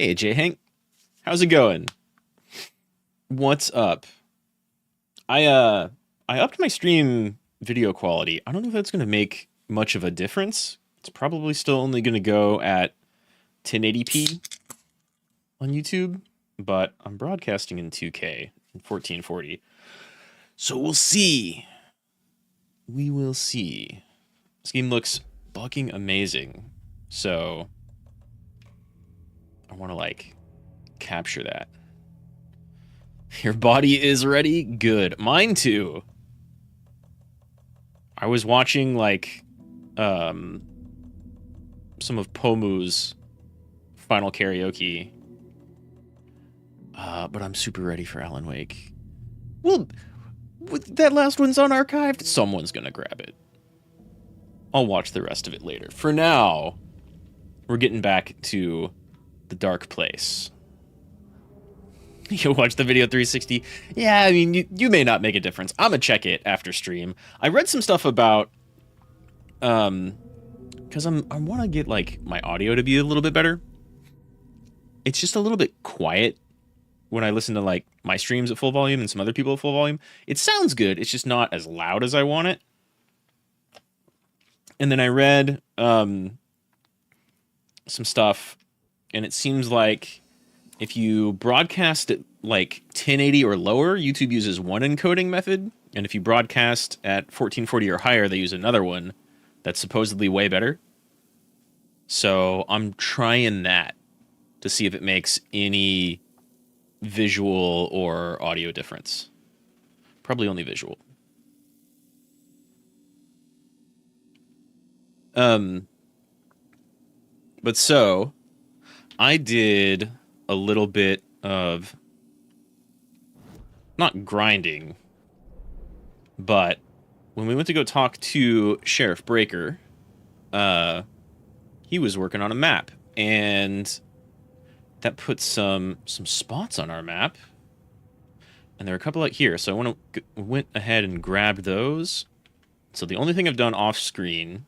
Hey, J Hank. How's it going? What's up? I uh I upped my stream video quality. I don't know if that's going to make much of a difference. It's probably still only going to go at 1080p on YouTube, but I'm broadcasting in 2K in 1440. So we'll see. We will see. This game looks fucking amazing. So I want to capture that. Your body is ready? Good. Mine too. I was watching some of Pomu's final karaoke. But I'm super ready for Alan Wake. Well, that last one's unarchived. Someone's gonna grab it. I'll watch the rest of it later. For now, we're getting back to the dark place. You'll watch the video 360. Yeah, I mean, you may not make a difference. I'm gonna check it after stream. I read some stuff about, because I want to get my audio to be a little bit better. It's just a little bit quiet when I listen to my streams at full volume and some other people at full volume. It sounds good. It's just not as loud as I want it. And then I read some stuff, and it seems like if you broadcast at 1080 or lower, YouTube uses one encoding method, and if you broadcast at 1440 or higher, they use another one that's supposedly way better. So I'm trying that to see if it makes any visual or audio difference. Probably only visual. But so I did a little bit of not grinding, but when we went to go talk to Sheriff Breaker, he was working on a map, and that put some spots on our map, and there are a couple out here. So I went ahead and grabbed those. So the only thing I've done off screen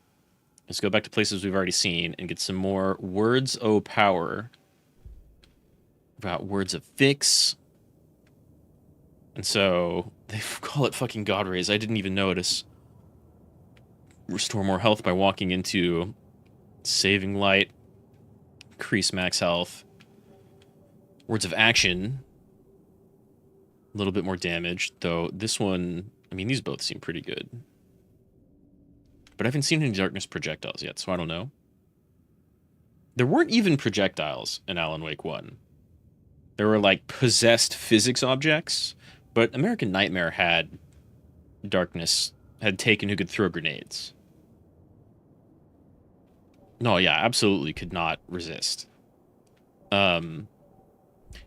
is go back to places we've already seen and get some more words o' power about words of fix. And so they call it fucking God Rays. I didn't even notice. Restore more health by walking into saving light. Increase max health. Words of action. A little bit more damage, though this one, I mean, these both seem pretty good. But I haven't seen any darkness projectiles yet, so I don't know. There weren't even projectiles in Alan Wake 1. There were possessed physics objects, but American Nightmare had darkness, had taken who could throw grenades. No, yeah, absolutely could not resist. And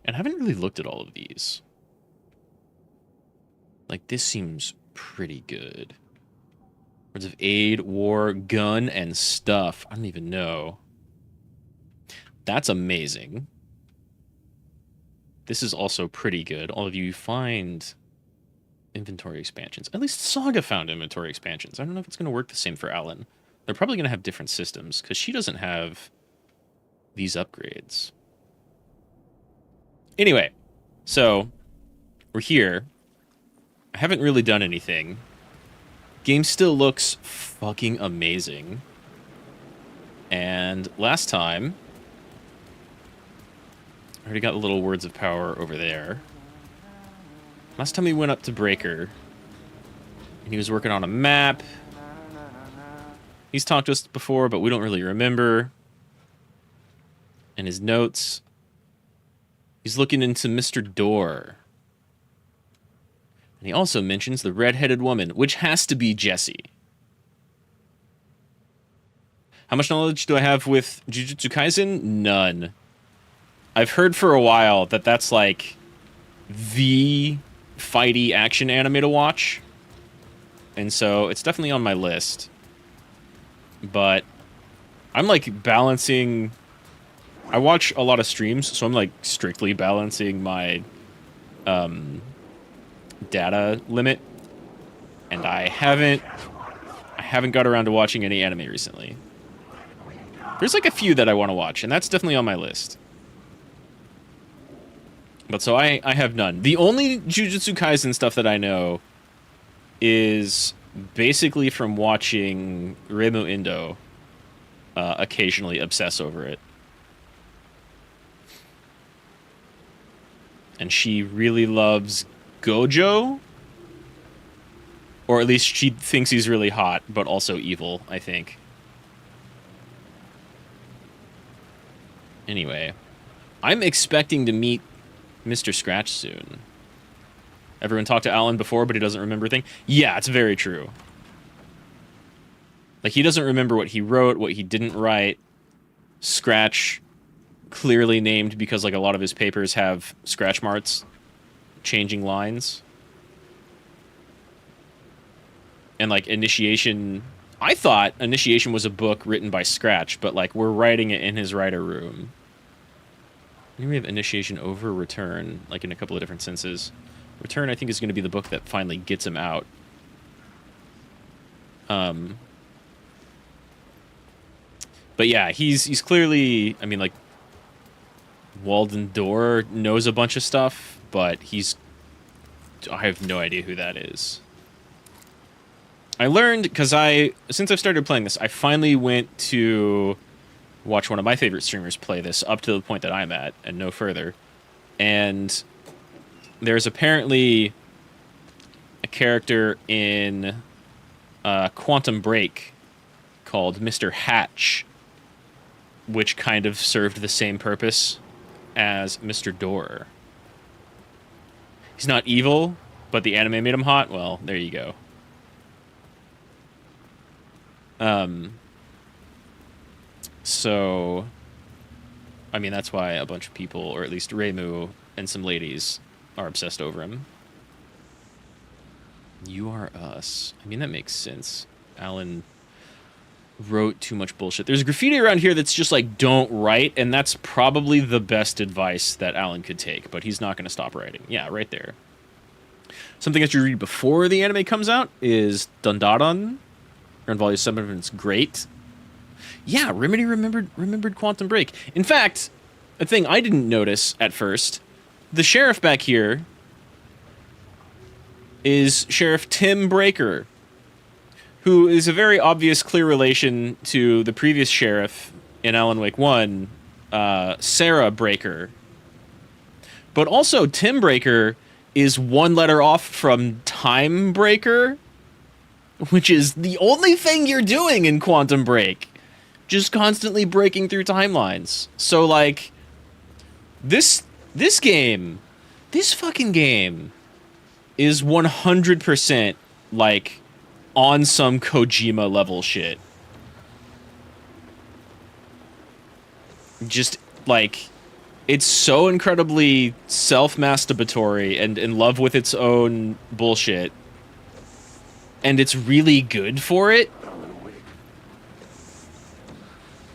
I haven't really looked at all of these. This seems pretty good. Words of aid, war, gun, and stuff. I don't even know. That's amazing. This is also pretty good. All of you find inventory expansions. At least Saga found inventory expansions. I don't know if it's going to work the same for Alan. They're probably going to have different systems, because she doesn't have these upgrades. Anyway, so we're here. I haven't really done anything. Game still looks fucking amazing. And last time, I already got the little words of power over there. Last time we went up to Breaker, and he was working on a map. He's talked to us before, but we don't really remember. And his notes, he's looking into Mr. Door. And he also mentions the red-headed woman, which has to be Jessie. How much knowledge do I have with Jujutsu Kaisen? None. I've heard for a while that that's the fighty action anime to watch. And so it's definitely on my list. But I'm balancing. I watch a lot of streams, so I'm strictly balancing my data limit. And I haven't got around to watching any anime recently. There's a few that I want to watch, and that's definitely on my list. But so I have none. The only Jujutsu Kaisen stuff that I know is basically from watching Reimu Indo occasionally obsess over it. And she really loves Gojo. Or at least she thinks he's really hot, but also evil, I think. Anyway, I'm expecting to meet Mr. Scratch soon. Everyone talked to Alan before, but he doesn't remember a thing. Yeah, it's very true. Like, he doesn't remember what he wrote, what he didn't write. Scratch, clearly named because, like, a lot of his papers have scratch marks changing lines. And, like, Initiation... I thought Initiation was a book written by Scratch, but, like, we're writing it in his writer room. Maybe we have Initiation over Return, like, in a couple of different senses. Return, I think, is going to be the book that finally gets him out. But yeah, he's clearly... I mean, like, Walden Door knows a bunch of stuff, but he's... I have no idea who that is. I learned, because since I've started playing this, I finally went to watch one of my favorite streamers play this up to the point that I'm at, and no further. And there's apparently a character in Quantum Break called Mr. Hatch, which kind of served the same purpose as Mr. Door. He's not evil, but the anime made him hot. Well, there you go. So, I mean, that's why a bunch of people, or at least Reimu and some ladies, are obsessed over him. You Are Us. I mean, that makes sense. Alan wrote too much bullshit. There's graffiti around here that's just like, don't write, and that's probably the best advice that Alan could take, but he's not going to stop writing. Yeah, right there. Something that you read before the anime comes out is Dandadan. In Volume 7, and it's great. Yeah, Remedy remembered Quantum Break. In fact, a thing I didn't notice at first, the sheriff back here is Sheriff Tim Breaker, who is a very obvious, clear relation to the previous sheriff in Alan Wake 1, Sarah Breaker. But also, Tim Breaker is one letter off from Time Breaker, which is the only thing you're doing in Quantum Break. Just constantly breaking through timelines. So, like, this game, this fucking game, is 100%, like, on some Kojima level shit. Just, like, it's so incredibly self-masturbatory and in love with its own bullshit. And it's really good for it.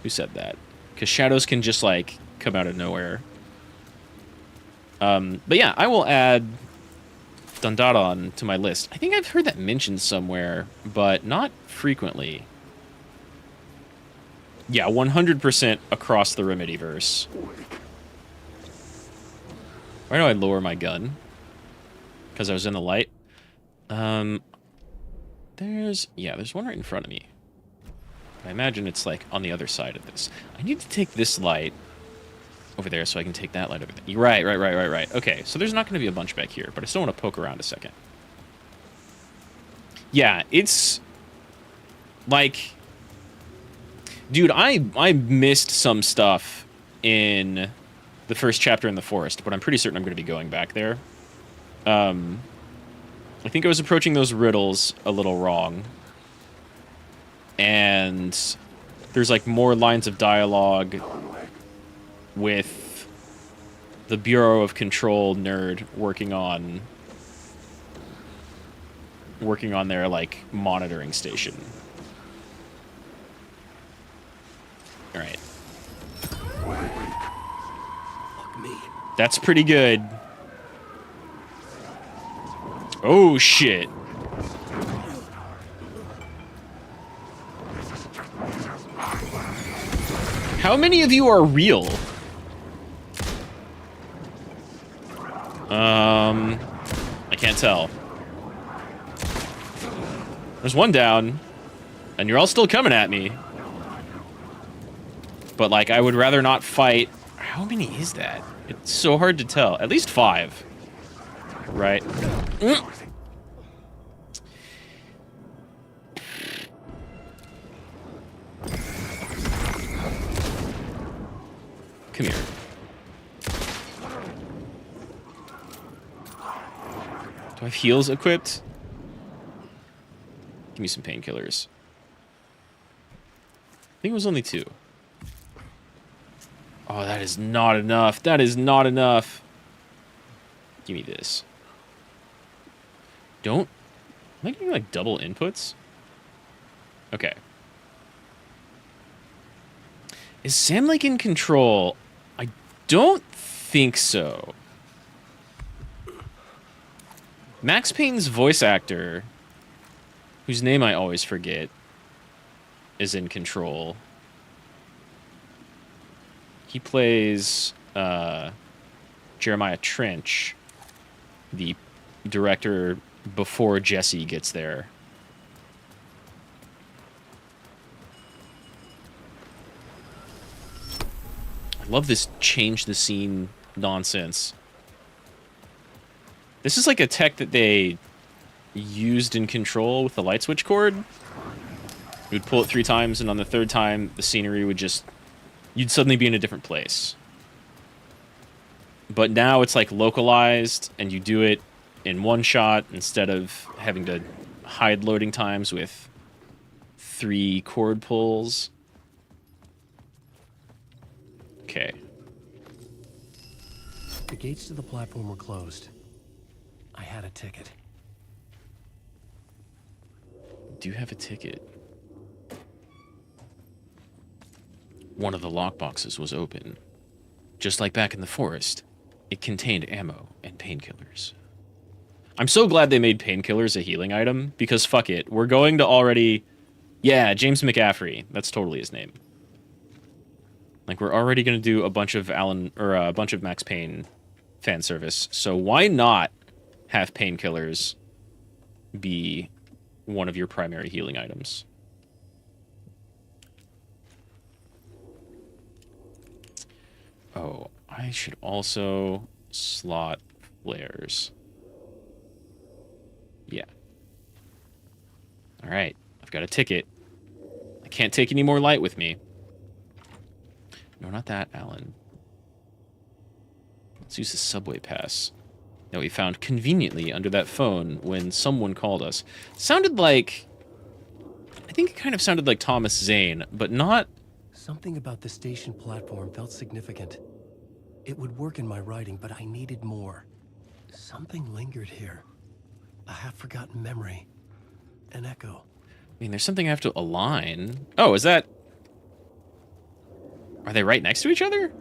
Who said that? Because shadows can just, like, come out of nowhere. But yeah, I will add Dandadan to my list. I think I've heard that mentioned somewhere, but not frequently. Yeah, 100% across the Remedyverse. Why do I lower my gun? Because I was in the light? There's one right in front of me. I imagine it's, like, on the other side of this. I need to take this light over there so I can take that light over there. Right. Okay, so there's not going to be a bunch back here, but I still want to poke around a second. Yeah, it's... like... Dude, I missed some stuff in the first chapter in the forest, but I'm pretty certain I'm going to be going back there. I think I was approaching those riddles a little wrong. And there's, like, more lines of dialogue with the Bureau of Control nerd working on their, like, monitoring station. All right. That's pretty good. Oh, shit. How many of you are real? I can't tell. There's one down, and you're all still coming at me. But, like, I would rather not fight. How many is that? It's so hard to tell. At least 5. Right. Come here. Do I have heals equipped? Give me some painkillers. I think it was only 2. Oh, that is not enough. That is not enough. Give me this. Don't... Am I getting, like, double inputs? Okay. Is Sam, like, in control? I don't think so. Max Payne's voice actor, whose name I always forget, is in control. He plays Jeremiah Trench, the director before Jesse gets there. I love this change the scene nonsense. This is like a tech that they used in Control with the light switch cord. You would pull it 3 times, and on the 3rd time, the scenery would just... You'd suddenly be in a different place. But now it's like localized, and you do it in one shot instead of having to hide loading times with 3 cord pulls. Okay. The gates to the platform were closed. I had a ticket. Do you have a ticket? One of the lockboxes was open. Just like back in the forest, it contained ammo and painkillers. I'm so glad they made painkillers a healing item, because fuck it, we're going to already... Yeah, James McCaffrey. That's totally his name. Like, we're already going to do a bunch of a bunch of Max Payne fan service, so why not have painkillers be one of your primary healing items? Oh, I should also slot flares. Yeah. Alright, I've got a ticket. I can't take any more light with me. No, not that, Alan. Let's use the subway pass that we found conveniently under that phone when someone called us. Sounded like... I think it kind of sounded like Thomas Zane, but not... Something about the station platform felt significant. It would work in my writing, but I needed more. Something lingered here. A half-forgotten memory. An echo. I mean, there's something I have to align. Oh, is that... Are they right next to each other?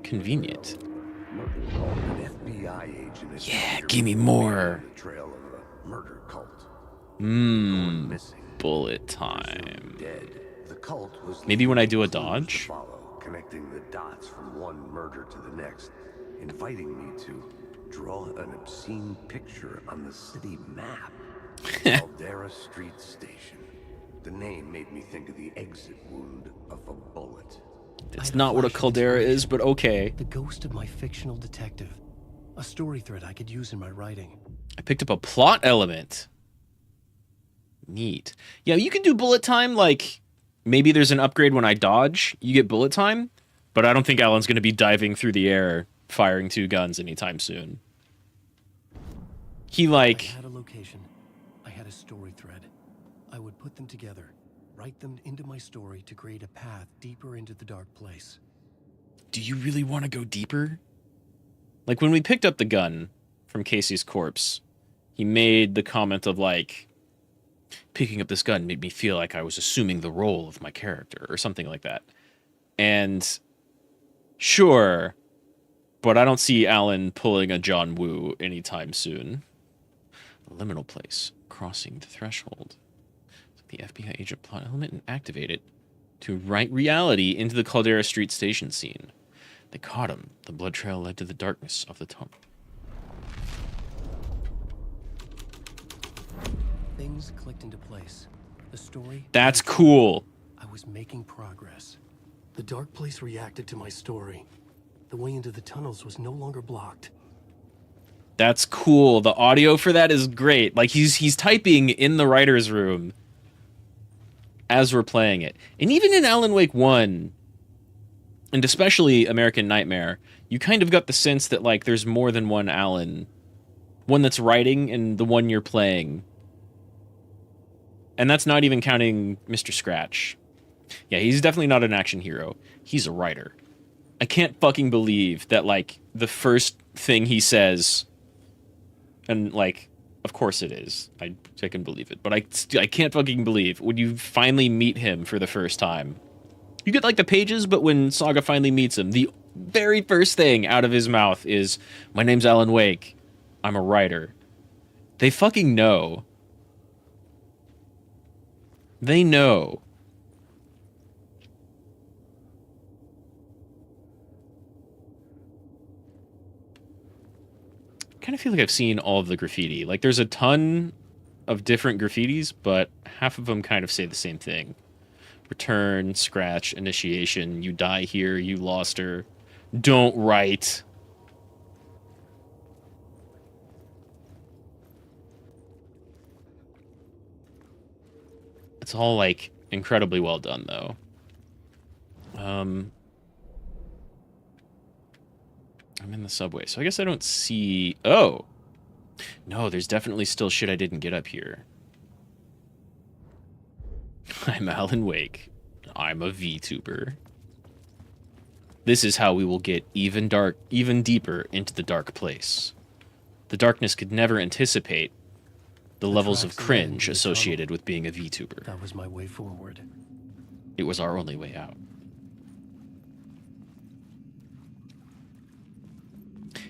Convenient. An FBI agent is Yeah, give me more. the trail of a murder cult. Mmm. Bullet time. Dead. The cult was Maybe when I do a clues to dodge? follow, connecting the dots from one murder to the next, inviting me to draw an obscene picture on the city map. Caldera Street Station. The name made me think of the exit wound of a bullet. That's not what a caldera is, but okay. The ghost of my fictional detective. A story thread I could use in my writing. I picked up a plot element. Neat. Yeah, you can do bullet time, like, maybe there's an upgrade when I dodge, you get bullet time, but I don't think Alan's going to be diving through the air, firing 2 guns anytime soon. He, like... I had a location. I had a story thread. I would put them together, write them into my story to create a path deeper into the dark place. Do you really want to go deeper? Like, when we picked up the gun from Casey's corpse, he made the comment of, like, picking up this gun made me feel like I was assuming the role of my character, or something like that. And, sure, but I don't see Alan pulling a John Woo anytime soon. Liminal place, crossing the threshold. The FBI agent plot element and activate it to write reality into the Caldera Street station scene. They caught him. The blood trail led to the darkness of the tunnel. Things clicked into place. The story... That's cool. I was making progress. The dark place reacted to my story. The way into the tunnels was no longer blocked. That's cool. The audio for that is great. Like, he's typing in the writer's room as we're playing it. And even in Alan Wake 1, and especially American Nightmare, you kind of got the sense that, like, there's more than one Alan. One that's writing and the one you're playing. And that's not even counting Mr. Scratch. Yeah, he's definitely not an action hero. He's a writer. I can't fucking believe that, like, the first thing he says, and, like, of course it is. I can believe it. But I can't fucking believe when you finally meet him for the first time. You get, like, the pages, but when Saga finally meets him, the very first thing out of his mouth is, "My name's Alan Wake. I'm a writer." They fucking know. They know. I kind of feel like I've seen all of the graffiti. Like, there's a ton of different graffitis, but half of them kind of say the same thing. Return, scratch, initiation, you die here, you lost her. Don't write. It's all, like, incredibly well done, though. I'm in the subway, so I guess I don't see... Oh! No, there's definitely still shit I didn't get up here. I'm Alan Wake. I'm a VTuber. This is how we will get even deeper into the dark place. The darkness could never anticipate the levels of cringe associated with being a VTuber. That was my way forward. It was our only way out.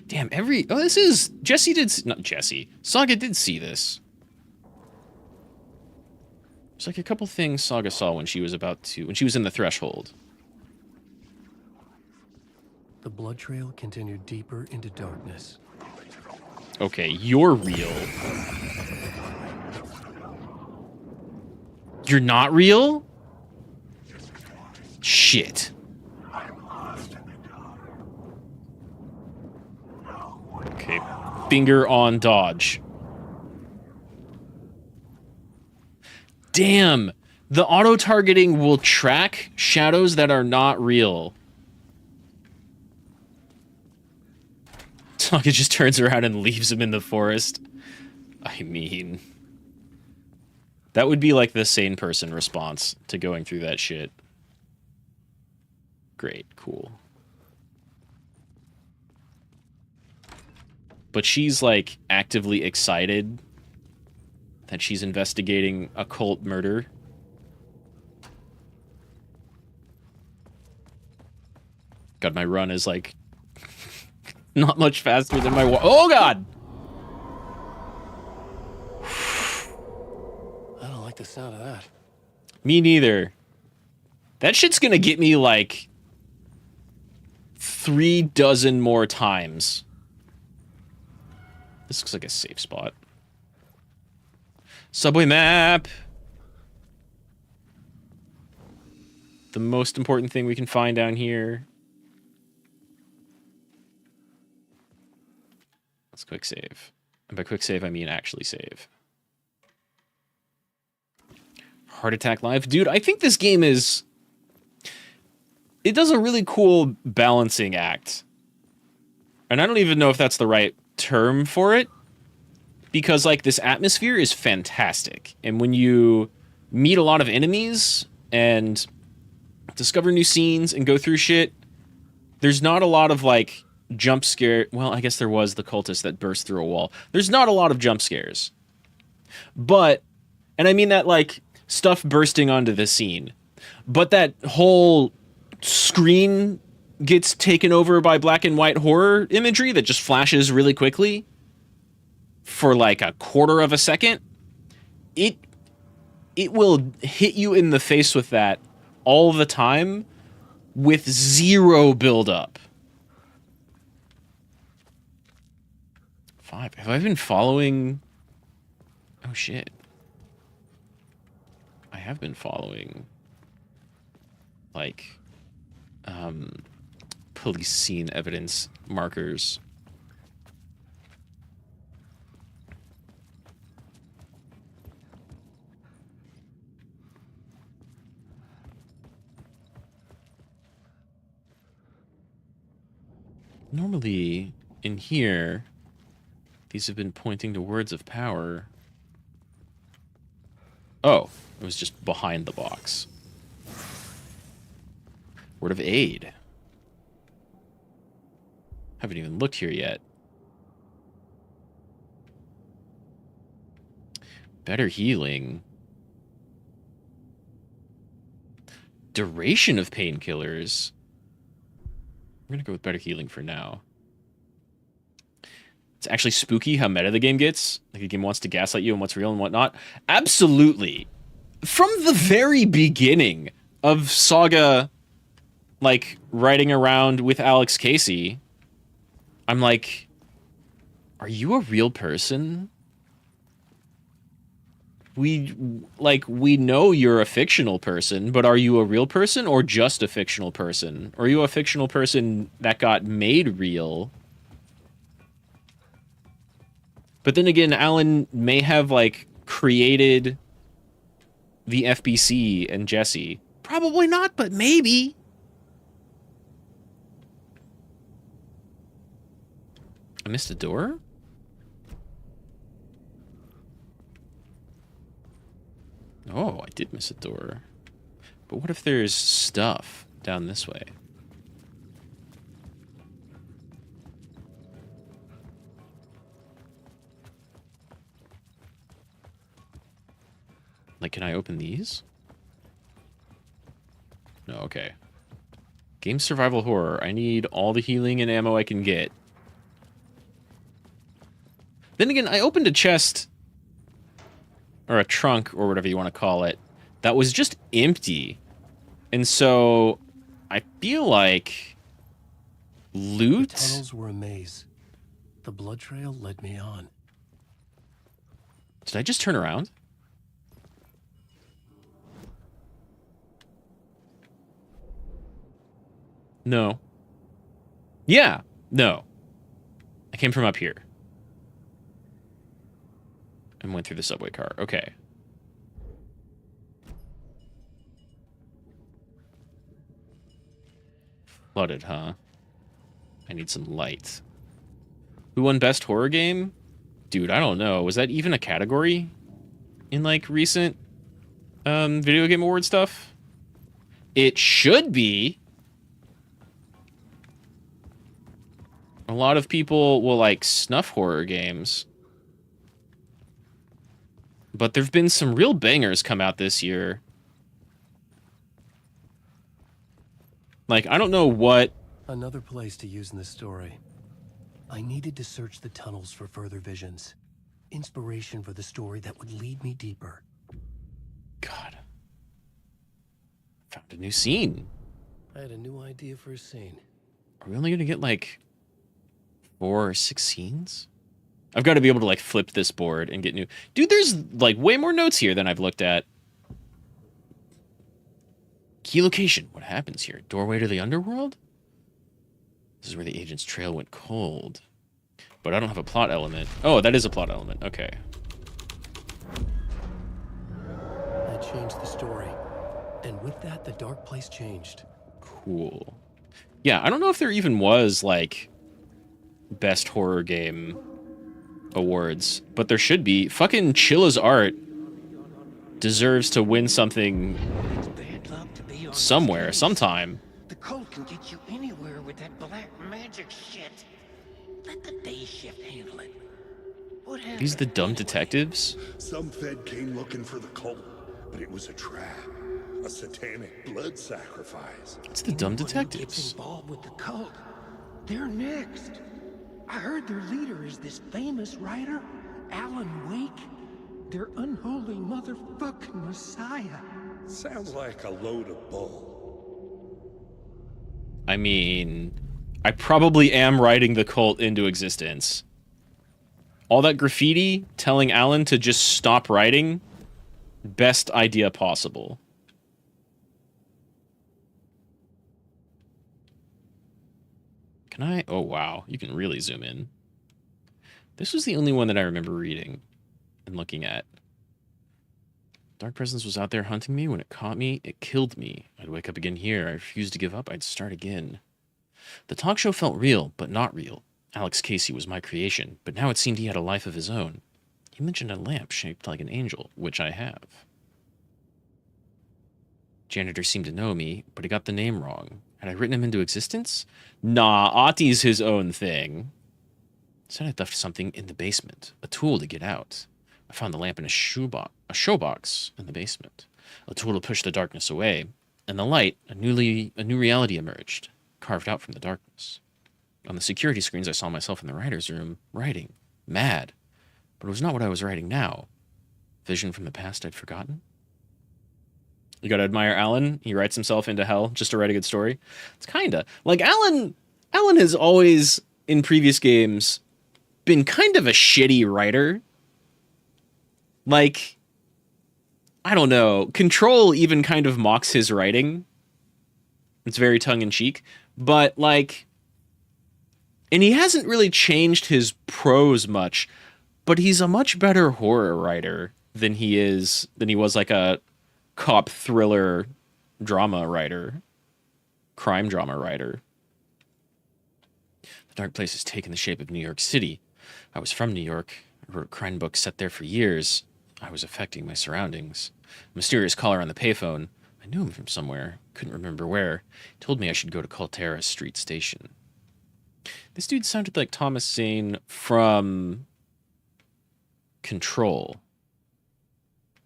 Damn, oh, this is... Jesse did... Not Jesse. Saga did see this. There's like a couple things Saga saw when she was when she was in the threshold. The blood trail continued deeper into darkness. Okay, you're real. You're not real? Shit. Okay, finger on dodge. Damn! The auto-targeting will track shadows that are not real. Saga just turns around and leaves him in the forest. I mean... That would be like the sane person response to going through that shit. Great, cool. But she's, like, actively excited that she's investigating occult murder. God, my run is, like, not much faster than my oh, God! I don't like the sound of that. Me neither. That shit's gonna get me, like, 36 more times. This looks like a safe spot. Subway map! The most important thing we can find down here. Let's quick save. And by quick save, I mean actually save. Heart Attack Live. Dude, I think this game is... It does a really cool balancing act. And I don't even know if that's the right term for it. Because, like, this atmosphere is fantastic. And when you meet a lot of enemies and discover new scenes and go through shit, there's not a lot of, like, jump scare... Well, I guess there was the cultist that burst through a wall. There's not a lot of jump scares. But, and I mean that, like, stuff bursting onto the scene. But that whole screen gets taken over by black and white horror imagery that just flashes really quickly for like a quarter of a second. It will hit you in the face with that all the time with zero build-up. 5. Have I been following... Oh, shit. have been following, like, police scene evidence markers. Normally, in here, these have been pointing to words of power. Oh, it was just behind the box. Word of aid. Haven't even looked here yet. Better healing. Duration of painkillers. I'm gonna go with better healing for now. It's actually spooky how meta the game gets. Like, the game wants to gaslight you on what's real and whatnot. Absolutely. From the very beginning of Saga, like, riding around with Alex Casey, I'm like, are you a real person? We know you're a fictional person, but are you a real person or just a fictional person? Or are you a fictional person that got made real? But then again, Alan may have, like, created the FBC and Jesse. Probably not, but maybe. I missed a door? Oh, I did miss a door. But what if there's stuff down this way? Like, can I open these? No, okay. Game survival horror. I need all the healing and ammo I can get. Then again, I opened a chest, or a trunk, or whatever you want to call it, that was just empty. And so, I feel like loot? The tunnels were a maze. The blood trail led me on. Did I just turn around? No. Yeah. No. I came from up here. And went through the subway car. Okay. Flooded, huh? I need some light. Who won best horror game? Dude, I don't know. Was that even a category in, like, recent video game award stuff? It should be. A lot of people will, like, snuff horror games. But there've been some real bangers come out this year. Like, I don't know what... Another place to use in the story. I needed to search the tunnels for further visions. Inspiration for the story that would lead me deeper. God. Found a new scene. I had a new idea for a scene. Are we only gonna get, like, 4 or 6 scenes? I've got to be able to, like, flip this board and get new... Dude, there's, like, way more notes here than I've looked at. Key location. What happens here? Doorway to the underworld? This is where the agent's trail went cold. But I don't have a plot element. Oh, that is a plot element. Okay. I changed the story. And with that, the dark place changed. Cool. Yeah, I don't know if there even was, like, best horror game awards, but there should be. Fucking Chilla's art deserves to win something somewhere, sometime. The cult can get you anywhere with that black magic shit. Let the day shift handle it. What happened? These are the dumb detectives? Some Fed came looking for the cult, but it was a trap. A satanic blood sacrifice. It's the dumb Anyone who detectives. gets involved with the cult, they're next. I heard their leader is this famous writer, Alan Wake. Their unholy motherfucking messiah. Sounds like a load of bull. I mean, I probably am writing the cult into existence. All that graffiti telling Alan to just stop writing Best idea possible. Can I? Oh, wow. You can really zoom in. This was the only one that I remember reading and looking at. Dark presence was out there hunting me. When it caught me, it killed me. I'd wake up again here. I refused to give up. I'd start again. The talk show felt real, but not real. Alex Casey was my creation, but now it seemed he had a life of his own. He mentioned a lamp shaped like an angel, which I have. Janitor seemed to know me, but he got the name wrong. Had I written him into existence? Nah, Ati's his own thing. Said I'd left something in the basement, a tool to get out. I found the lamp in a showbox in the basement. A tool to push the darkness away. In the light, a new reality emerged, carved out from the darkness. On the security screens, I saw myself in the writer's room, writing. Mad. But it was not what I was writing now. Vision from the past I'd forgotten? You gotta admire Alan. He writes himself into hell just to write a good story. It's kinda. Like, Alan has always, in previous games, been kind of a shitty writer. Like, I don't know. Control even kind of mocks his writing. It's very tongue-in-cheek. But, like... And he hasn't really changed his prose much, but he's a much better horror writer than he was like a cop thriller drama writer. Crime drama writer. The dark place has taken the shape of New York City. I was from New York. I wrote crime books set there for years. I was affecting my surroundings. A mysterious caller on the payphone. I knew him from somewhere. Couldn't remember where. He told me I should go to Colterra Street Station. This dude sounded like Thomas Zane from Control.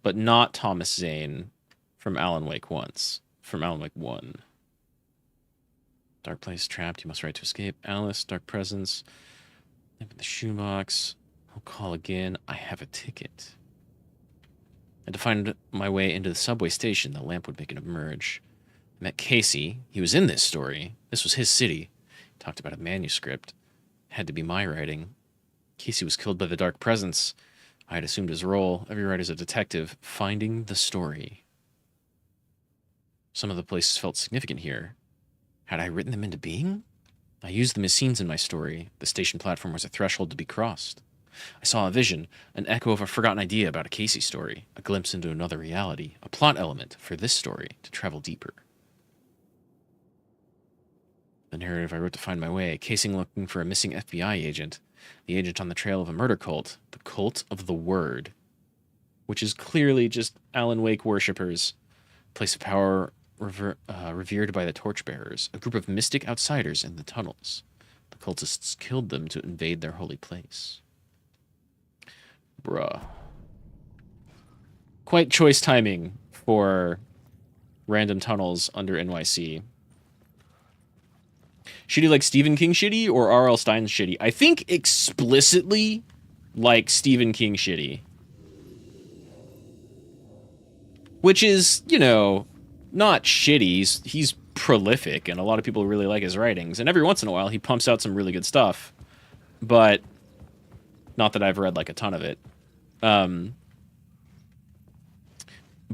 But not Thomas Zane from Alan Wake 1. Dark place trapped. You must write to escape. Alice, dark presence. Lamp in the shoebox. I'll call again. I have a ticket. I had to find my way into the subway station. The lamp would make it emerge. I met Casey. He was in this story. This was his city. He talked about a manuscript. It had to be my writing. Casey was killed by the dark presence. I had assumed his role. Every writer's a detective, finding the story. Some of the places felt significant here. Had I written them into being? I used them as scenes in my story. The station platform was a threshold to be crossed. I saw a vision, an echo of a forgotten idea about a Casey story, a glimpse into another reality, a plot element for this story to travel deeper. The narrative I wrote to find my way, Casey looking for a missing FBI agent, the agent on the trail of a murder cult, the cult of the word, which is clearly just Alan Wake worshippers, place of power revered by the torchbearers, a group of mystic outsiders in the tunnels. The cultists killed them to invade their holy place. Bruh. Quite choice timing for random tunnels under NYC. Shitty like Stephen King shitty or R.L. Stein's shitty? I think explicitly like Stephen King shitty. Which is, you know, not shitty. He's prolific, and a lot of people really like his writings. And every once in a while, he pumps out some really good stuff. But not that I've read like a ton of it.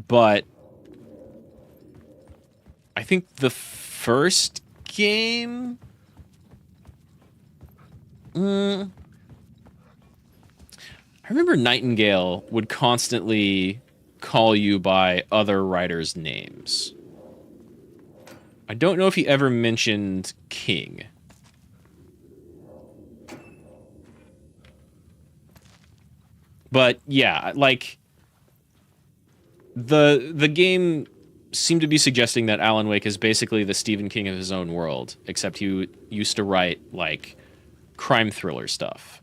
But I think the first game... I remember Nightingale would constantly call you by other writers' names. I don't know if he ever mentioned King. But yeah, like the game seemed to be suggesting that Alan Wake is basically the Stephen King of his own world, except he used to write like crime thriller stuff.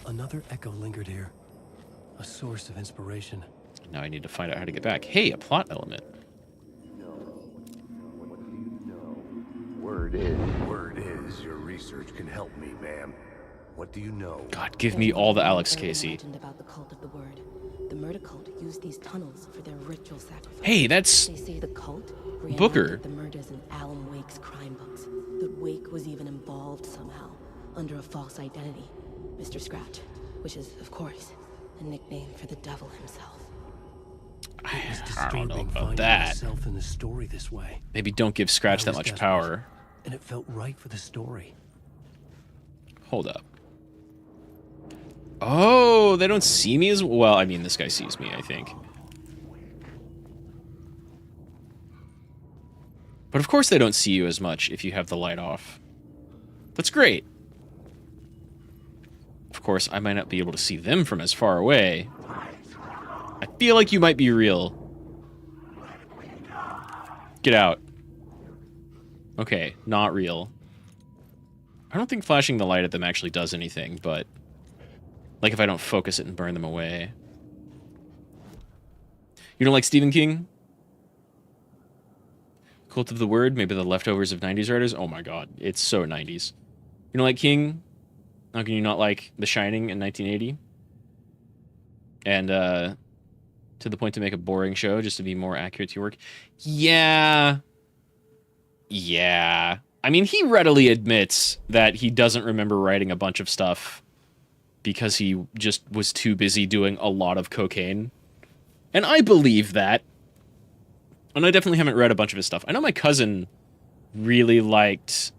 Another echo lingered here, a source of inspiration. Now I need to find out how to get back. Hey, a plot element. Word is your research can help me, ma'am. What do you know? God, give me all the Alex Casey. About the cult of the word. The murder cult used these tunnels for their ritual sacrifice. Hey, that's they say the cult Booker. The murders in Alan Wake's crime books. That Wake was even involved somehow, under a false identity, Mr. Scratch, which is, of course, a nickname for the devil himself. I don't know Disturbing about finding that. myself in the story this way. Maybe don't give Scratch I that was much desperate, power. and it felt right for the story. Hold up. Oh, they don't see me as well. I mean, this guy sees me, I think. But of course they don't see you as much if you have the light off. That's great. Of course, I might not be able to see them from as far away. I feel like you might be real. Get out. Okay, not real. I don't think flashing the light at them actually does anything, but... like if I don't focus it and burn them away. You don't like Stephen King? Cult of the Word? Maybe the leftovers of 90s writers? Oh my god, it's so 90s. You don't like King? How can you not like The Shining in 1980? And, to the point to make a boring show just to be more accurate to your work? Yeah. Yeah. I mean, he readily admits that he doesn't remember writing a bunch of stuff because he just was too busy doing a lot of cocaine. And I believe that. And I definitely haven't read a bunch of his stuff. I know my cousin really liked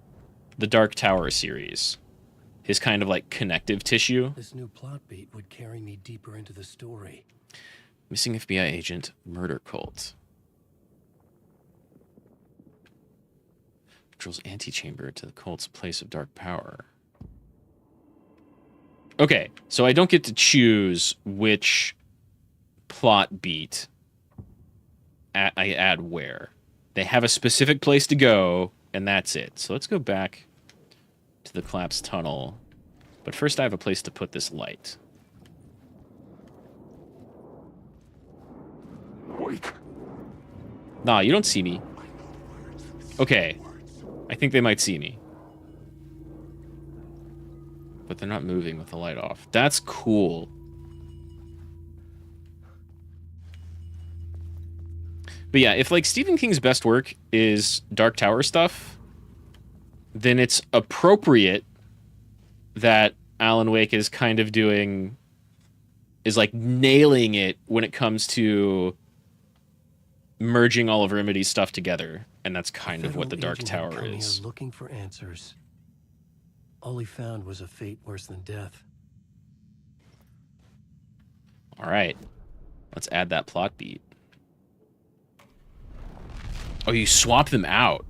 the Dark Tower series. His kind of, like, connective tissue. This new plot beat would carry me deeper into the story. Missing FBI agent, murder cult. Patrol's antechamber to the cult's place of dark power. Okay, so I don't get to choose which plot beat I add where. They have a specific place to go, and that's it. So let's go back to the collapsed tunnel. But first I have a place to put this light. Wait. Nah, you don't see me. Okay. I think they might see me. But they're not moving with the light off. That's cool. But yeah, if like Stephen King's best work is Dark Tower stuff, then it's appropriate that Alan Wake is kind of doing... is like nailing it when it comes to merging all of Remedy's stuff together. And that's kind of what the Dark Tower is. Looking for answers. All he found was a fate worse than death. All right. Let's add that plot beat. Oh, you swap them out.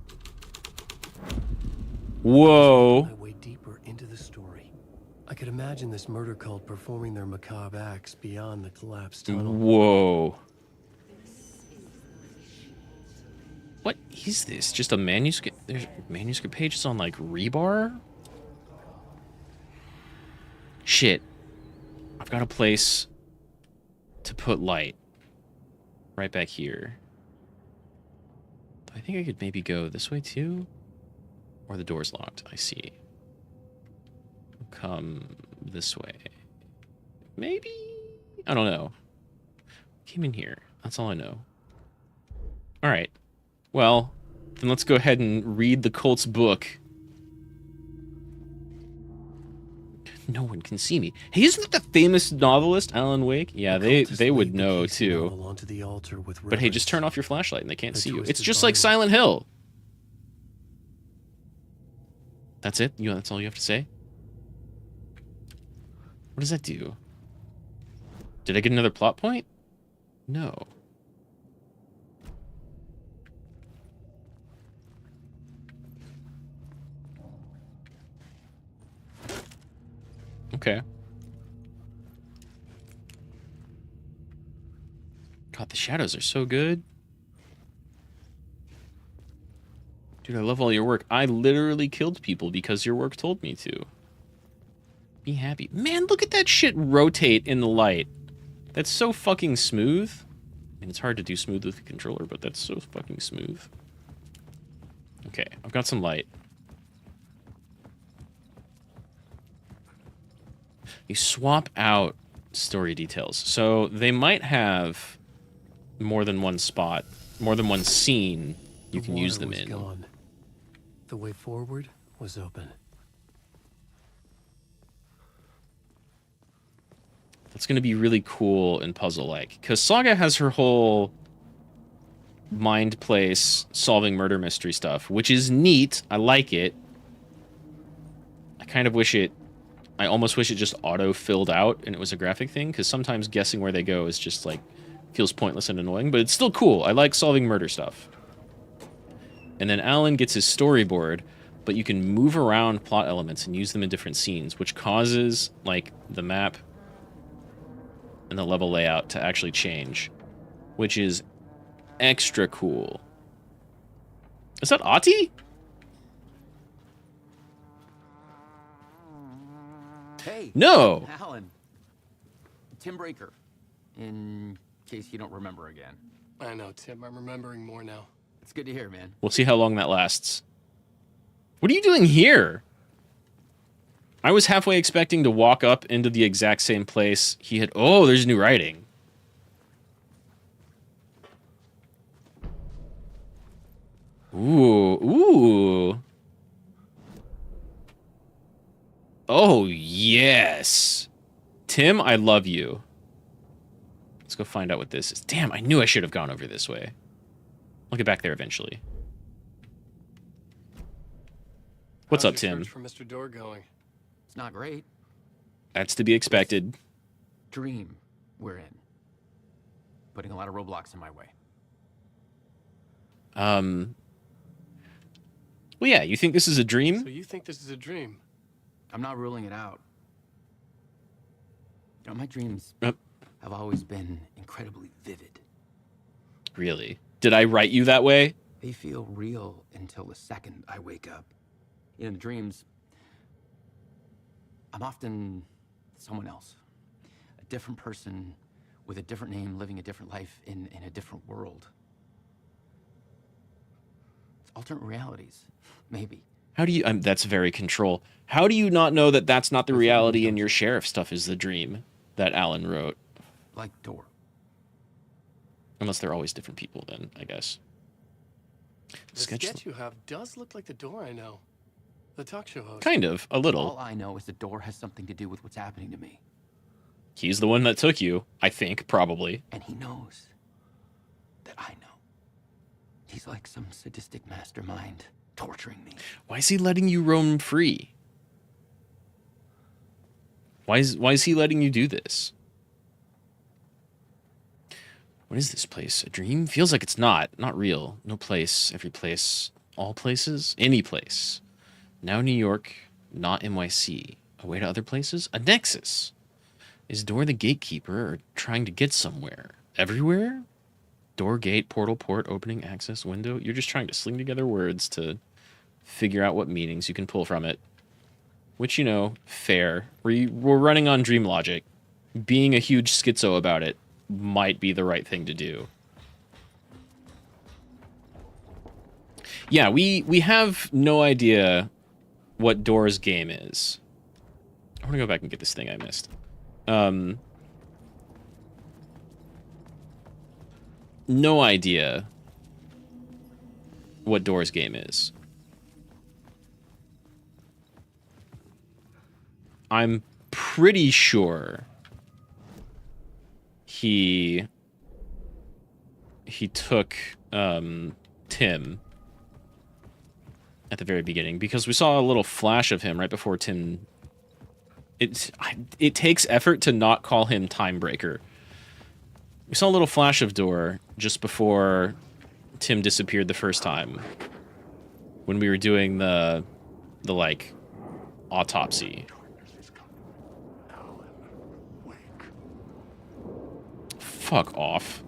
Whoa. My way deeper into the story. I could imagine this murder cult performing their macabre acts beyond the collapsed tunnel. Whoa. What is this? Just a manuscript? There's manuscript pages on, like, rebar? Shit. I've got a place to put light. Right back here. I think I could maybe go this way, too? Or the door's locked. I see. Come this way. Maybe? I don't know. Came in here. That's all I know. Alright. Well, then let's go ahead and read the cult's book. No one can see me. Hey, isn't that the famous novelist, Alan Wake? Yeah, they would know, too. But hey, just turn off your flashlight and they can't see you. It's just like Silent Hill. That's it? That's all you have to say? What does that do? Did I get another plot point? No. Okay. God, the shadows are so good. Dude, I love all your work. I literally killed people because your work told me to. Be happy. Man, look at that shit rotate in the light. That's so fucking smooth. I mean, it's hard to do smooth with the controller, but that's so fucking smooth. Okay, I've got some light. You swap out story details. So they might have more than one spot, more than one scene you can use them in. Gone. The way forward was open. That's going to be really cool and puzzle-like. Because Saga has her whole mind place solving murder mystery stuff, which is neat. I like it. I kind of wish it... I almost wish it just auto-filled out and it was a graphic thing, because sometimes guessing where they go is just, like, feels pointless and annoying, but it's still cool. I like solving murder stuff. And then Alan gets his storyboard, but you can move around plot elements and use them in different scenes, which causes, like, the map and the level layout to actually change, which is extra cool. Is that Ati? Hey. No! Alan. Tim Breaker. In case you don't remember again. I know, Tim. I'm remembering more now. It's good to hear, man. We'll see how long that lasts. What are you doing here? I was halfway expecting to walk up into the exact same place he had... Oh, there's new writing. Ooh, ooh. Oh, yes. Tim, I love you. Let's go find out what this is. Damn, I knew I should have gone over this way. I'll get back there eventually. What's How's up, your Tim? search for Mr. Door going? It's not great. That's to be expected. Dream we're in. Putting a lot of roadblocks in my way. Well, yeah, you think this is a dream? So you think this is a dream? I'm not ruling it out. You know, my dreams have always been incredibly vivid. Really? Did I write you that way? They feel real until the second I wake up. In the dreams, I'm often someone else. A different person with a different name, living a different life in a different world. It's alternate realities, maybe. How do you... that's very control. How do you not know that that's not the reality and your sheriff stuff is the dream that Alan wrote? Like Door. Unless they're always different people then, I guess. The sketch you have does look like the Door I know. The talk show host. Kind of, a little. All I know is the Door has something to do with what's happening to me. He's the one that took you, I think, probably. And he knows that I know. He's like some sadistic mastermind torturing me. Why is he letting you roam free? Why is he letting you do this? What is this place? A dream? Feels like it's not. Not real. No place. Every place. All places? Any place. Now New York. Not NYC. A way to other places? A nexus. Is Door the gatekeeper or trying to get somewhere? Everywhere? Door, gate, portal, port, opening, access, window. You're just trying to sling together words to figure out what meanings you can pull from it. Which, you know, fair. We're running on dream logic. Being a huge schizo about it might be the right thing to do. Yeah, we have no idea what Door's game is. I want to go back and get this thing I missed. No idea what Door's game is. I'm pretty sure he took Tim at the very beginning, because we saw a little flash of him right before Tim. It takes effort to not call him Timebreaker. We saw a little flash of Door just before Tim disappeared the first time, when we were doing the like autopsy. Fuck off.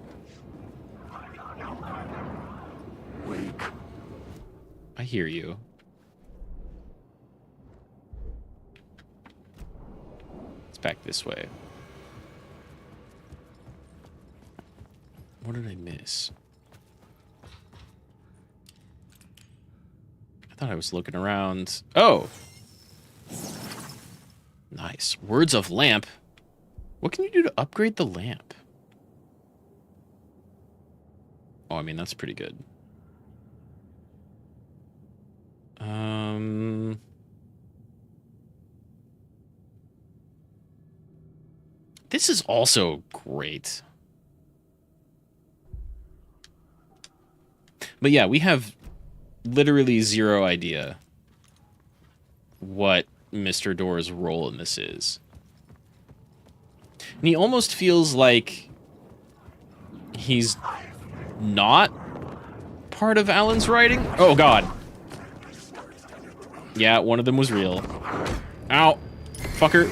Wake. I hear you. It's back this way. What did I miss? I thought I was looking around. Oh! Nice. Words of lamp. What can you do to upgrade the lamp? Oh, I mean, that's pretty good. This is also great. But yeah, we have literally zero idea what Mr. Door's role in this is. And he almost feels like he's not part of Alan's writing. Oh, God. Yeah, one of them was real. Ow. Fucker.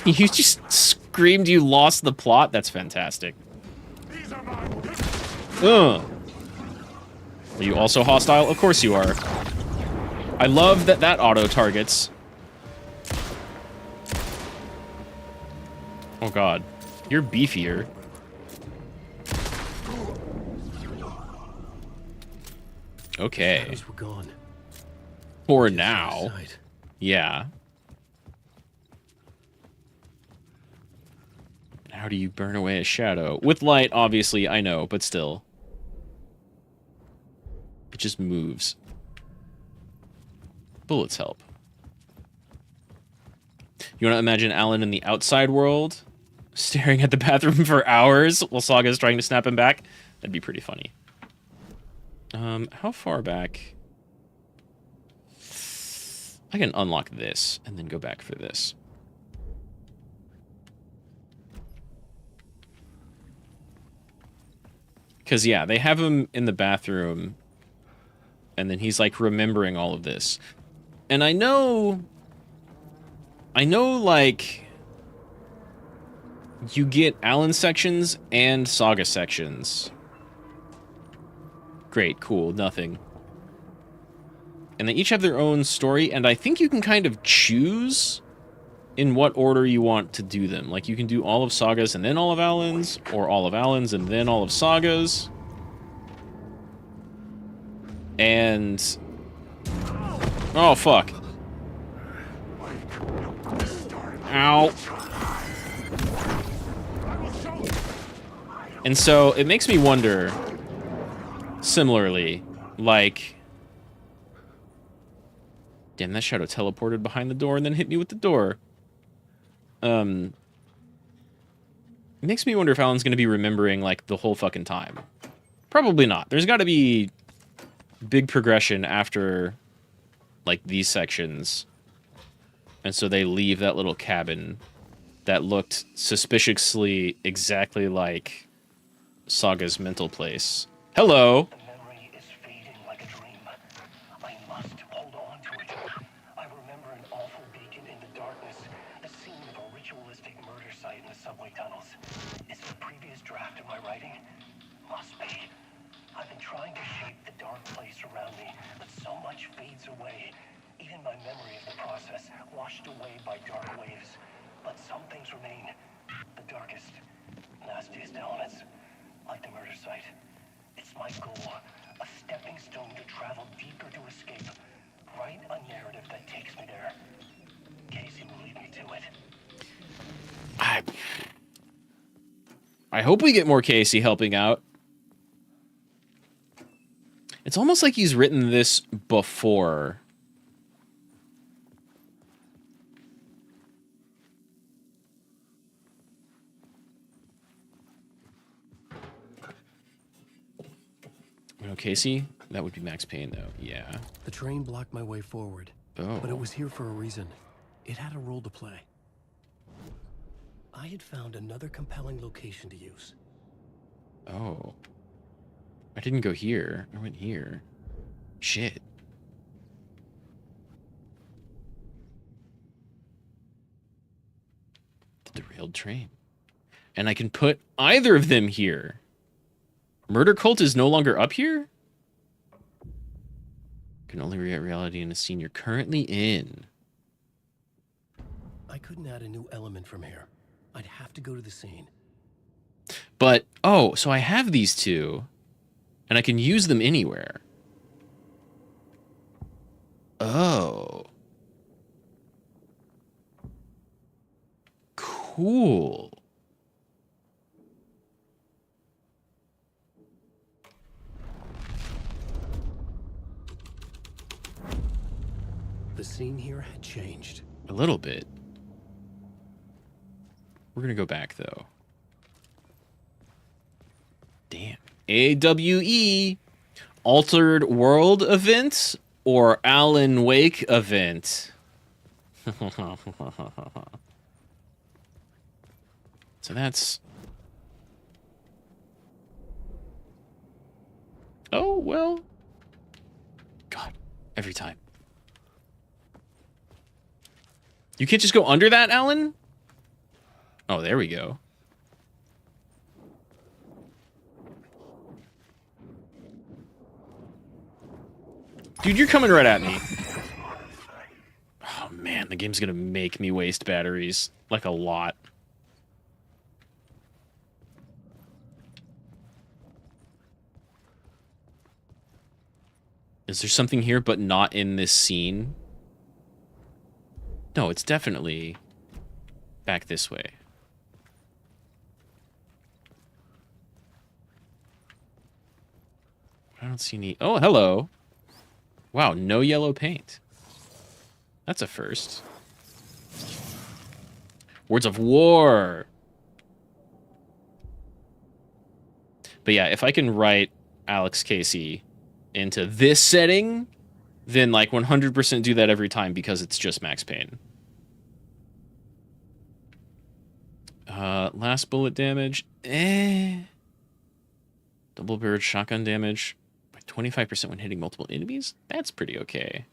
You just screamed you lost the plot? That's fantastic. Ugh. Are you also hostile? Of course you are. I love that that auto-targets. Oh, God. You're beefier. Okay. Shadows were gone. For Just now. outside. Yeah. How do you burn away a shadow? With light, obviously, I know, but still. It just moves. Bullets help. You want to imagine Alan in the outside world, staring at the bathroom for hours while Saga's trying to snap him back? That'd be pretty funny. How far back? I can unlock this and then go back for this. Because, yeah, they have him in the bathroom, and then he's, like, remembering all of this. And I know, like, you get Alan sections and Saga sections. Great, cool, nothing. And they each have their own story, and I think you can kind of choose in what order you want to do them. Like, you can do all of Saga's and then all of Alan's, or all of Alan's and then all of Saga's. And... oh, fuck. Ow. And so, it makes me wonder, similarly, like... damn, that shadow teleported behind the door and then hit me with the door. It makes me wonder if Alan's going to be remembering, like, the whole fucking time. Probably not. There's got to be big progression after, like, these sections. And so they leave that little cabin that looked suspiciously exactly like Saga's mental place. Hello! The memory is fading like a dream. I must hold on to it. I remember an awful beacon in the darkness, the scene of a ritualistic murder site in the subway tunnels. Is it the previous draft of my writing? Must be. I've been trying to shape the dark place around me, but so much fades away. Even my memory of the process, washed away by dark waves. But some things remain. The darkest, nastiest elements, like the murder site. It's my goal, a stepping stone to travel deeper to escape. Write a narrative that takes me there. Casey will lead me to it. I hope we get more Casey helping out. It's almost like he's written this before. You know, Casey? That would be Max Payne, though. Yeah. The train blocked my way forward. Oh. But it was here for a reason. It had a role to play. I had found another compelling location to use. Oh. I didn't go here. I went here. Shit. The derailed train. And I can put either of them here. Murder Cult is no longer up here? Can only create reality in a scene you're currently in. I couldn't add a new element from here. I'd have to go to the scene. But, oh, so I have these two, and I can use them anywhere. Oh. Cool. The The scene here had changed. A little bit. We're gonna go back though. Damn. AWE Altered World event or Alan Wake event? So that's... Oh, well. God, every time. You can't just go under that, Alan? Oh, there we go. Dude, you're coming right at me. Oh, man, the game's gonna make me waste batteries. Like, a lot. Is there something here but not in this scene? No, it's definitely back this way. I don't see any... Oh, hello. Wow, no yellow paint. That's a first. Words of War. But yeah, if I can write Alex Casey into this setting, then like 100% do that every time because it's just Max Payne. Last bullet damage. Double-barreled shotgun damage by 25% when hitting multiple enemies? That's pretty okay.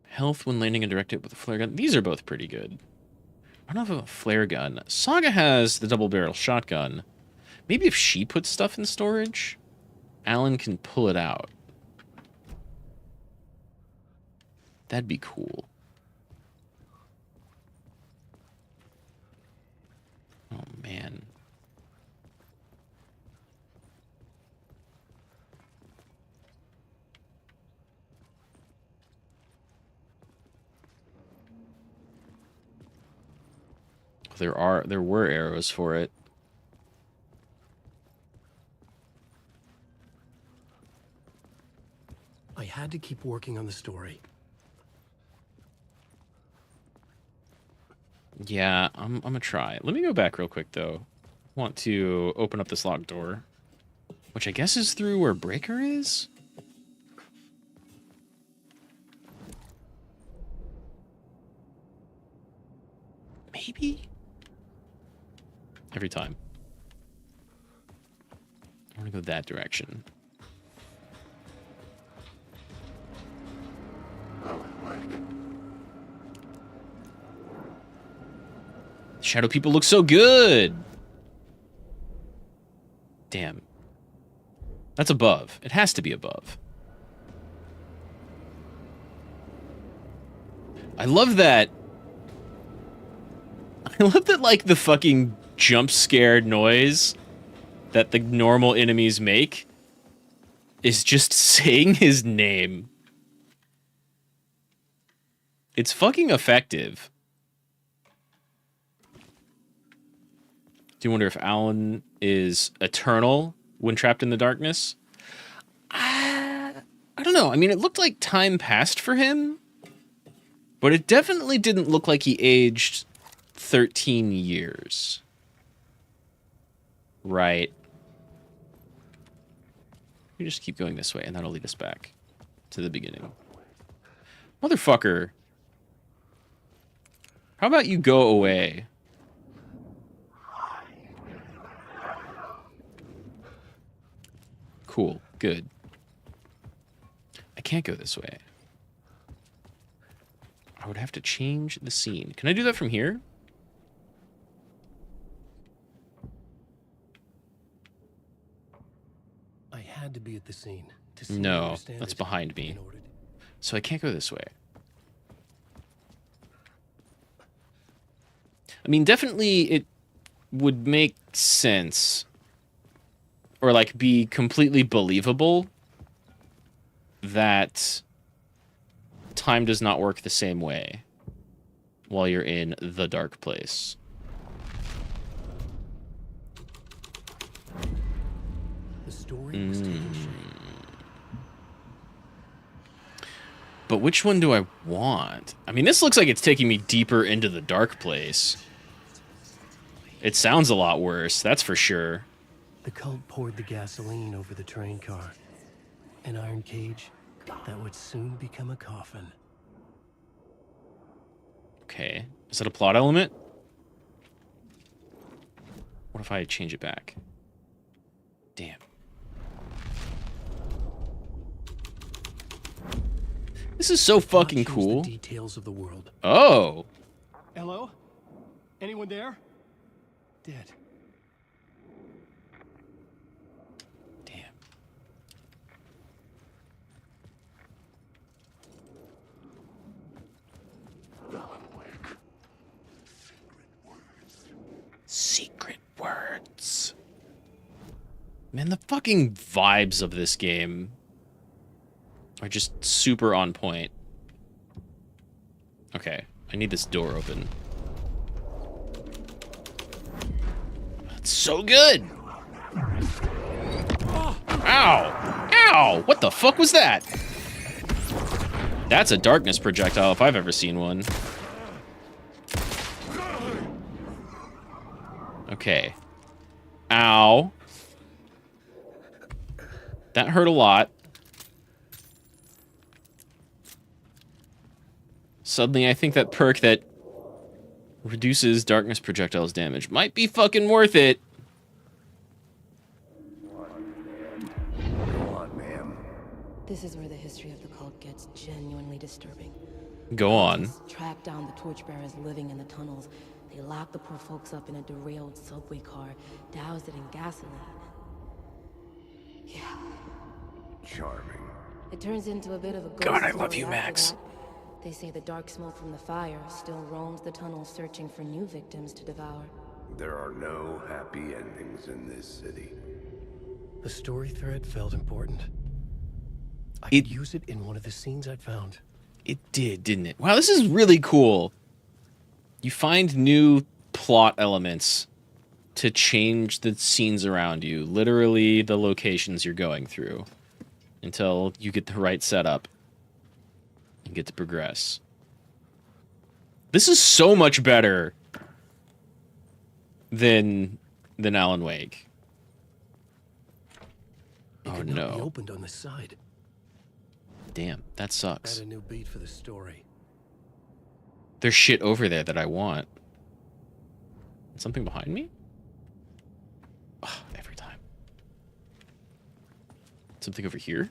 Health when landing and directed with a flare gun. These are both pretty good. I don't have a flare gun. Saga has the double-barrel shotgun. Maybe if she puts stuff in storage, Alan can pull it out. That'd be cool. Oh, man. There were arrows for it. I had to keep working on the story. Yeah, I'm gonna try. Let me go back real quick, though. I want to open up this locked door, which I guess is through where Breaker is? Maybe? Every time. I want to go that direction. Shadow people look so good. Damn. That's above. It has to be above. I love that. I love that, like, the fucking jump scared noise that the normal enemies make is just saying his name. It's fucking effective. Do you wonder if Alan is eternal when trapped in the darkness? I don't know. I mean, it looked like time passed for him, but it definitely didn't look like he aged 13 years. Right. We just keep going this way, and that'll lead us back to the beginning. Motherfucker. How about you go away? Cool. Good. I can't go this way. I would have to change the scene. Can I do that from here? I had to be at the scene to see No, and understand that's it behind me. in order to- So I can't go this way. I mean, definitely it would make sense, or like be completely believable, that time does not work the same way while you're in the dark place. The story was taking shape. But which one do I want? I mean, this looks like it's taking me deeper into the dark place. It sounds a lot worse, that's for sure. The cult poured the gasoline over the train car. An iron cage that would soon become a coffin. Okay. Is that a plot element? What if I change it back? Damn. This is so fucking cool. The details of the world. Oh. Hello? Anyone there? Dead. Damn. Secret words. Man, the fucking vibes of this game are just super on point. Okay, I need this door open. That's so good! Ow! Ow! What the fuck was that? That's a darkness projectile if I've ever seen one. Okay. Ow. That hurt a lot. Suddenly, I think that perk that reduces darkness projectiles damage might be fucking worth it. Go on, ma'am. This is where the history of the cult gets genuinely disturbing. Go on. Cultists track down the torchbearers living in the tunnels. They lock the poor folks up in a derailed subway car, douse it in gasoline. Yeah. Charming. It turns into a bit of a ghost God, I love story you, after Max. that. They say the dark smoke from the fire still roams the tunnels searching for new victims to devour. There are no happy endings in this city. The story thread felt important. I could use it in one of the scenes I'd found. It did, didn't it? Wow, this is really cool. You find new plot elements to change the scenes around you, literally the locations you're going through, until you get the right setup and get to progress. This is so much better than Alan Wake. It Oh could not be no. opened on the side. Damn, that sucks. Add a new beat for the story. There's shit over there that I want. Something behind me? Oh, every time. Something over here?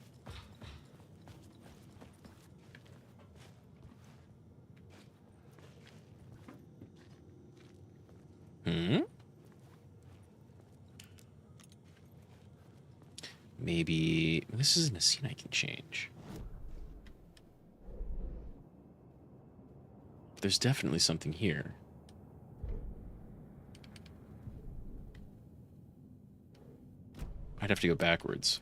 Maybe this isn't a scene I can change. There's definitely something here. I'd have to go backwards.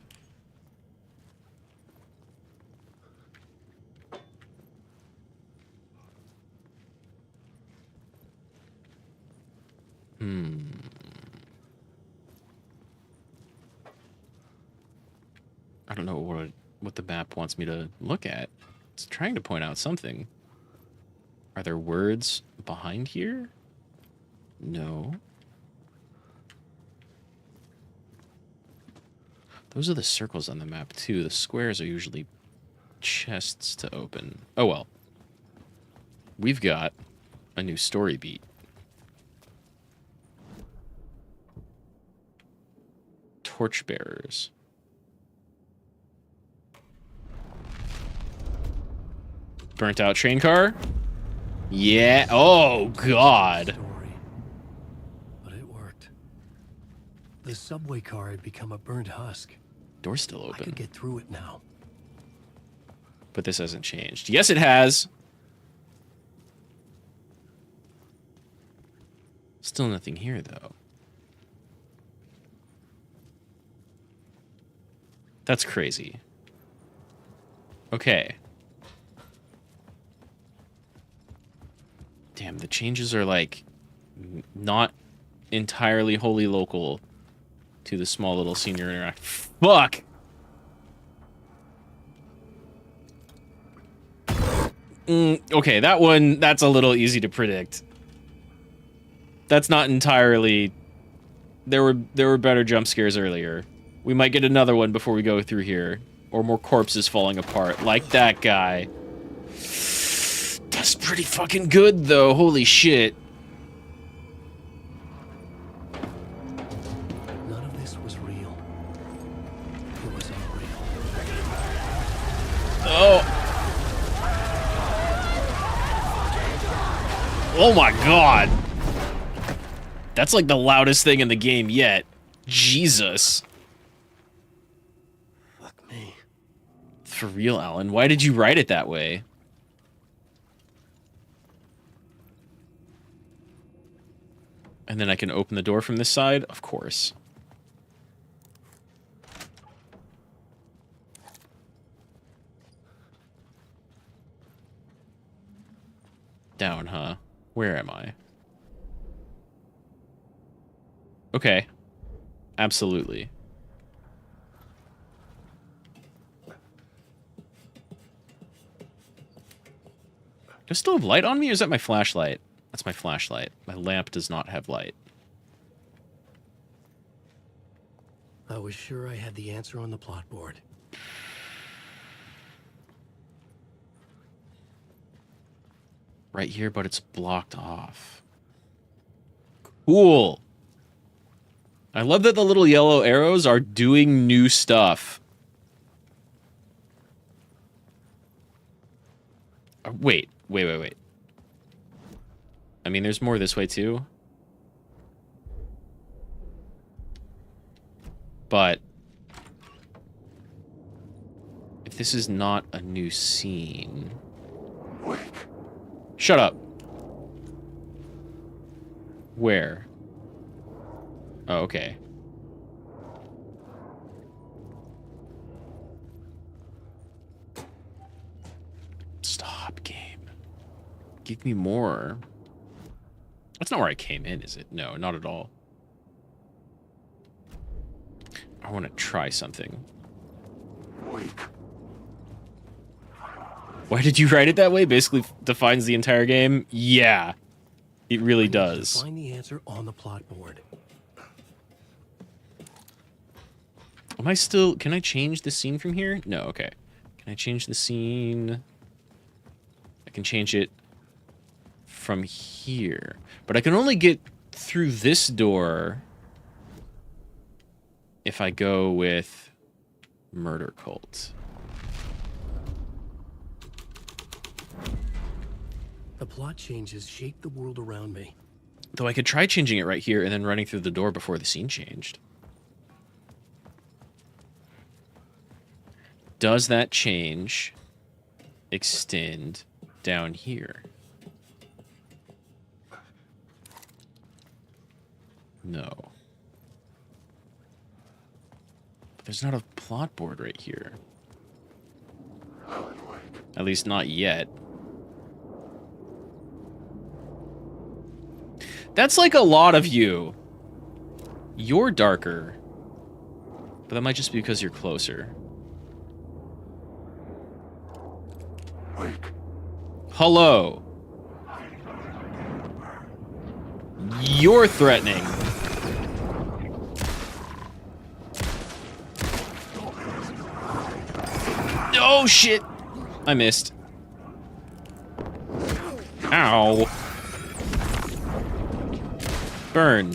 I don't know what the map wants me to look at. It's trying to point out something. Are there words behind here? No. Those are the circles on the map, too. The squares are usually chests to open. Oh, well. We've got a new story beat. Torchbearers. Burnt out train car? Yeah. Oh, God. Story. But it worked. The subway car had become a burnt husk. Door's still I open. could get through it now. But this hasn't changed. Yes, it has. Still nothing here, though. That's crazy. Okay. Damn, the changes are, like, not entirely wholly local to the small little senior interact. Fuck! Okay, that one, that's a little easy to predict. That's not entirely... There were better jump scares earlier. We might get another one before we go through here. Or more corpses falling apart, like that guy. That's pretty fucking good, though. Holy shit. None of this was real. It was unreal. Oh. Oh my god. That's like the loudest thing in the game yet. Jesus. Fuck me. For real, Alan. Why did you write it that way? And then I can open the door from this side? Of course. Down, huh? Where am I? Okay. Absolutely. Do I still have light on me, or is that my flashlight? That's my flashlight. My lamp does not have light. I was sure I had the answer on the plot board. Right here, but it's blocked off. Cool. I love that the little yellow arrows are doing new stuff. Wait. I mean, there's more this way, too. But if this is not a new scene... Shut up. Where? Oh, okay. Stop, game. Give me more. That's not where I came in, is it? No, not at all. I want to try something. Why did you write it that way? Basically defines the entire game? Yeah. It really does. Find the answer on the plot board. Am I still... Can I change the scene from here? No, okay. Can I change the scene? I can change it from here. But I can only get through this door if I go with Murder Cult. The plot changes shape the world around me. Though I could try changing it right here and then running through the door before the scene changed. Does that change extend down here? No. But there's not a plot board right here. At least not yet. That's like a lot of you. You're darker. But that might just be because you're closer. Hello. You're threatening. Oh, shit. I missed. Ow. Burn.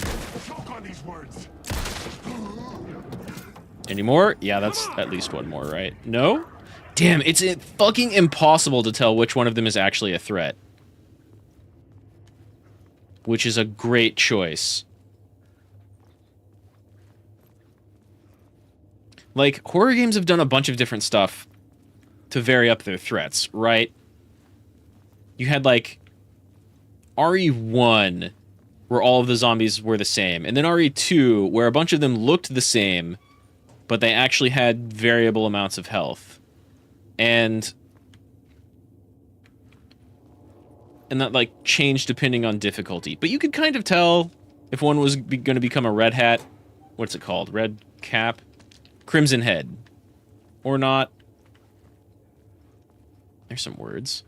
Any more? Yeah, that's at least one more, right? No? Damn, it's fucking impossible to tell which one of them is actually a threat. Which is a great choice. Like, horror games have done a bunch of different stuff to vary up their threats, right? You had, like, RE1, where all of the zombies were the same, and then RE2, where a bunch of them looked the same, but they actually had variable amounts of health. And that, like, changed depending on difficulty. But you could kind of tell if one was going to become a red hat. What's it called? Red cap? Crimson head. Or not. There's some words.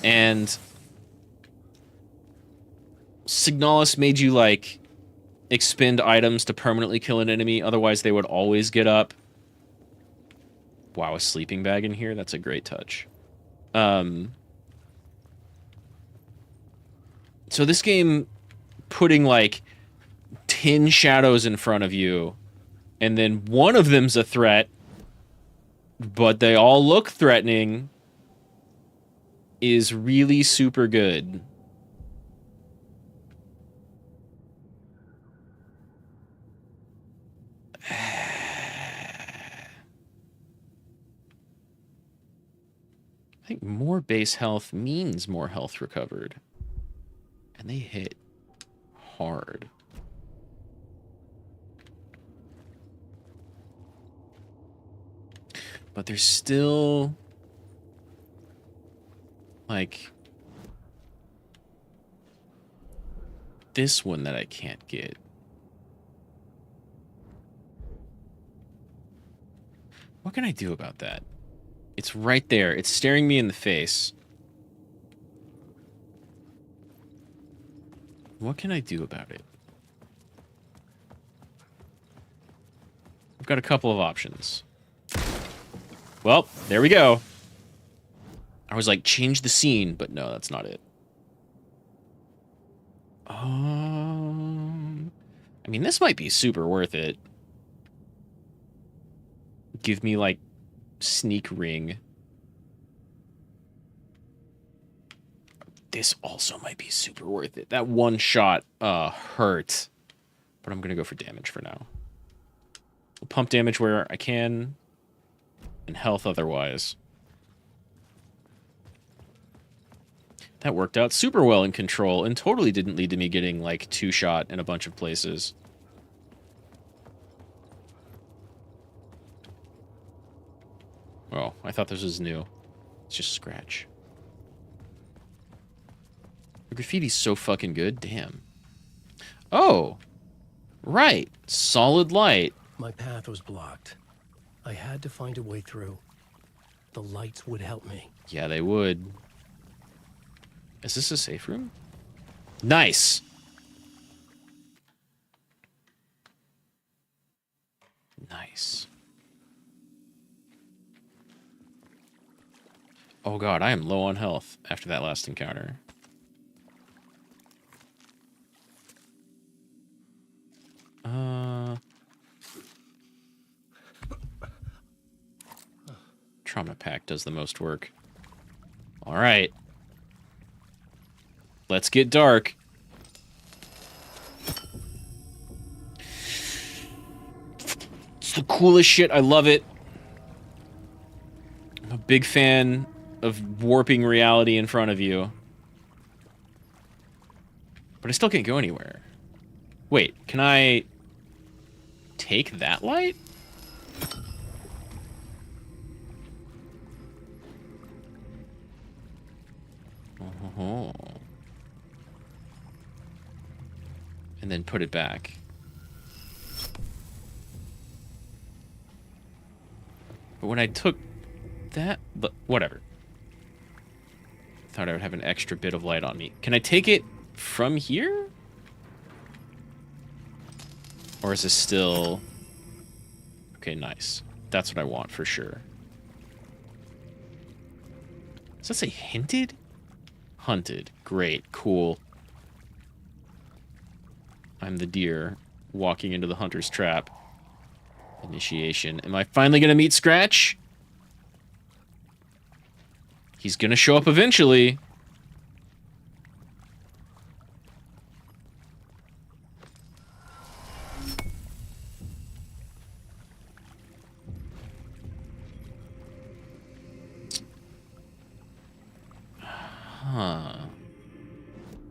And Signalis made you, like, expend items to permanently kill an enemy, otherwise they would always get up. Wow, a sleeping bag in here? That's a great touch. So this game putting, like, 10 shadows in front of you, and then one of them's a threat, but they all look threatening, is really super good. I think more base health means more health recovered. And they hit hard. But there's still, like, this one that I can't get. What can I do about that? It's right there. It's staring me in the face. What can I do about it? I've got a couple of options. Well, there we go. I was like, change the scene, but no, that's not it. I mean, this might be super worth it. Give me, like, sneak ring. This also might be super worth it. That one shot hurt, but I'm gonna go for damage for now. We'll pump damage where I can, and health otherwise. That worked out super well in control and totally didn't lead to me getting, like, 2-shot in a bunch of places. Oh, I thought this was new. It's just scratch. The graffiti's so fucking good. Damn. Oh! Right. Solid light. My path was blocked. I had to find a way through. The lights would help me. Yeah, they would. Is this a safe room? Nice! Nice. Oh god, I am low on health after that last encounter. Trauma pack does the most work. Alright. Let's get dark. It's the coolest shit. I love it. I'm a big fan of warping reality in front of you. But I still can't go anywhere. Wait, can I take that light? Oh. And then put it back. But when I took that, but whatever. Thought I would have an extra bit of light on me. Can I take it from here? Or is this still... Okay, nice. That's what I want for sure. Does that say hinted? Hunted. Great. Cool. I'm the deer walking into the hunter's trap. Initiation. Am I finally going to meet Scratch? He's going to show up eventually. Huh.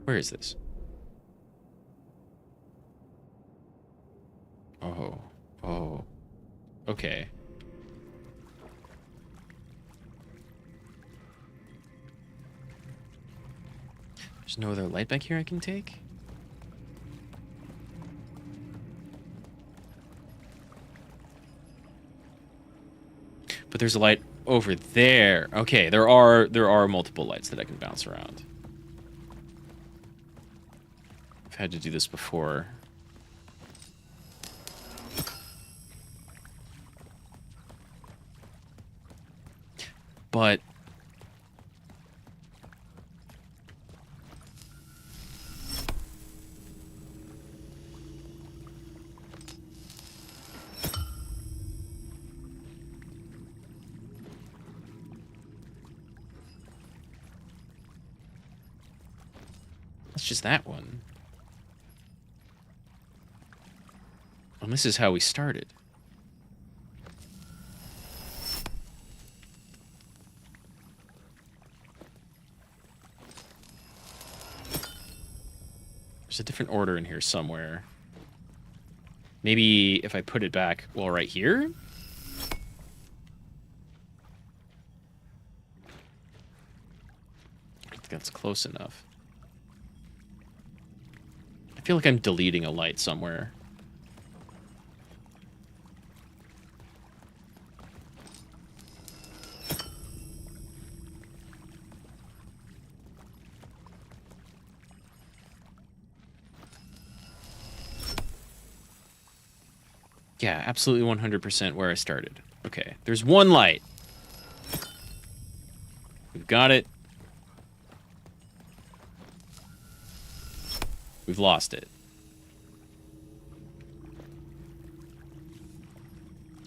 Where is this? Oh. Oh. Okay. There's no other light back here I can take? But there's a light over there. Okay, there are multiple lights that I can bounce around. I've had to do this before. But that's just that one. And this is how we started. There's a different order in here somewhere. Maybe if I put it back, well, right here? I think that's close enough. I feel like I'm deleting a light somewhere. Yeah, absolutely 100% where I started. Okay, there's one light. We've got it. We've lost it.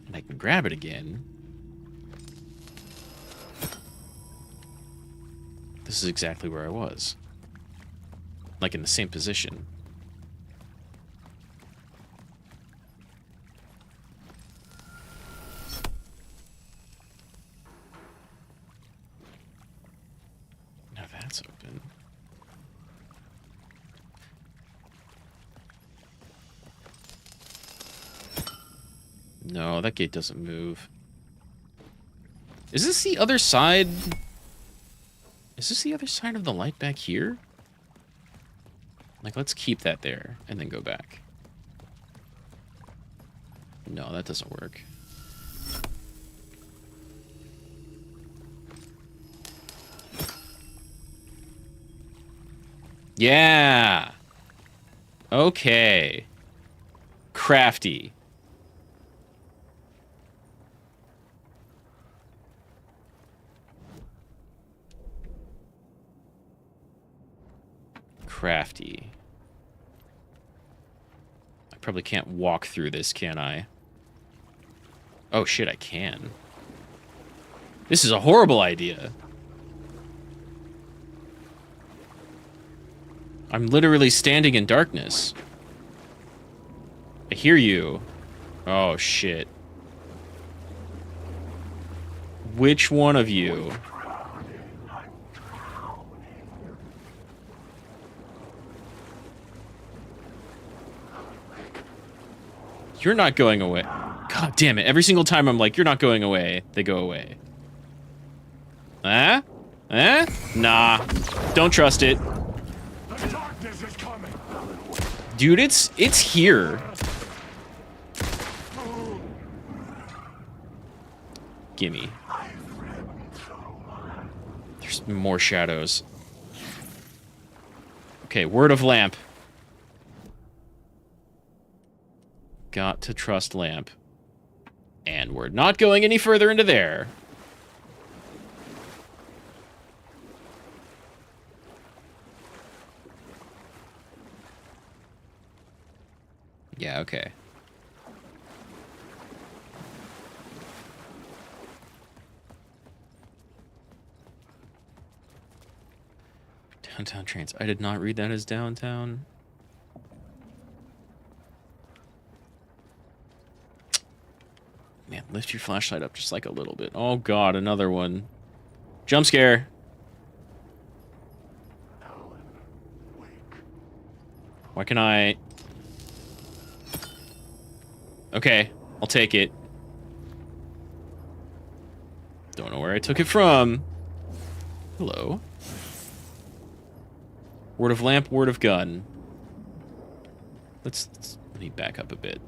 And I can grab it again. This is exactly where I was. Like in the same position. Now that's open. No, that gate doesn't move. Is this the other side? Is this the other side of the light back here? Like, let's keep that there and then go back. No, that doesn't work. Yeah! Okay. Crafty. Crafty. I probably can't walk through this, can I? Oh shit, I can. This is a horrible idea. I'm literally standing in darkness. I hear you. Oh shit. Which one of you? You're not going away. God damn it. Every single time I'm like, you're not going away, they go away. Huh? Eh? Nah. Don't trust it. The darkness is coming. Dude, it's here. Gimme. There's more shadows. Okay, word of lamp. Got to trust lamp. And we're not going any further into there. Yeah, okay. Downtown trains. I did not read that as downtown. Man, lift your flashlight up just like a little bit. Oh god, another one. Jump scare. Why can I... Okay, I'll take it. Don't know where I took it from. Hello. Word of lamp, word of gun. Let me back up a bit.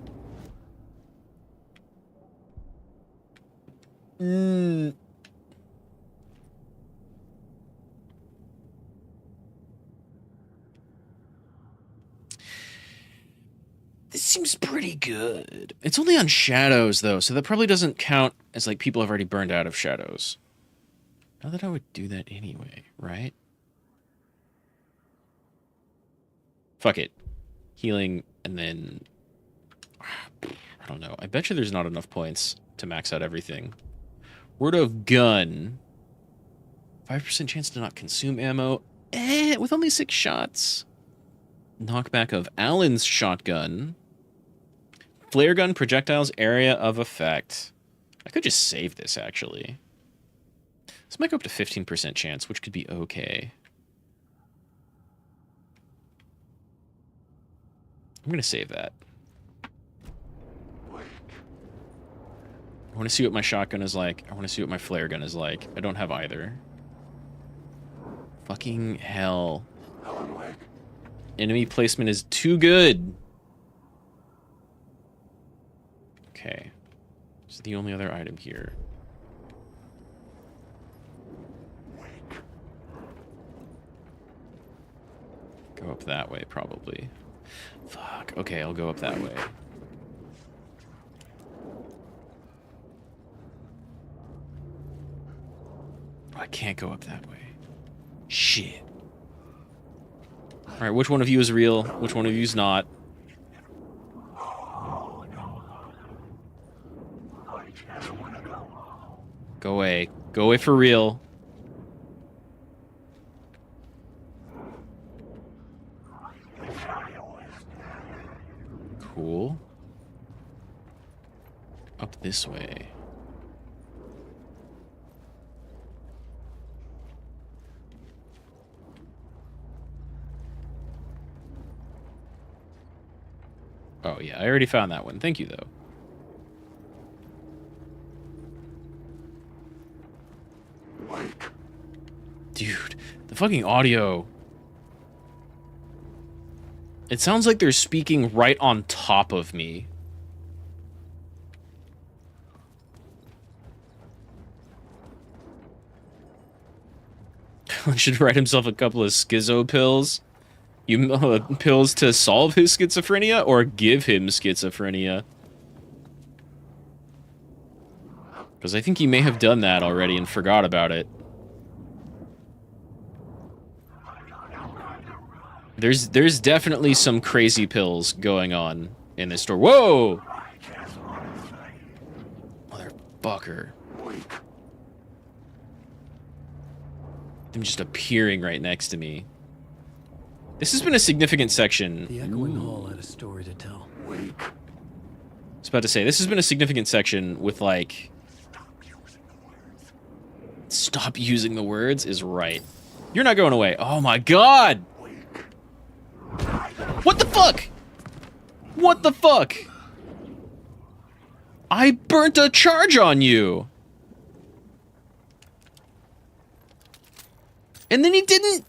This seems pretty good. It's only on shadows, though, so that probably doesn't count as, like, people have already burned out of shadows. Not that I would do that anyway, right? Fuck it. Healing, and then... I don't know. I bet you there's not enough points to max out everything. Word of gun. 5% chance to not consume ammo. With only 6 shots. Knockback of Alan's shotgun. Flare gun projectiles area of effect. I could just save this, actually. This might go up to 15% chance, which could be okay. I'm going to save that. I want to see what my shotgun is like. I want to see what my flare gun is like. I don't have either. Fucking hell. Enemy placement is too good. Okay. This is the only other item here. Go up that way, probably. Fuck. Okay, I'll go up that way. I can't go up that way. Shit. Alright, which one of you is real? Which one of you is not? Go away. Go away for real. Cool. Up this way. Oh, yeah, I already found that one. Thank you, though. Dude, the fucking audio. It sounds like they're speaking right on top of me. He should write himself a couple of schizo pills. Pills to solve his schizophrenia or give him schizophrenia. Because I think he may have done that already and forgot about it. There's definitely some crazy pills going on in this store. Whoa! Motherfucker. Them just appearing right next to me. This has been a significant section. The echoing hall had a story to tell. I was about to say, this has been a significant section with, like... Stop using the words is right. You're not going away. Oh my god! What the fuck? What the fuck? I burnt a charge on you! And then he didn't...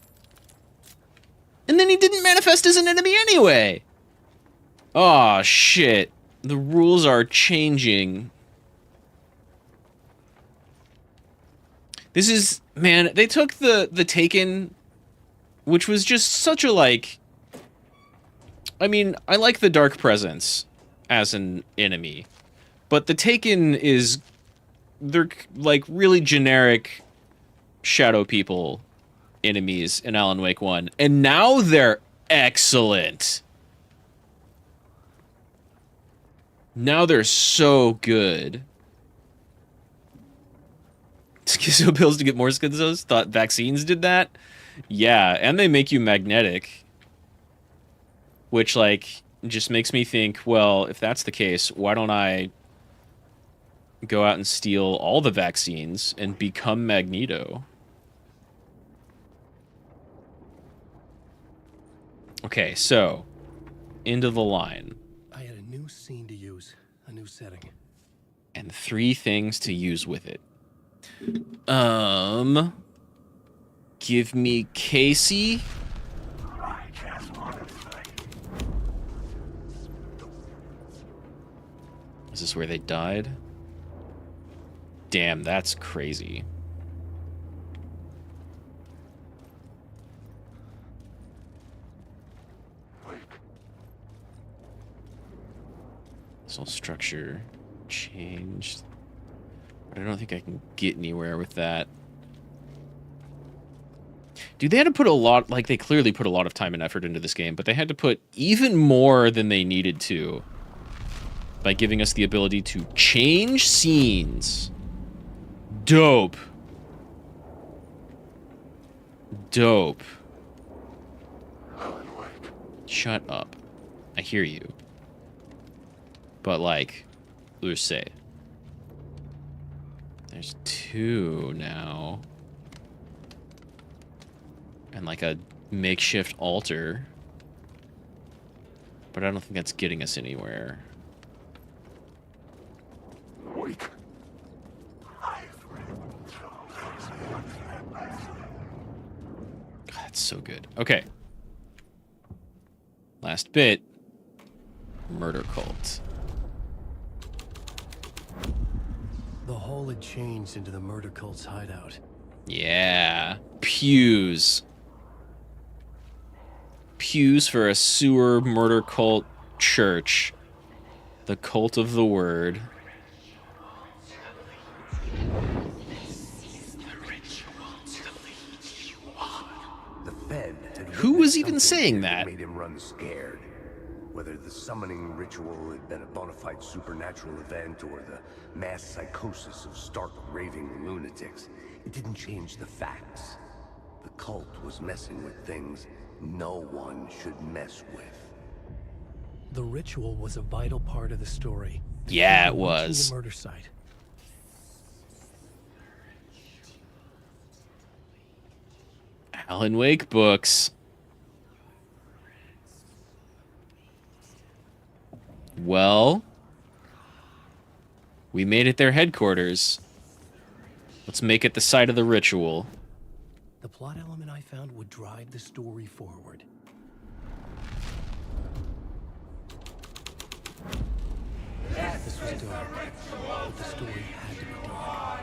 And then he didn't manifest as an enemy anyway! Aw, shit. The rules are changing. This is... Man, they took the Taken, which was just such a, like... I mean, I like the Dark Presence as an enemy. But the Taken is... They're, like, really generic shadow people enemies in Alan Wake 1. And now they're excellent. Now they're so good. Schizo pills to get more schizos? Thought vaccines did that? Yeah, and they make you magnetic. Which, like, just makes me think, well, if that's the case, why don't I go out and steal all the vaccines and become Magneto? Okay, so, into the line. I had a new scene to use, a new setting. And 3 things to use with it. Give me Casey. Is this where they died? Damn, that's crazy. This whole structure changed. But I don't think I can get anywhere with that. Dude, they had to put a lot, like, they clearly put a lot of time and effort into this game, but they had to put even more than they needed to by giving us the ability to change scenes. Dope. Dope. Shut up. I hear you. But, like, let's say. There's 2 now. And, like, a makeshift altar. But I don't think that's getting us anywhere. God, that's so good. Okay. Last bit. Murder cult. The hole had changed into the murder cult's hideout. Yeah. Pews. Pews for a sewer murder cult church. The cult of the word. The Fed had Who was even something saying here that? Made him run scared. Whether the summoning ritual had been a bona fide supernatural event or the mass psychosis of stark raving lunatics, it didn't change the facts. The cult was messing with things no one should mess with. The ritual was a vital part of the story. Yeah, it Reaching was. the murder site. Alan Wake books. Well, we made it their headquarters. Let's make it the site of the ritual. The plot element I found would drive the story forward. This was dark, but the story had to be dark.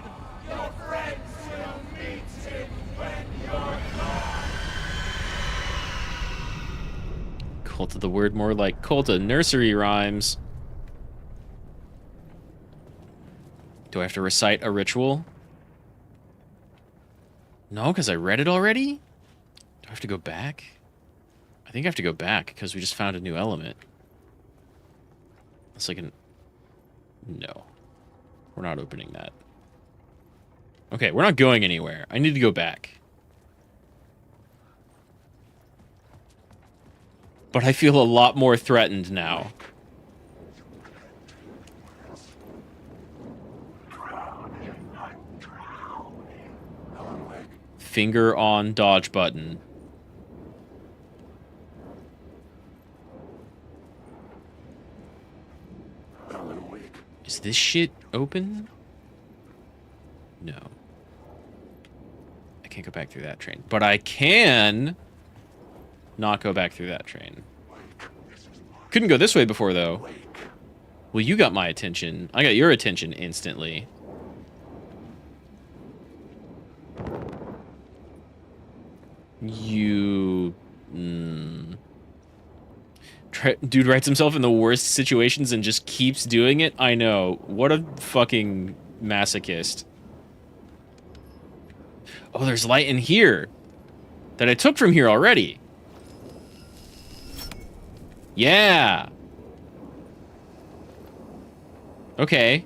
Cult of the word, more like cult of nursery rhymes. Do I have to recite a ritual? No, because I read it already? Do I have to go back? I think I have to go back because we just found a new element. It's like an... No. We're not opening that. Okay, we're not going anywhere. I need to go back. But I feel a lot more threatened now. Finger on dodge button. Is this shit open? No. I can't go back through that train. But I can not go back through that train. Couldn't go this way before, though. Well, you got my attention. I got your attention instantly. You... Dude writes himself in the worst situations and just keeps doing it? I know. What a fucking masochist. Oh, there's light in here that I took from here already. Yeah. Okay.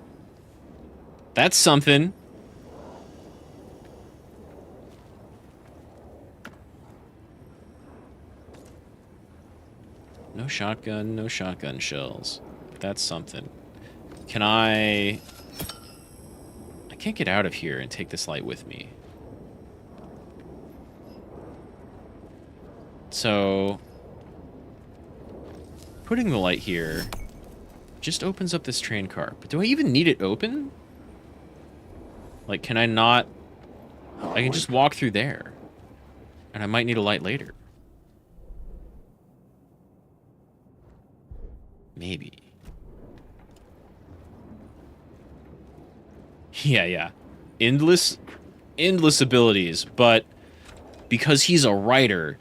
That's something. No shotgun, no shotgun shells. That's something. Can I can't get out of here and take this light with me. So, putting the light here just opens up this train car. But do I even need it open? Like, can I not... I can just walk through there. And I might need a light later. Maybe. Yeah. Endless abilities, but because he's a writer,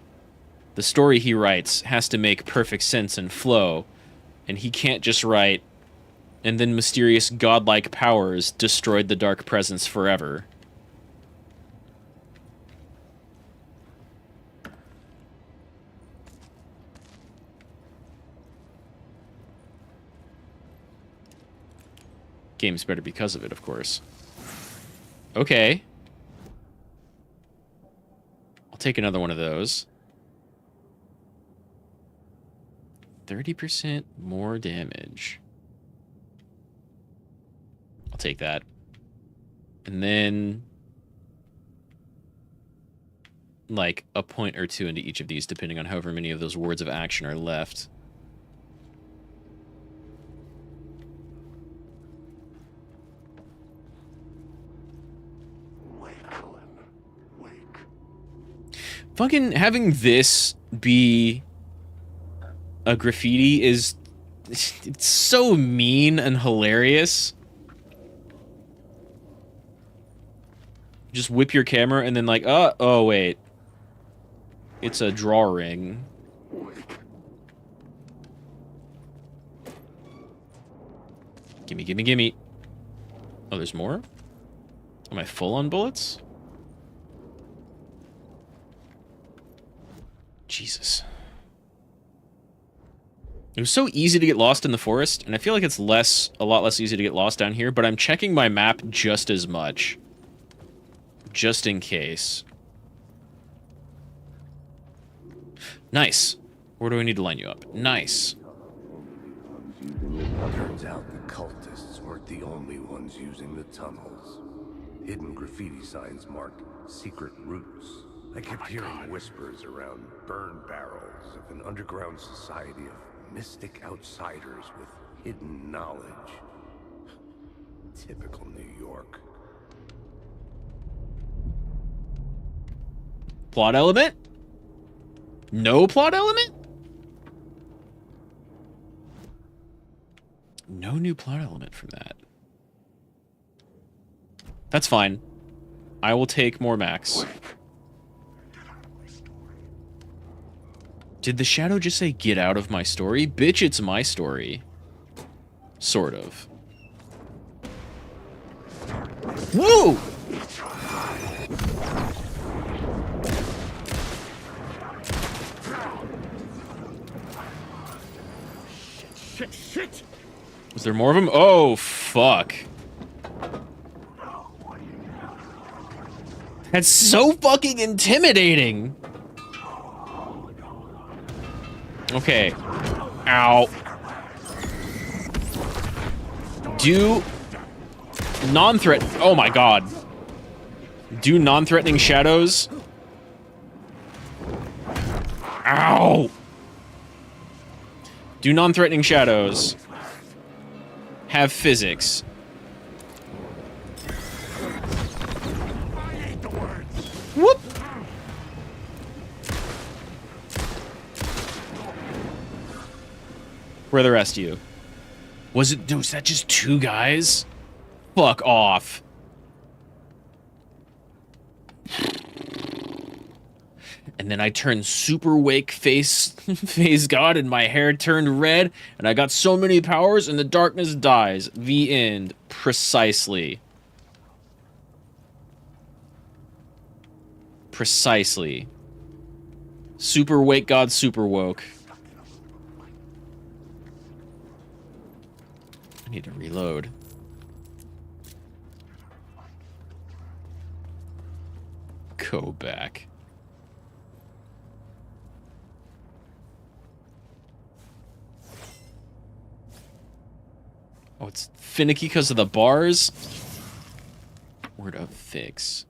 the story he writes has to make perfect sense and flow, and he can't just write, and then mysterious godlike powers destroyed the dark presence forever. Game's better because of it, of course. Okay. I'll take another one of those. 30% more damage. I'll take that. And then like a point or two into each of these, depending on however many of those words of action are left. Fucking having this be a graffiti is... it's so mean and hilarious. Just whip your camera and then like, oh wait. It's a drawing. Gimme. Oh, there's more? Am I full on bullets? Jesus. It was so easy to get lost in the forest, and I feel like it's a lot less easy to get lost down here, but I'm checking my map just as much. Just in case. Nice. Where do I need to line you up? Nice. Turns out the cultists weren't the only ones using the tunnels. Hidden graffiti signs marked secret routes. I kept hearing whispers around burn barrels of an underground society of mystic outsiders with hidden knowledge. Typical New York. Plot element? No plot element? No new plot element from that. That's fine. I will take more max. Did the shadow just say, get out of my story? Bitch, it's my story. Sort of. Whoa! Shit! Was there more of them? Oh, fuck. That's so fucking intimidating. Okay. Ow. Do non-threat... oh my god. Do non-threatening shadows. Ow. Do non-threatening shadows have physics? Whoop. Where are the rest of you? Was that just two guys? Fuck off. And then I turned super wake phase god and my hair turned red and I got so many powers and the darkness dies. The end. Precisely. Precisely. Super wake god, super woke. I need to reload. Go back. Oh, it's finicky because of the bars? Word of fix.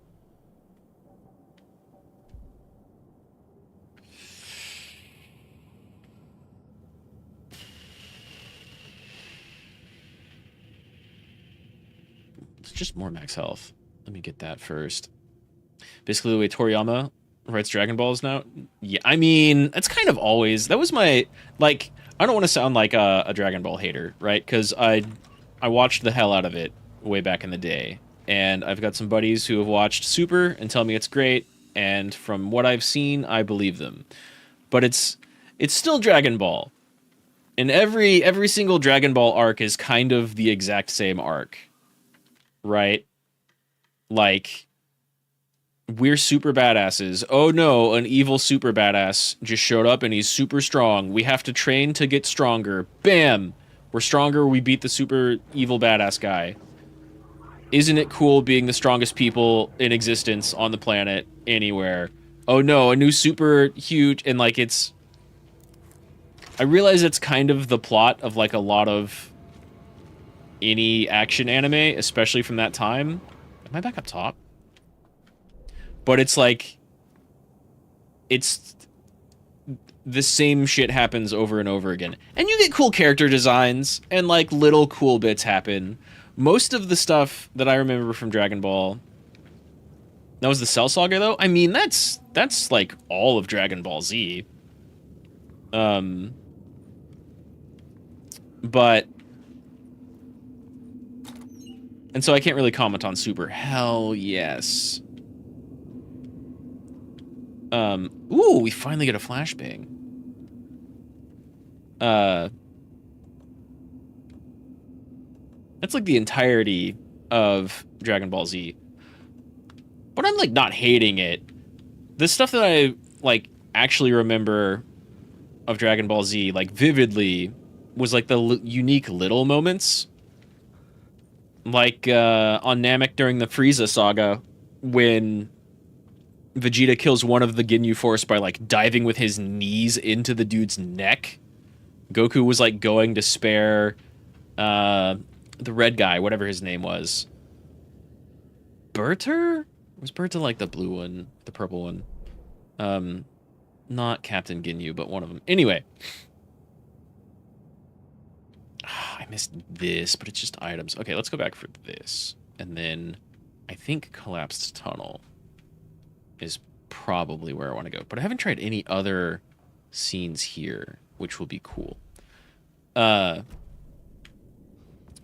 It's just more max health. Let me get that first. Basically, the way Toriyama writes Dragon Balls now. Yeah, I mean, that's kind of always... that was my... like... I don't want to sound like a Dragon Ball hater, right? Because I watched the hell out of it way back in the day. and I've got some buddies who have watched Super and tell me it's great, and from what I've seen, I believe them. But it's still Dragon Ball. And every single Dragon Ball arc is kind of the exact same arc. Right? Like, we're super badasses. Oh no, an evil super badass just showed up and he's super strong. We have to train to get stronger. Bam! We're stronger, we beat the super evil badass guy. Isn't it cool being the strongest people in existence on the planet, anywhere? Oh no, a new super huge, and like it's... I realize it's kind of the plot of like a lot of any action anime, especially from that time. Am I back up top? But it's like, it's the same shit happens over and over again. And you get cool character designs, and like little cool bits happen. Most of the stuff that I remember from Dragon Ball, that was the Cell Saga though? I mean, that's like all of Dragon Ball Z. But, and so I can't really comment on Super. Hell yes. Ooh, we finally get a flashbang. That's like the entirety of Dragon Ball Z. But I'm like not hating it. The stuff that I like actually remember of Dragon Ball Z, like vividly, was like the unique little moments. Like on Namek during the Frieza saga, when Vegeta kills one of the Ginyu Force by like diving with his knees into the dude's neck. Goku was like going to spare the red guy, whatever his name was. Berter? Was Berta like the blue one, the purple one? Not Captain Ginyu, but one of them. Anyway. I missed this, but it's just items. Okay, let's go back for this. And then I think Collapsed Tunnel is probably where I want to go. But I haven't tried any other scenes here, which will be cool. But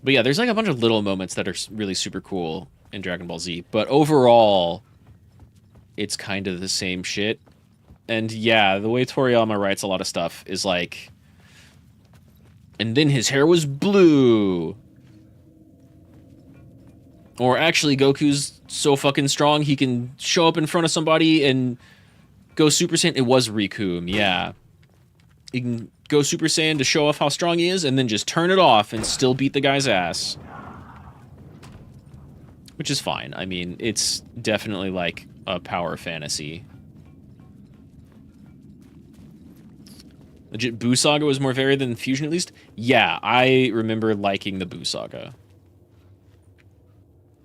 yeah, there's like a bunch of little moments that are really super cool in Dragon Ball Z. But overall, it's kind of the same shit. And yeah, the way Toriyama writes a lot of stuff is like... And then his hair was blue. Or actually, Goku's so fucking strong, he can show up in front of somebody and go Super Saiyan. It was Rikum, yeah. He can go Super Saiyan to show off how strong he is, and then just turn it off and still beat the guy's ass. Which is fine. I mean, it's definitely like a power fantasy. Legit, Buu Saga was more varied than Fusion, at least? Yeah, I remember liking the Buu Saga.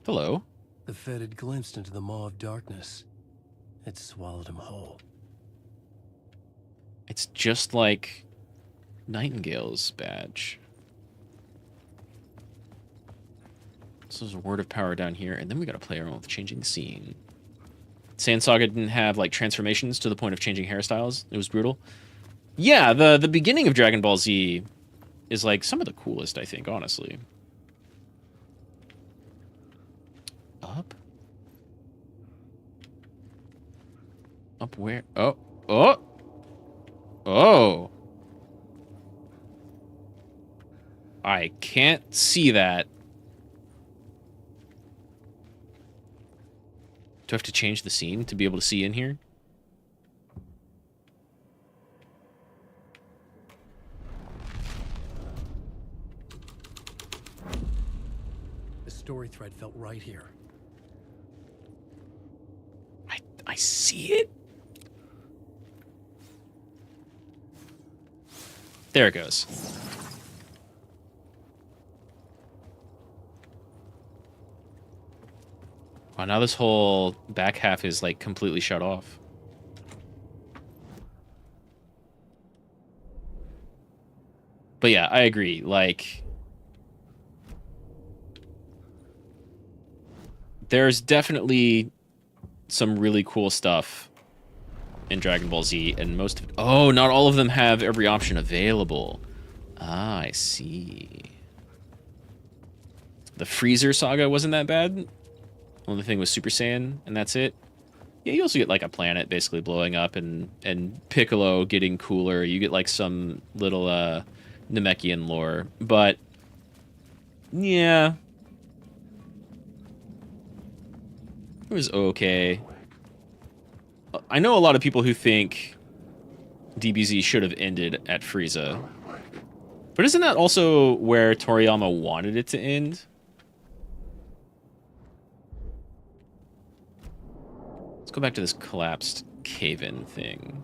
Hello. The Fed had glimpsed into the maw of darkness. It swallowed him whole. It's just like Nightingale's badge. So there's a word of power down here, and then we gotta play around with changing the scene. Sand Saga didn't have like transformations to the point of changing hairstyles. It was brutal. Yeah, the beginning of Dragon Ball Z is like some of the coolest, I think, honestly. Up? Up where? Oh. Oh! Oh! I can't see that. Do I have to change the scene to be able to see in here? The story thread felt right here. I see it. There it goes. Wow, now this whole back half is like completely shut off. But yeah, I agree. Like, there's definitely some really cool stuff in Dragon Ball Z, and most of it... Oh, not all of them have every option available. Ah, I see. The Freezer Saga wasn't that bad? Only thing was Super Saiyan, and that's it. Yeah, you also get like a planet basically blowing up and Piccolo getting cooler. You get like some little Namekian lore, but yeah, it was okay. I know a lot of people who think DBZ should have ended at Frieza, but isn't that also where Toriyama wanted it to end? Let's go back to this collapsed cave-in thing.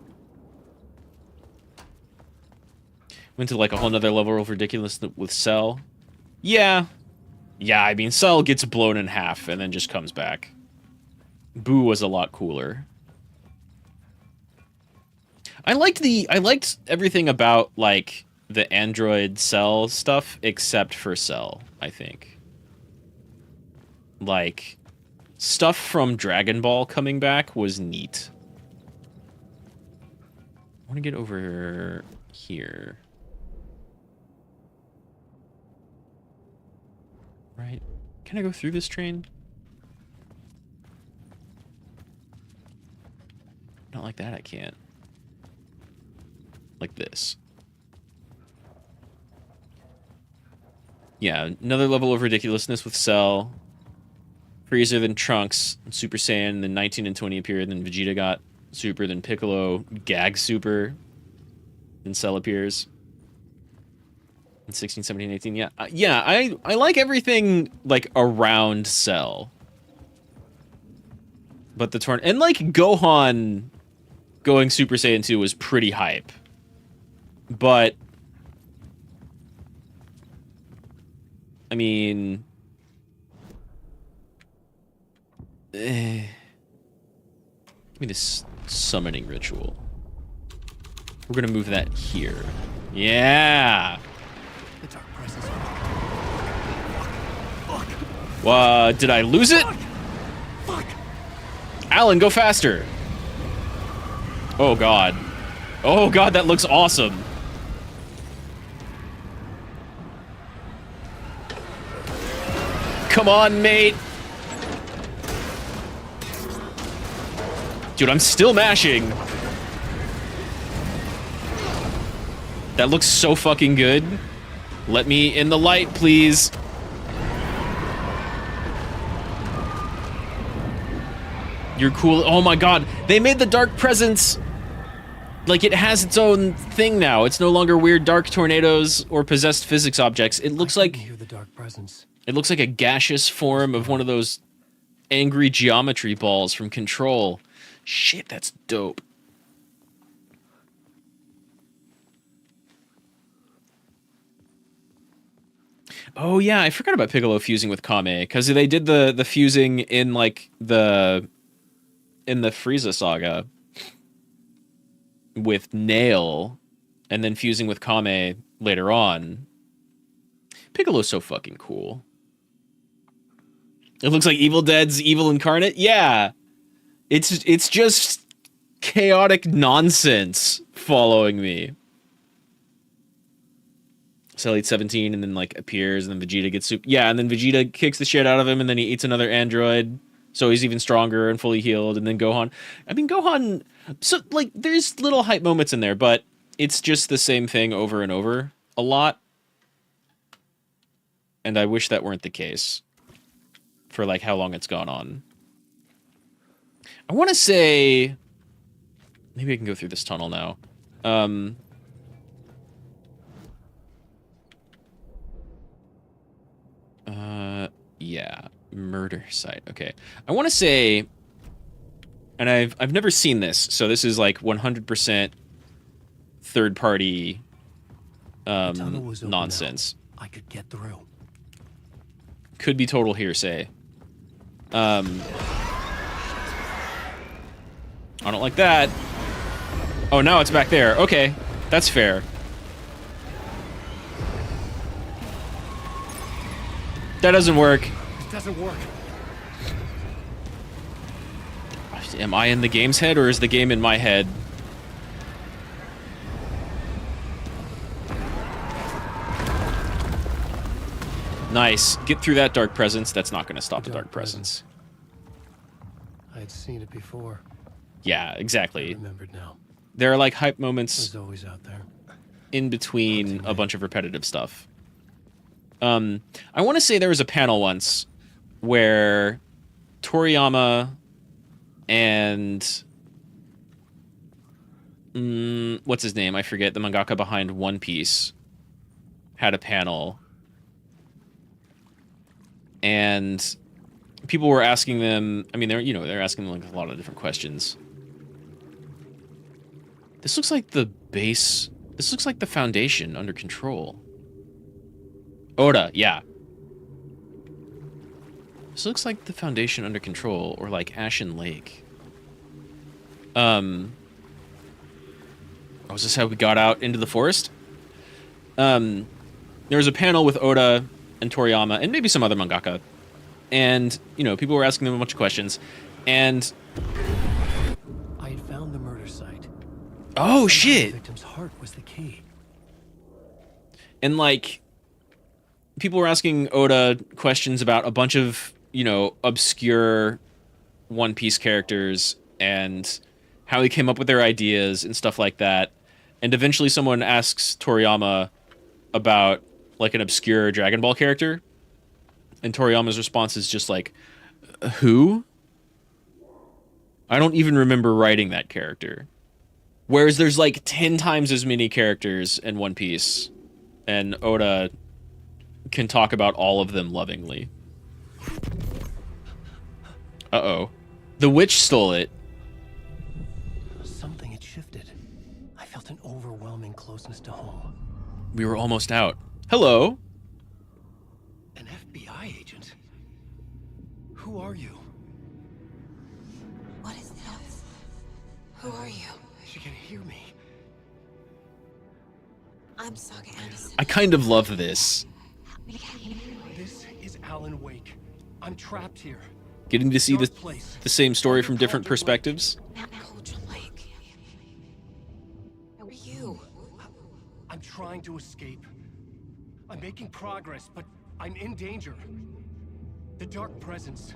Went to like a whole nother level of ridiculous with Cell. Yeah. Yeah, I mean, Cell gets blown in half and then just comes back. Boo was a lot cooler. I liked everything about, like, the Android Cell stuff except for Cell, I think. Like, stuff from Dragon Ball coming back was neat. I want to get over here. Right. Can I go through this train? Not like that, I can't. Like this. Yeah, another level of ridiculousness with Cell. Frieza, then Trunks, Super Saiyan, then 19 and 20 appeared, then Vegeta got Super, then Piccolo, Gag Super, then Cell appears. In 16, 17, 18, yeah. Yeah, I like everything, like, around Cell. But the torn... And, like, Gohan going Super Saiyan 2 was pretty hype. But... I mean... Give me this summoning ritual. We're gonna move that here. Yeah! The dark presence. Did I lose it? Fuck. Alan, go faster! Oh god. Oh god, that looks awesome. Come on, mate! Dude, I'm still mashing. That looks so fucking good. Let me in the light, please. You're cool. Oh my god. They made the dark presence. Like, it has its own thing now. It's no longer weird dark tornadoes or possessed physics objects. It looks like... Hear the dark presence. It looks like a gaseous form of one of those angry geometry balls from Control. Shit, that's dope. Oh yeah, I forgot about Piccolo fusing with Kame, because they did the fusing in like in the Frieza saga with Nail, and then fusing with Kame later on. Piccolo's so fucking cool. It looks like Evil Dead's evil incarnate. Yeah. It's just chaotic nonsense following me. Cell eats 17 and then like appears and then Vegeta gets super. Yeah, and then Vegeta kicks the shit out of him and then he eats another android. So he's even stronger and fully healed. And then Gohan. I mean, Gohan. So like there's little hype moments in there, but it's just the same thing over and over a lot. And I wish that weren't the case for like how long it's gone on. I want to say, maybe I can go through this tunnel now. Yeah, murder site. Okay, I want to say, and I've never seen this, so this is like 100% third party nonsense. I could get through. Could be total hearsay. I don't like that. Oh, now it's back there. Okay, that's fair. That doesn't work. It doesn't work. Am I in the game's head, or is the game in my head? Nice. Get through that dark presence. That's not going to stop the dark presence. I had seen it before. Yeah, I exactly. remembered now. There are like hype It moments was always out there. in between a bunch of repetitive stuff. I want to say there was a panel once where Toriyama and what's his name? I forget. The mangaka behind One Piece had a panel, and people were asking them. I mean, they're asking them like a lot of different questions. This looks like the base. This looks like the foundation under control. Oda, yeah. This looks like the foundation under control, or like Ashen Lake. Oh, is this how we got out into the forest? There was a panel with Oda and Toriyama, and maybe some other mangaka. And, people were asking them a bunch of questions. And... I had found the murder site. Oh, shit! The victim's heart was the key. And, like, people were asking Oda questions about a bunch of, obscure One Piece characters and how he came up with their ideas and stuff like that. And eventually someone asks Toriyama about, like, an obscure Dragon Ball character. And Toriyama's response is just like, who? I don't even remember writing that character. Whereas there's, like, 10 times as many characters in One Piece. And Oda can talk about all of them lovingly. Uh-oh. The witch stole it. Something had shifted. I felt an overwhelming closeness to home. We were almost out. Hello. An FBI agent? Who are you? What is this? Who are you? She can hear me. I'm Saga Anderson. I kind of love this. This is Alan Wake. I'm trapped here. Getting to see the Dark place. same story from different perspectives. Cauldron Lake. Who are you? I'm trying to escape. I'm making progress, but I'm in danger. The dark presence.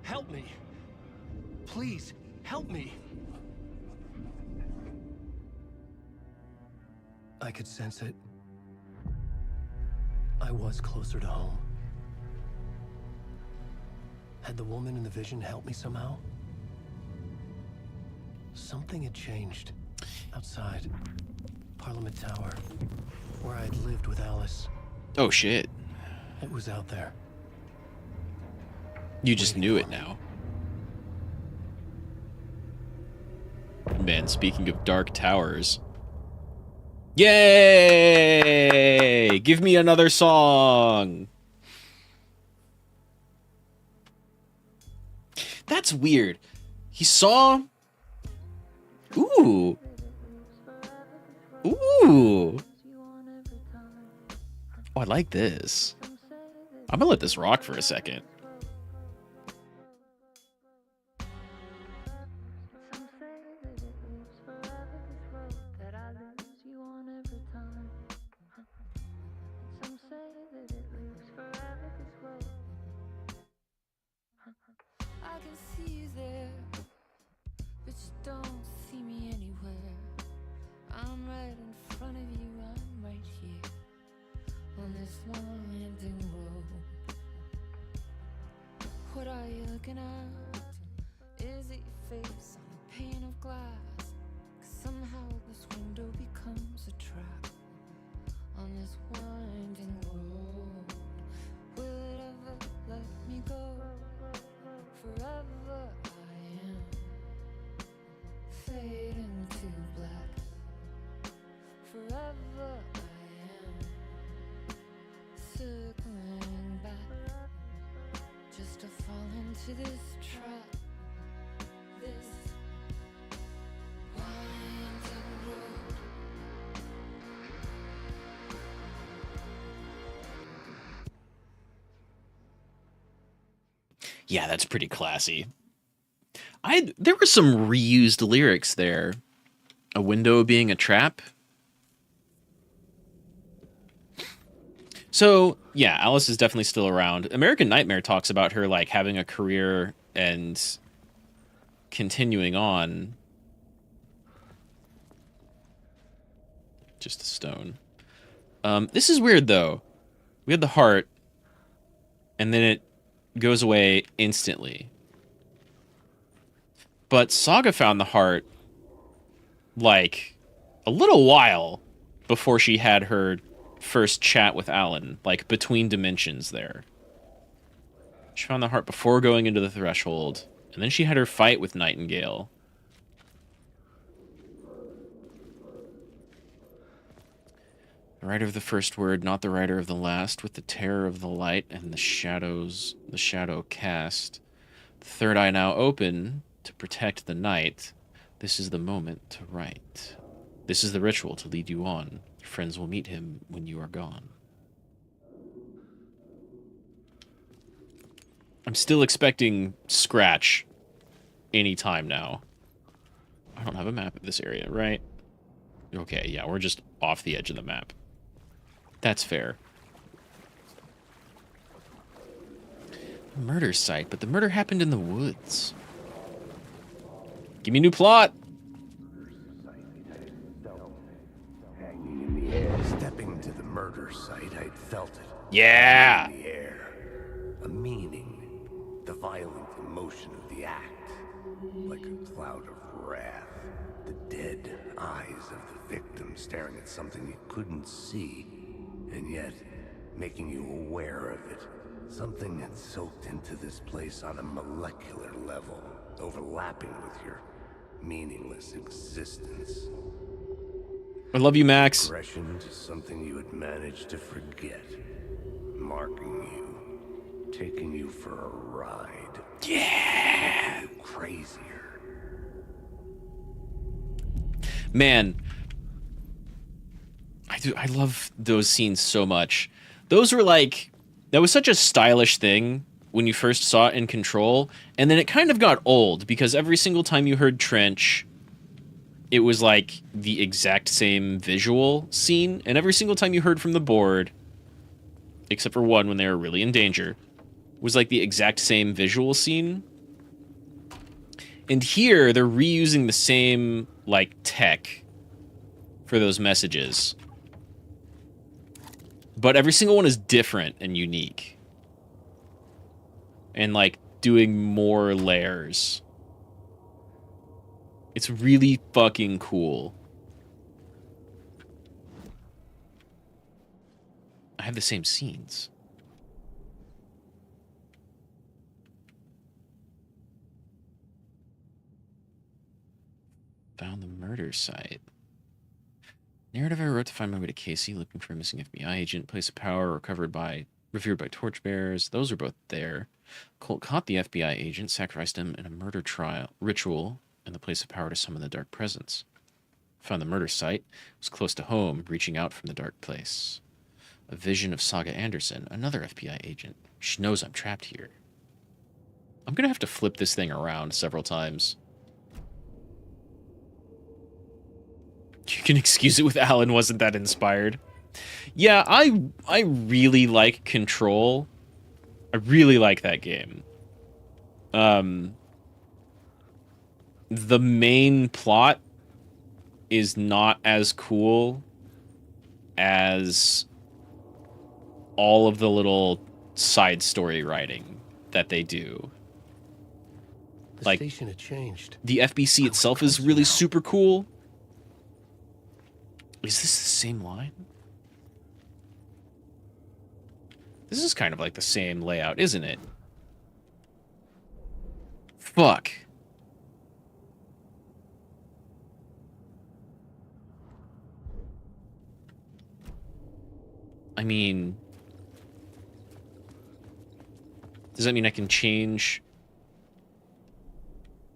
Help me. Please, help me. I could sense it. I was closer to home. Had the woman in the vision helped me somehow? Something had changed. Outside. Parliament Tower. Where I'd lived with Alice. Oh, shit. It was out there. You just knew it now. Man, speaking of dark towers. Yay! Give me another song! That's weird. He saw... Ooh. Ooh. Oh, I like this. I'm gonna let this rock for a second. I can see you there, but you don't see me anywhere. I'm right in front of you, I'm right here on this long winding road. What are you looking at? Is it your face on a pane of glass? 'Cause somehow this window becomes a trap on this winding road. Will it ever let me go? Forever I am fading to black. Forever I am circling back, just to fall into this trap. This winding road. Yeah, that's pretty classy. There were some reused lyrics there. A window being a trap. So, yeah, Alice is definitely still around. American Nightmare talks about her, like, having a career and continuing on. Just a stone. This is weird, though. We had the heart, and then it goes away instantly. But Saga found the heart, like, a little while before she had her first chat with Alan, like, between dimensions there. She found the heart before going into the threshold, and then she had her fight with Nightingale. The writer of the first word, not the writer of the last, with the terror of the light and the shadow cast. The third eye now open to protect the night. This is the moment to write. This is the ritual to lead you on. Your friends will meet him when you are gone. I'm still expecting Scratch anytime now. I don't have a map of this area, right? Okay, yeah, we're just off the edge of the map. That's fair. Murder site, but the murder happened in the woods. Give me a new plot. Hanging in the air, stepping to the murder site, I'd felt it. Yeah. In the air. A meaning. The violent emotion of the act. Like a cloud of wrath. The dead eyes of the victim staring at something you couldn't see. And yet, making you aware of it. Something had soaked into this place on a molecular level, overlapping with your meaningless existence. I love you, Max. Progression to something you had managed to forget. Marking you. Taking you for a ride. Yeah! Making you crazier. Man. I love those scenes so much. Those were like... That was such a stylish thing when you first saw it in Control, and then it kind of got old, because every single time you heard Trench, it was like the exact same visual scene, and every single time you heard from the board, except for one when they were really in danger, was like the exact same visual scene. And here, they're reusing the same, like, tech for those messages. But every single one is different and unique. And, like, doing more layers. It's really fucking cool. I have the same scenes. Found the murder site. Narrative I wrote to find my way to Casey, looking for a missing FBI agent. Place of power revered by torchbearers. Those are both there. Colt caught the FBI agent, sacrificed him in a murder ritual, in the place of power to summon the dark presence. Found the murder site. Was close to home, reaching out from the dark place. A vision of Saga Anderson, another FBI agent. She knows I'm trapped here. I'm gonna have to flip this thing around several times. You can excuse it with Alan wasn't that inspired. Yeah, I really like Control. I really like that game. The main plot is not as cool as all of the little side story writing that they do. The Like, station had changed. the FBC itself is really super cool. Is this the same line? This is kind of like the same layout, isn't it? Fuck. I mean... Does that mean I can change...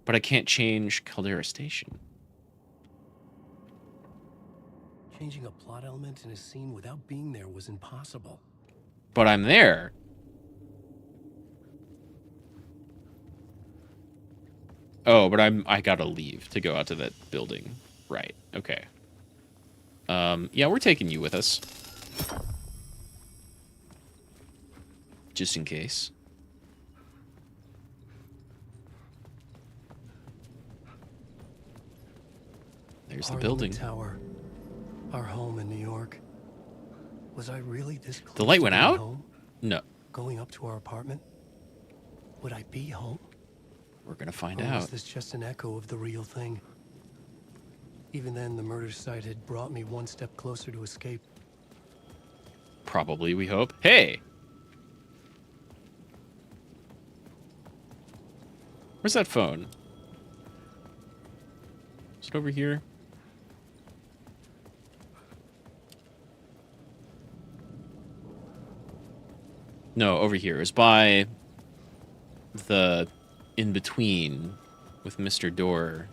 But I can't change Caldera Station. Changing a plot element in a scene without being there was impossible. But I'm there. Oh, but I gotta leave to go out to that building. Right, okay. Yeah, we're taking you with us. Just in case. There's the Parliament building. Tower, our home in New York. Was I really this close The light to went being out? home? No. Going up to our apartment? Would I be home? We're gonna find Or was out. this just an echo of the real thing? Even then, the murder site had brought me one step closer to escape. Probably, we hope. Hey! Where's that phone? Is it over here? No, over here. It's by the in-between with Mr. Door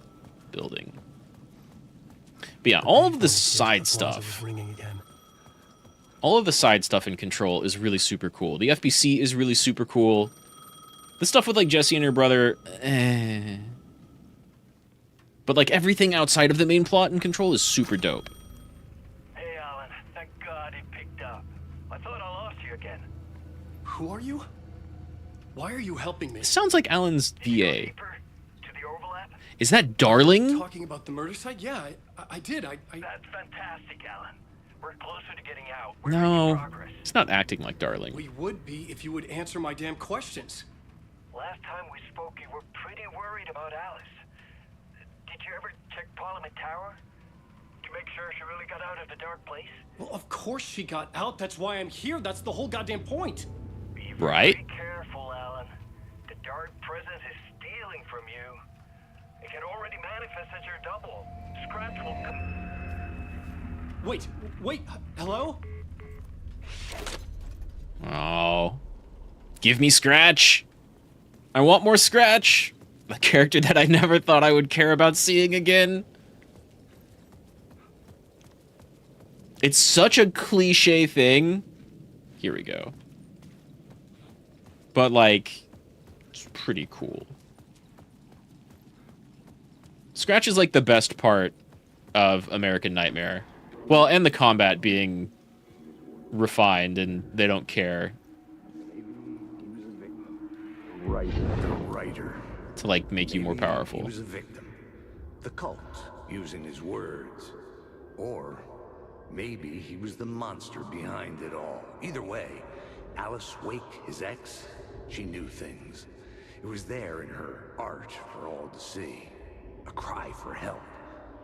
building. But yeah, all of the side stuff. All of the side stuff in Control is really super cool. The FBC is really super cool. The stuff with, like, Jesse and her brother, But, like, everything outside of the main plot in Control is super dope. Hey, Alan. Thank God he picked up. I thought I lost you again. Who are you? Why are you helping me? It sounds like Alan's VA. Deeper to the overlap? Is that Darling? Talking about the murder site? Yeah, I did. That's fantastic, Alan. We're closer to getting out. We're No, making progress. it's not acting like Darling. We would be if you would answer my damn questions. Last time we spoke, you were pretty worried about Alice. Did you ever check Parliament Tower? To make sure she really got out of the dark place? Well, of course she got out. That's why I'm here. That's the whole goddamn point. Be Right? very careful, Alan. The dark presence is stealing from you. It can already manifest as your double. Scratch will come. Wait, hello? Oh. Give me Scratch. I want more Scratch. A character that I never thought I would care about seeing again. It's such a cliche thing. Here we go. But, like, it's pretty cool. Scratch is, like, the best part of American Nightmare. Well, and the combat being refined and they don't care. The writer. To, like, make you more Maybe powerful. He was a victim. The cult, using his words. Or maybe he was the monster behind it all. Either way, Alice Wake, his ex, she knew things. It was there in her art for all to see. A cry for help.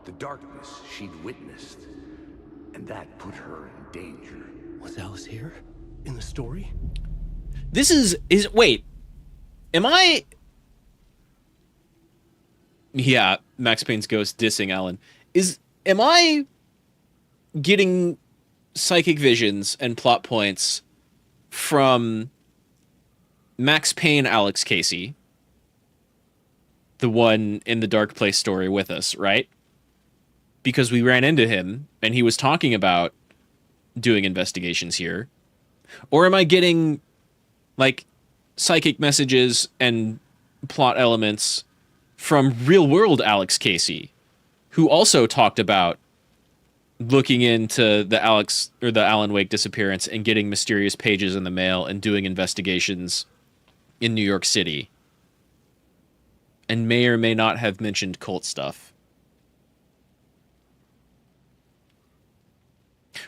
The darkness she'd witnessed. And that put her in danger. Was Alice here? In the story? This is wait. Am I... Yeah, Max Payne's ghost dissing Alan. Am I getting psychic visions and plot points from Max Payne Alex Casey, the one in the Dark Place story with us, right? Because we ran into him and he was talking about doing investigations here. Or am I getting, like, psychic messages and plot elements from real-world Alex Casey, who also talked about looking into the Alan Wake disappearance and getting mysterious pages in the mail and doing investigations in New York City, and may or may not have mentioned cult stuff.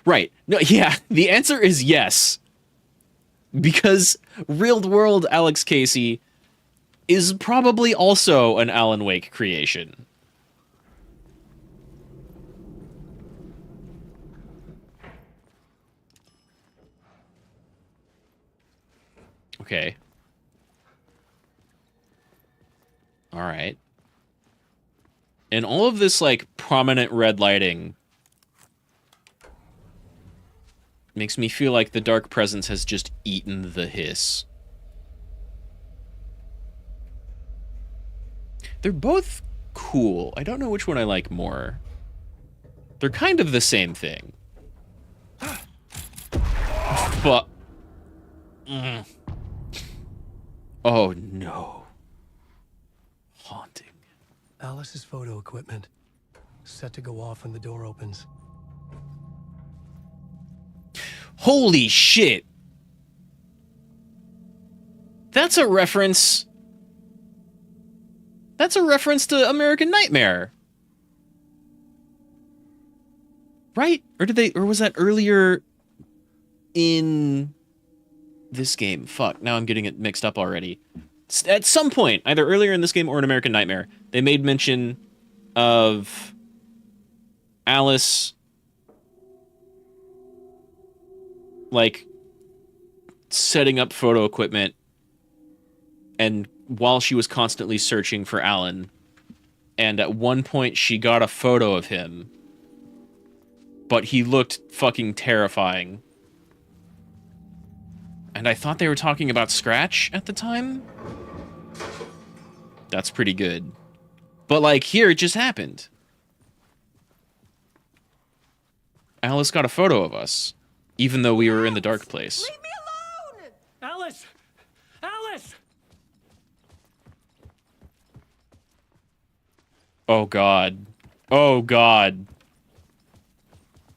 Right. No, yeah, the answer is yes. Because real-world Alex Casey is probably also an Alan Wake creation. Okay. All right. And all of this, like, prominent red lighting makes me feel like the dark presence has just eaten the hiss. They're both cool. I don't know which one I like more. They're kind of the same thing. But... Oh, no. Haunting. Alice's photo equipment. Set to go off when the door opens. Holy shit! That's a reference... That's a reference to American Nightmare. Right? Or was that earlier in this game? Fuck, now I'm getting it mixed up already. At some point, either earlier in this game or in American Nightmare, they made mention of Alice, like, setting up photo equipment, and while she was constantly searching for Alan, and at one point she got a photo of him, but he looked fucking terrifying. And I thought they were talking about Scratch at the time? That's pretty good. But, like, here it just happened. Alice got a photo of us, even though we were in the dark place. Leave me alone! Alice! Alice! Oh, God. Oh, God.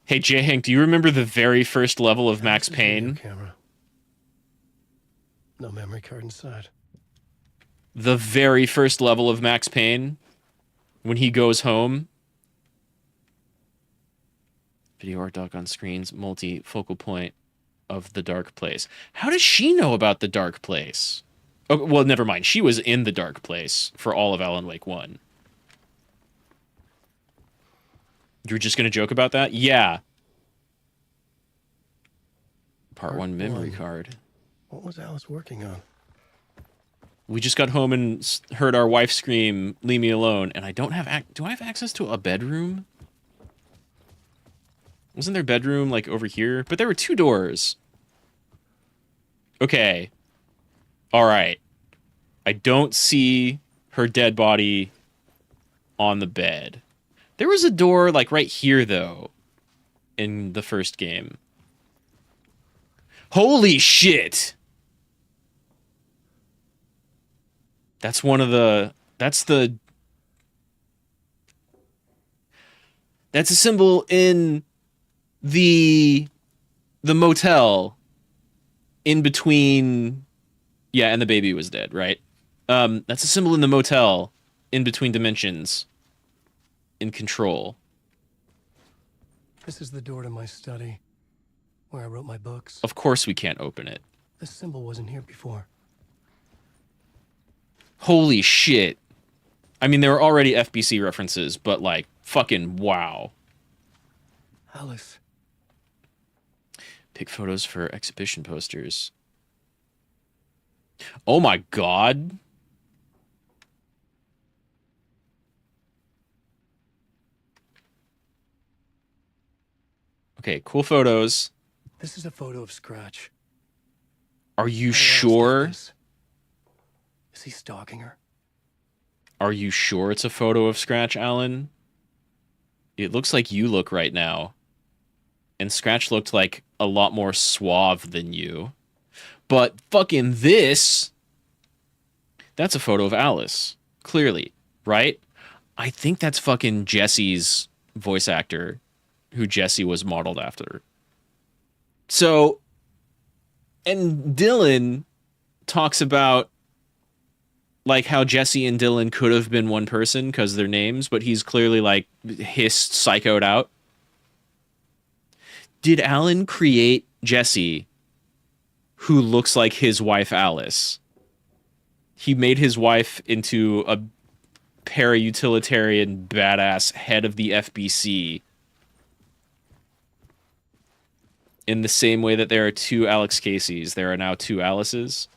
Hey, J-Hank, do you remember the very first level of Max Payne? Camera. No memory card inside. The very first level of Max Payne? When he goes home? Video art doc on screens, multi-focal point of the dark place. How does she know about the dark place? Oh, well, never mind. She was in the dark place for all of Alan Wake 1. You're just going to joke about that? Yeah. Part 1 memory card. What was Alice working on? We just got home and heard our wife scream, "Leave me alone," and I don't have do I have access to a bedroom? Wasn't there a bedroom, like, over here? But there were 2 doors. Okay. Alright. I don't see her dead body on the bed. There was a door, like, right here, though, in the first game. Holy shit! That's one of the... That's a symbol in the motel in between... Yeah, and the baby was dead, right? That's a symbol in the motel in between dimensions in Control. This is the door to my study, where I wrote my books. Of course we can't open it. This symbol wasn't here before. Holy shit. I mean, there were already FBC references, but, like, fucking wow. Alice. Pick photos for exhibition posters. Oh my god. Okay, cool photos. This is a photo of Scratch. Are you How did Alice sure? get this? Is he stalking her? Are you sure it's a photo of Scratch, Alan? It looks like you look right now. And Scratch looked like a lot more suave than you. But fucking this... That's a photo of Alice. Clearly. Right? I think that's fucking Jesse's voice actor, who Jesse was modeled after. So... And Dylan talks about, like, how Jesse and Dylan could have been one person because their names, but he's clearly, like, hissed, psychoed out. Did Alan create Jesse, who looks like his wife Alice? He made his wife into a para-utilitarian badass head of the FBC in the same way that there are 2 Alex Caseys, there are now 2 Alices.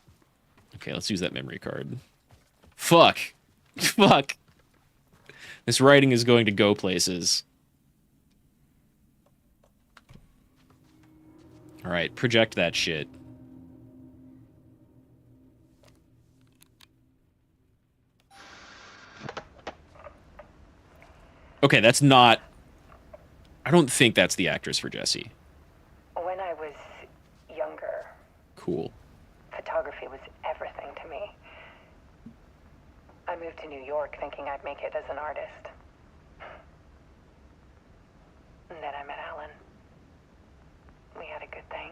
Okay, let's use that memory card. Fuck. Fuck. This writing is going to go places. Alright, project that shit. Okay, that's not... I don't think that's the actress for Jesse. When I was younger, Cool. photography was everything to me. I moved to New York thinking I'd make it as an artist. And then I met Alan. We had a good thing.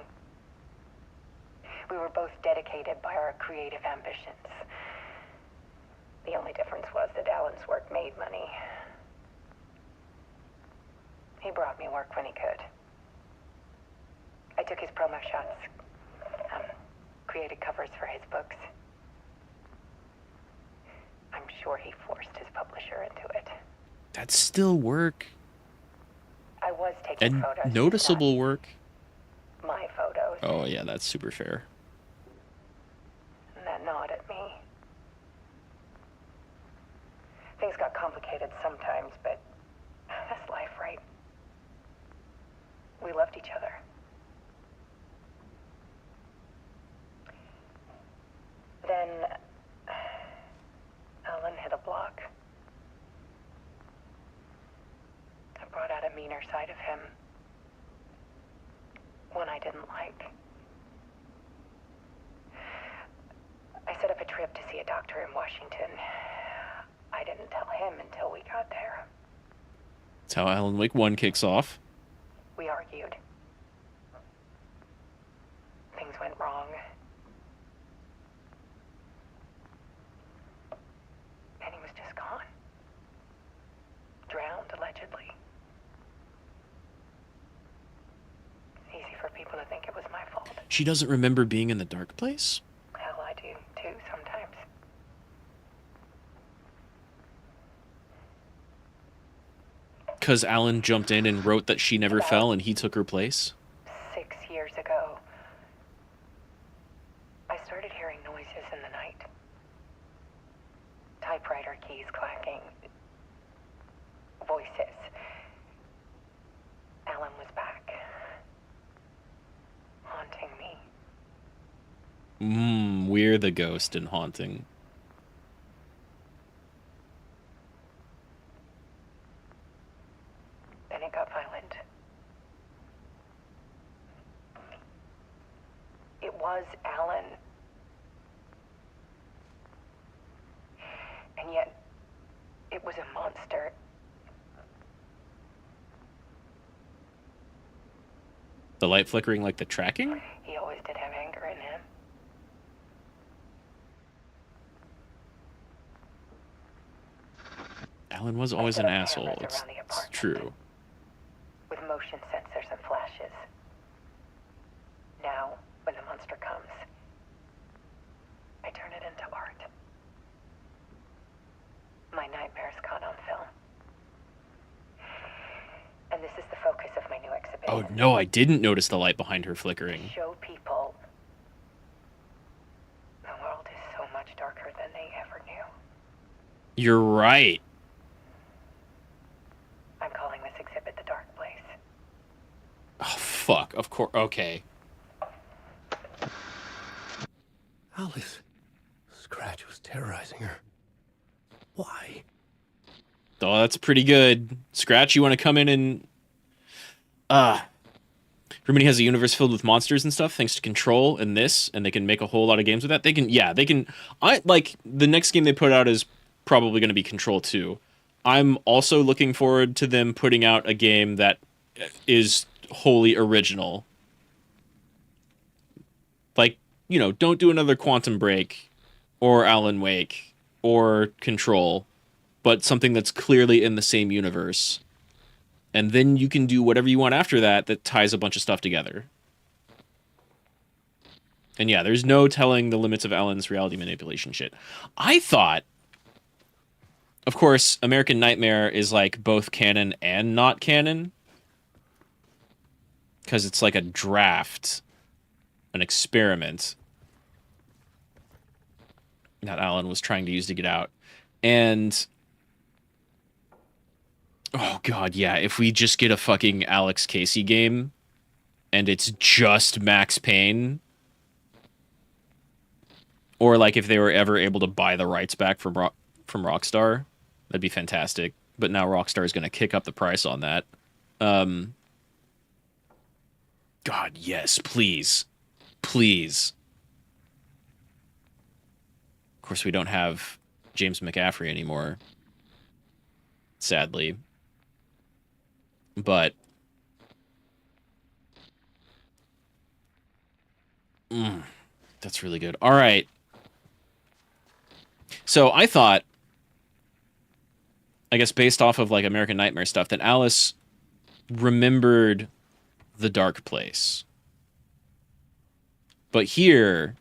We were both dedicated by our creative ambitions. The only difference was that Alan's work made money. He brought me work when he could. I took his promo shots. Created covers for his books. I'm sure he forced his publisher into it. That's still work. I was taking And photos. noticeable work. My photos. Oh, yeah, that's super fair. And that nod at me. Things got complicated sometimes, but that's life, right? We loved each other. Then Alan hit a block. I brought out a meaner side of him. One I didn't like. I set up a trip to see a doctor in Washington. I didn't tell him until we got there. That's how Alan Wake 1 kicks off. We argued. Things went wrong. And he was just gone. Drowned, allegedly. It's easy for people to think it was my fault. She doesn't remember being in the dark place? Hell, I do, too, sometimes. Because Alan jumped in and wrote that she never fell and he took her place? 6 years ago, I started hearing noises in the night. Typewriter keys clacking. Voices. Alan was back. Haunting me. We're the ghost and haunting. Then it got violent. It was Alan. And yet, it was a monster. The light flickering like the tracking? He always did have anger in him. Alan was always an asshole. It's true. With motion sensors and flashes. Now, when the monster comes, I turn it into art. My nightmares caught on film. And this is the focus of my new exhibition. Oh, no, I didn't notice the light behind her flickering. Show people the world is so much darker than they ever knew. You're right. I'm calling this exhibit The Dark Place. Oh, fuck. Of course. Okay. Alice. Scratch was terrorizing her. Why? Oh, that's pretty good. Scratch, you want to come in and... Remedy has a universe filled with monsters and stuff, thanks to Control and this, and they can make a whole lot of games with that. They can... Yeah, they can... the next game they put out is probably going to be Control 2. I'm also looking forward to them putting out a game that is wholly original. Like, you know, don't do another Quantum Break or Alan Wake or Control, but something that's clearly in the same universe. And then you can do whatever you want after that that ties a bunch of stuff together. And yeah, there's no telling the limits of Alan's reality manipulation shit. I thought... Of course, American Nightmare is like both canon and not canon. Because it's like a draft. An experiment. That Alan was trying to use to get out. And... Oh god, yeah, if we just get a fucking Alex Casey game, and it's just Max Payne, or like if they were ever able to buy the rights back from Rockstar, that'd be fantastic. But now Rockstar is going to kick up the price on that. God, yes, please. Please. Of course, we don't have James McCaffrey anymore, sadly. But that's really good. All right. So I thought, I guess based off of like American Nightmare stuff, that Alice remembered the dark place. But here,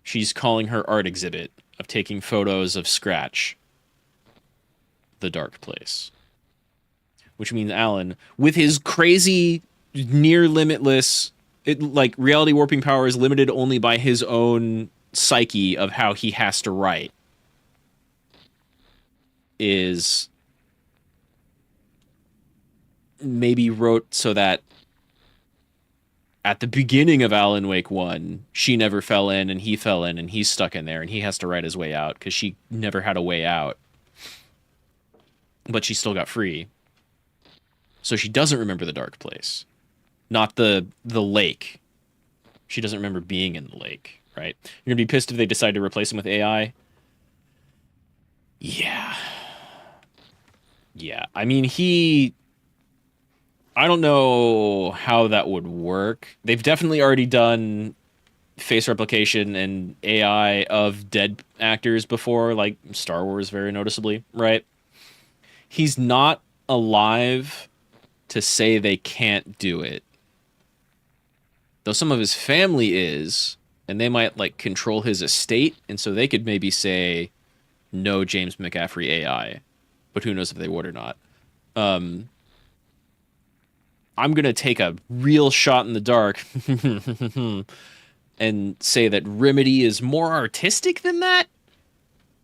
she's calling her art exhibit of taking photos of Scratch the dark place. Which means Alan, with his crazy, near limitless, like reality warping power is limited only by his own psyche of how he has to write, is maybe wrote so that at the beginning of Alan Wake 1, she never fell in and he fell in and he's stuck in there and he has to write his way out because she never had a way out. But she still got free. So she doesn't remember the dark place. Not the lake. She doesn't remember being in the lake, right? You're going to be pissed if they decide to replace him with AI? Yeah. Yeah. I mean, I don't know how that would work. They've definitely already done face replication and AI of dead actors before, like Star Wars very noticeably, right? He's not alive to say they can't do it. Though some of his family is, and they might like control his estate, and so they could maybe say, no James McCaffrey AI. But who knows if they would or not. I'm going to take a real shot in the dark and say that Remedy is more artistic than that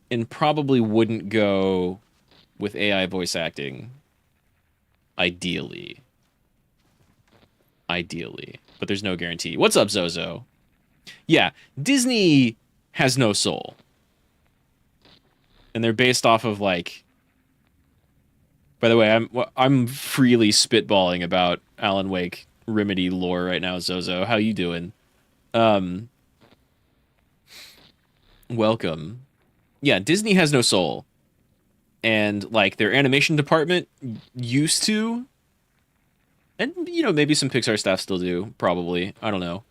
and probably wouldn't go with AI voice acting. Ideally. But there's no guarantee. What's up, Zozo? Yeah, Disney has no soul. And they're based off of, like... By the way, I'm freely spitballing about Alan Wake Remedy lore right now, Zozo. How you doing? Welcome. Yeah, Disney has no soul. And, like, their animation department used to... And, you know, maybe some Pixar staff still do, probably. I don't know.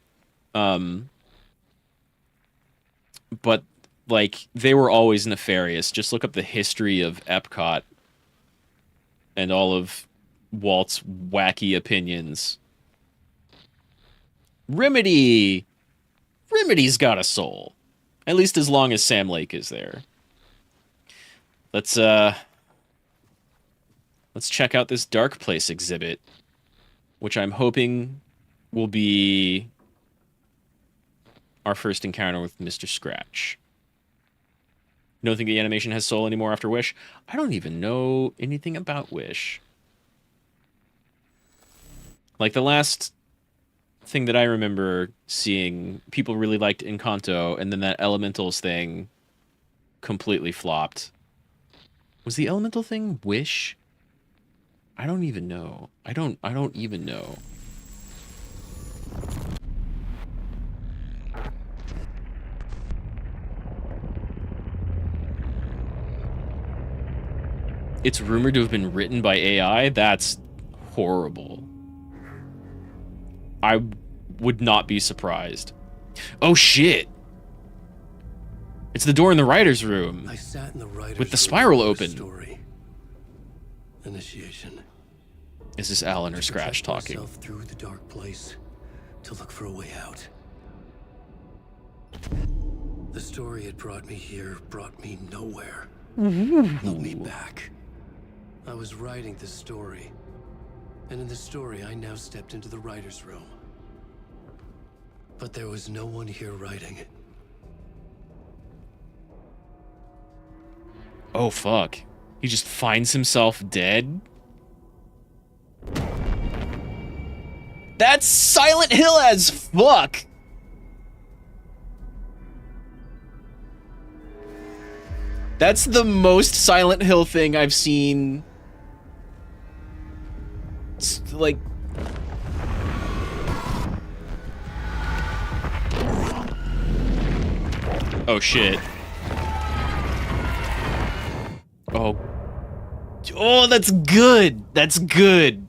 But, like, they were always nefarious. Just look up the history of Epcot and all of Walt's wacky opinions. Remedy's got a soul. At least as long as Sam Lake is there. Let's check out this Dark Place exhibit, which I'm hoping will be our first encounter with Mr. Scratch. You don't think the animation has soul anymore after Wish? I don't even know anything about Wish. Like, the last thing that I remember seeing, people really liked Encanto, and then that Elementals thing completely flopped. Was the Elemental thing Wish? I don't even know. I don't even know. It's rumored to have been written by AI? That's horrible. I would not be surprised. Oh shit! It's the door in the writer's room. I sat in the writer's with the spiral room open. Story. Initiation. Is this Alan or To Scratch protect talking? myself through the dark place to look for a way out. The story it brought me here brought me nowhere. Held me back. I was writing the story, and in the story I now stepped into the writer's room. But there was no one here writing it. Oh fuck. He just finds himself dead? That's Silent Hill as fuck! That's the most Silent Hill thing I've seen. It's like... Oh shit. Oh. Oh, that's good! That's good!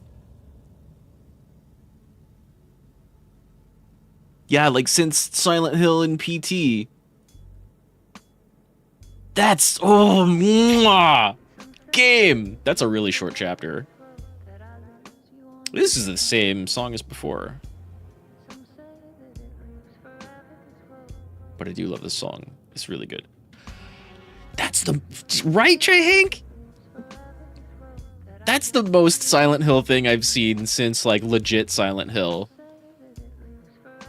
Yeah, like since Silent Hill and PT. That's... Oh, mwah! Game! That's a really short chapter. This is the same song as before. But I do love this song. It's really good. That's the... Right, Trey Hank? That's the most Silent Hill thing I've seen since, like, legit Silent Hill.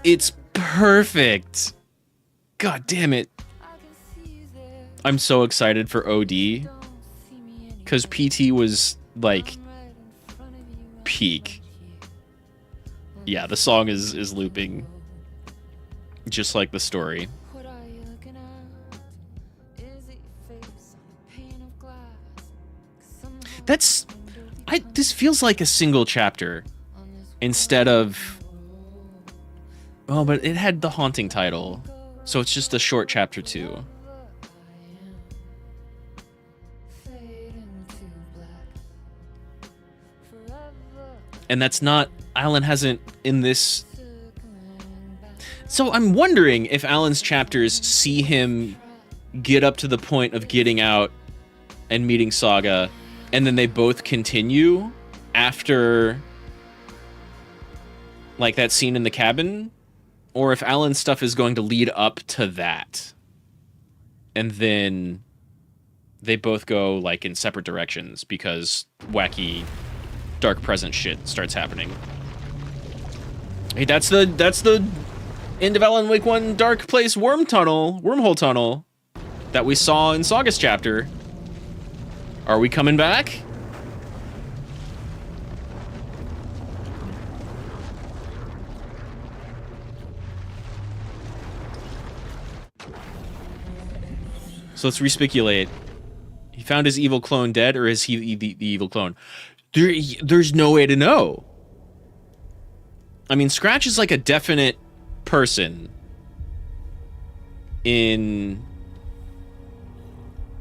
It's perfect. God damn it. I'm so excited for OD. Because PT was, like, peak. Yeah, the song is looping. Just like the story. That's... this feels like a single chapter. Instead of... Oh, but it had the Haunting title. So it's just a short chapter 2. And that's not... Alan hasn't in this... So I'm wondering if Alan's chapters see him get up to the point of getting out and meeting Saga, and then they both continue after, like, that scene in the cabin, or if Alan's stuff is going to lead up to that, and then they both go, like, in separate directions because wacky dark present shit starts happening. Hey, that's the end of Alan Wake 1 Dark Place wormhole tunnel that we saw in Saga's chapter. Are we coming back? So let's respeculate. He found his evil clone dead, or is he the evil clone? There's no way to know. I mean, Scratch is like a definite person in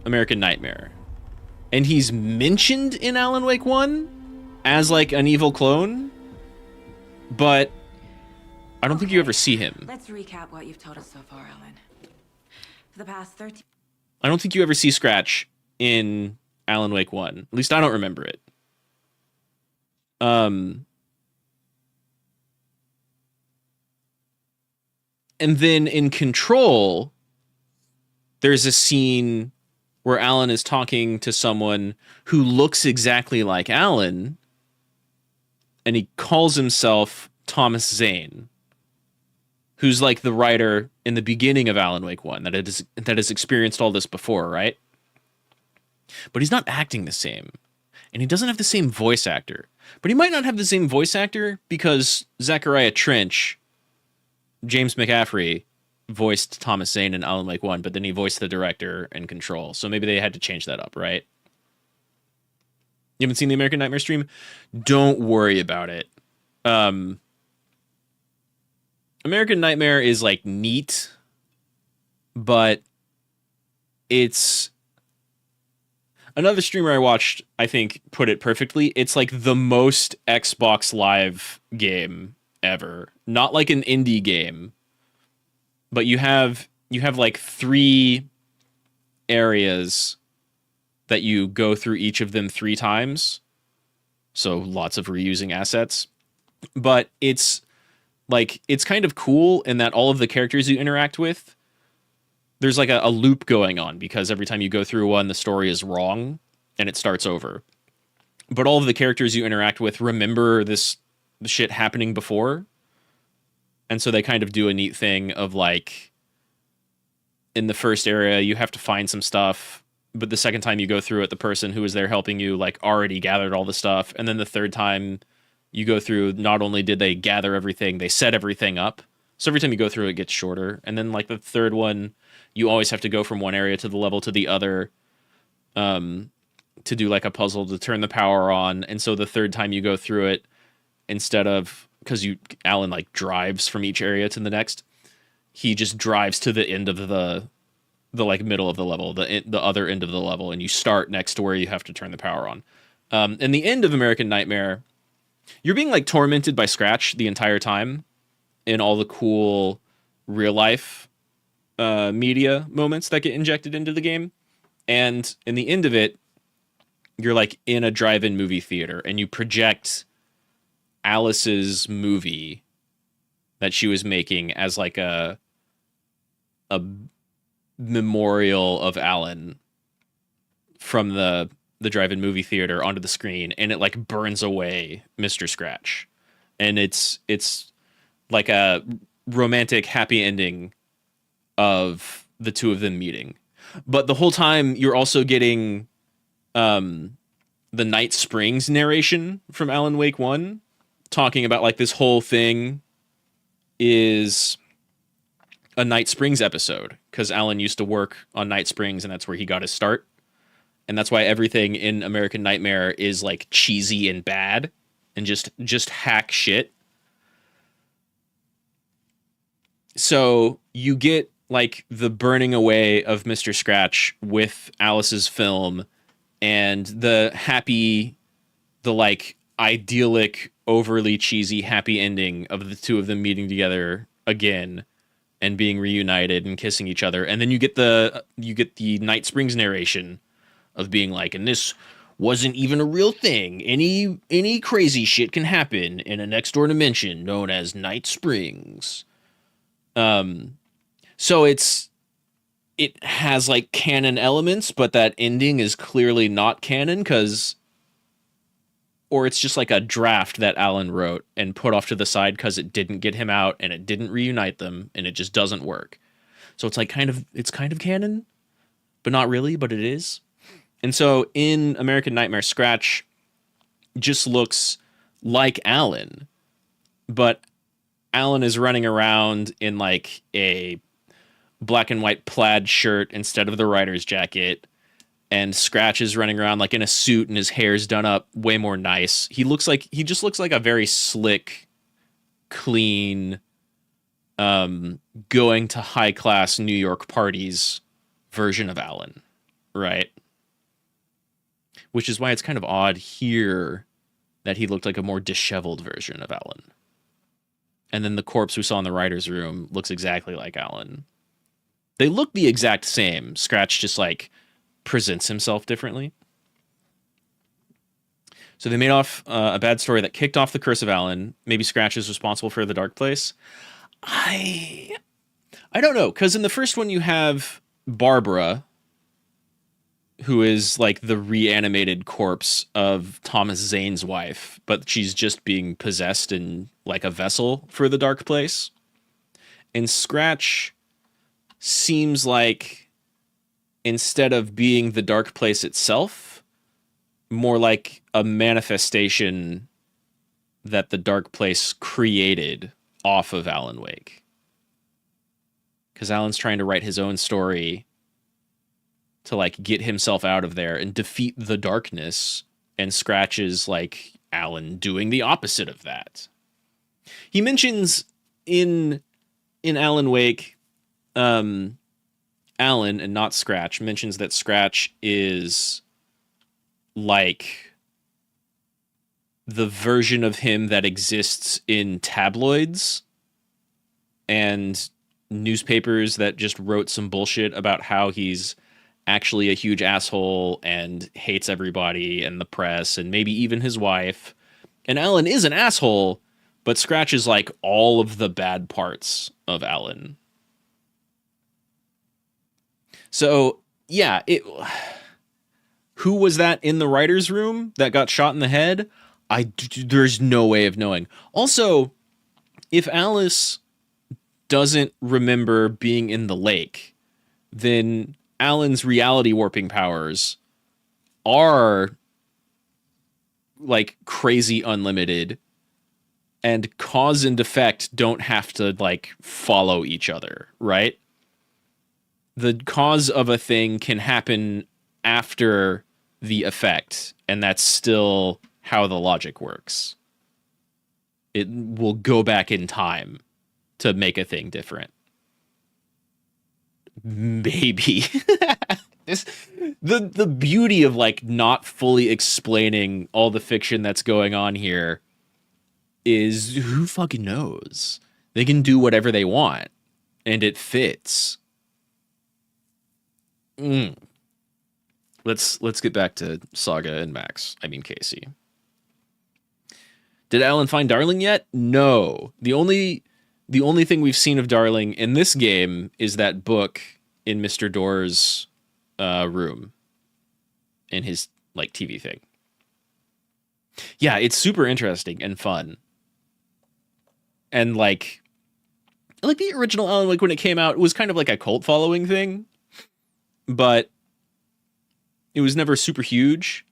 American Nightmare. And he's mentioned in Alan Wake 1 as like an evil clone, but I don't think you ever see him. Let's recap what you've told us so far, Alan. For the past 13... I don't think you ever see Scratch in Alan Wake 1. At least I don't remember it. And then in Control, there's a scene where Alan is talking to someone who looks exactly like Alan, and he calls himself Thomas Zane, who's like the writer in the beginning of Alan Wake 1 that has experienced all this before, right? But he's not acting the same, and he doesn't have the same voice actor. But he might not have the same voice actor because Zachariah Trench, James McCaffrey, voiced Thomas Zane in Alan Wake 1, but then he voiced the director in Control. So maybe they had to change that up, right? You haven't seen the American Nightmare stream? Don't worry about it. American Nightmare is, like, neat, but it's... Another streamer I watched, I think, put it perfectly. It's, like, the most Xbox Live game ever. Not like an indie game, but you have like 3 areas that you go through each of them 3 times. So lots of reusing assets. But it's like, it's kind of cool in that all of the characters you interact with, there's like a loop going on, because every time you go through one, the story is wrong and it starts over. But all of the characters you interact with remember this shit happening before. And so they kind of do a neat thing of, like, in the first area, you have to find some stuff, but the second time you go through it, the person who was there helping you, like, already gathered all the stuff. And then the third time you go through, not only did they gather everything, they set everything up. So every time you go through, it gets shorter. And then, like, the third one, you always have to go from one area to the level to the other to do, like, a puzzle to turn the power on. And so the third time you go through it, instead of... because Alan, like, drives from each area to the next, he just drives to the end of the like, middle of the level, the other end of the level, and you start next to where you have to turn the power on. In the end of American Nightmare, you're being, like, tormented by Scratch the entire time in all the cool real-life media moments that get injected into the game. And in the end of it, you're, like, in a drive-in movie theater, and you project Alice's movie that she was making as like a memorial of Alan from the drive-in movie theater onto the screen, and it like burns away Mr. Scratch. And it's like a romantic happy ending of the two of them meeting. But the whole time you're also getting the Night Springs narration from Alan Wake 1, talking about like this whole thing is a Night Springs episode, because Alan used to work on Night Springs and that's where he got his start. And that's why everything in American Nightmare is like cheesy and bad and just hack shit. So you get like the burning away of Mr. Scratch with Alice's film, and the like idyllic, overly cheesy happy ending of the two of them meeting together again and being reunited and kissing each other. And then you get the Night Springs narration of being like, and this wasn't even a real thing. Any crazy shit can happen in a next door dimension known as Night Springs. So it has like canon elements, but that ending is clearly not canon, or it's just like a draft that Alan wrote and put off to the side because it didn't get him out and it didn't reunite them and it just doesn't work. So it's like kind of canon, but not really, but it is. And so in American Nightmare, Scratch just looks like Alan, but Alan is running around in like a black and white plaid shirt instead of the writer's jacket, and Scratch is running around like in a suit and his hair's done up way more nice. He just looks like a very slick, clean, going to high class New York parties version of Alan, right? Which is why it's kind of odd here that he looked like a more disheveled version of Alan. And then the corpse we saw in the writer's room looks exactly like Alan. They look the exact same. Scratch just like presents himself differently. So they made off a bad story that kicked off the curse of Alan. Maybe Scratch is responsible for the dark place. I don't know, because in the first one you have Barbara, who is like the reanimated corpse of Thomas Zane's wife, but she's just being possessed in like a vessel for the dark place. And Scratch seems like, instead of being the dark place itself, more like a manifestation that the dark place created off of Alan Wake. Because Alan's trying to write his own story to like get himself out of there and defeat the darkness, and Scratch is like Alan doing the opposite of that. He mentions in Alan Wake, Alan, and not Scratch, mentions that Scratch is like the version of him that exists in tabloids and newspapers that just wrote some bullshit about how he's actually a huge asshole and hates everybody and the press and maybe even his wife. And Alan is an asshole, but Scratch is like all of the bad parts of Alan. So, yeah, who was that in the writer's room that got shot in the head? There's no way of knowing. Also, if Alice doesn't remember being in the lake, then Alan's reality warping powers are like crazy unlimited, and cause and effect don't have to like follow each other, right? The cause of a thing can happen after the effect, and that's still how the logic works. It will go back in time to make a thing different. Maybe. The beauty of like not fully explaining all the fiction that's going on here is, who fucking knows? They can do whatever they want and it fits. Let's get back to Saga and Max. I mean Casey. Did Alan find Darling yet? No. The only thing we've seen of Darling in this game is that book in Mr. Door's room in his like TV thing. Yeah, it's super interesting and fun. And like the original Alan Wake when it came out, it was kind of like a cult following thing, but it was never super huge.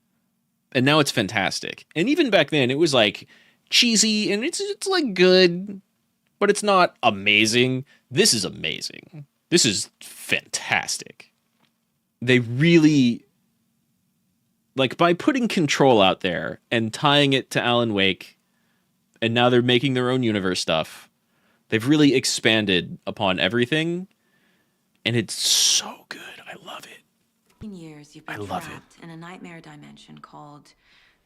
And now it's fantastic. And even back then it was like cheesy and it's like good, but it's not amazing. This is amazing. This is fantastic. They really, like, by putting Control out there and tying it to Alan Wake, and now they're making their own universe stuff, they've really expanded upon everything, and it's so good. I love it. Years you've been trapped in a nightmare dimension called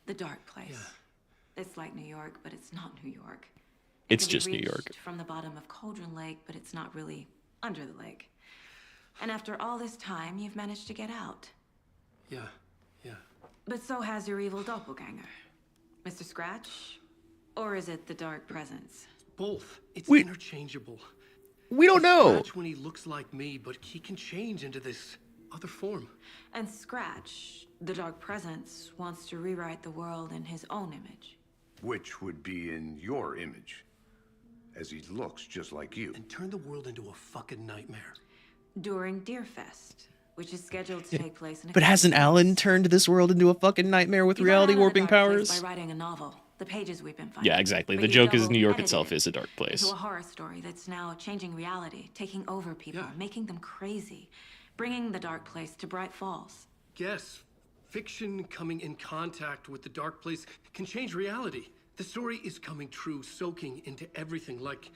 the Dark Place. Yeah. It's like New York, but it's not New York. It's just New York. From the bottom of Cauldron Lake, but it's not really under the lake. And after all this time, you've managed to get out. Yeah. But so has your evil doppelganger, Mr. Scratch, or is it the Dark Presence? Both. It's interchangeable. We don't know. Scratch when he looks like me, but he can change into this other form. And Scratch, the Dark Presence, wants to rewrite the world in his own image. Which would be in your image, as he looks just like you. And turn the world into a fucking nightmare. During Deerfest, which is scheduled to take place in a But hasn't Alan turned this world into a fucking nightmare with reality warping powers? By writing a novel, the pages we've been finding. Yeah, exactly. The joke is New York itself is a dark place. Into a horror story that's now changing reality, taking over people, making them crazy, bringing the Dark Place to Bright Falls. Yes, fiction coming in contact with the Dark Place can change reality. The story is coming true, soaking into everything, like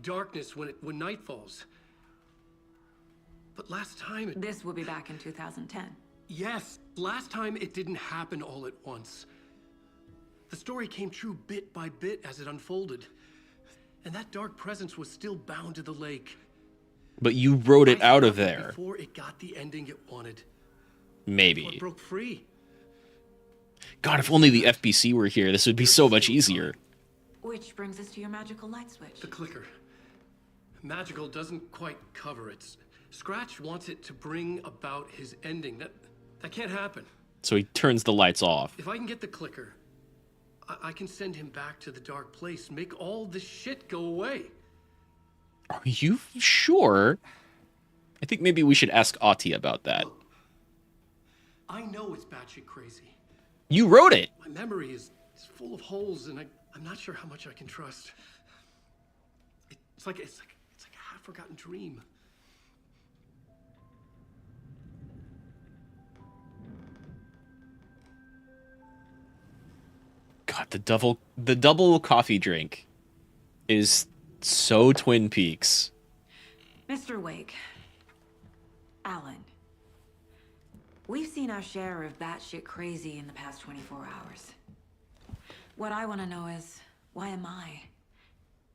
darkness when night falls. But last time This will be back in 2010. Yes, last time it didn't happen all at once. The story came true bit by bit as it unfolded. And that dark presence was still bound to the lake. But you wrote it out of there. Before it got the ending it wanted. Maybe. Before it broke free. God, if only the FBC were here, this would be so much easier. Which brings us to your magical light switch. The clicker. Magical doesn't quite cover it. Scratch wants it to bring about his ending. That can't happen. So he turns the lights off. If I can get the clicker, I can send him back to the Dark Place, make all this shit go away. Are you sure? I think maybe we should ask Ati about that. Look, I know it's batshit crazy. You wrote it. My memory is full of holes, and I'm not sure how much I can trust. It's like a half-forgotten dream. God, the double coffee drink is so Twin Peaks. Mr. Wake, Alan, we've seen our share of batshit crazy in the past 24 hours. What I want to know is, why am I?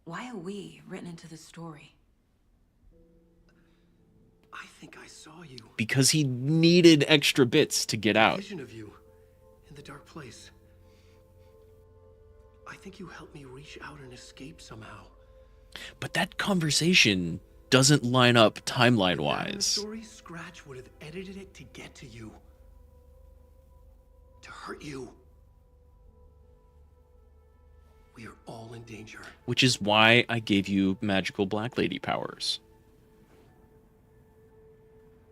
Why are we written into the story? I think I saw you. Because he needed extra bits to get out. A vision of you in the Dark Place. I think you helped me reach out and escape somehow. But that conversation doesn't line up timeline-wise. Story Scratch would have edited it to get to you. To hurt you. We are all in danger. Which is why I gave you magical Black Lady powers.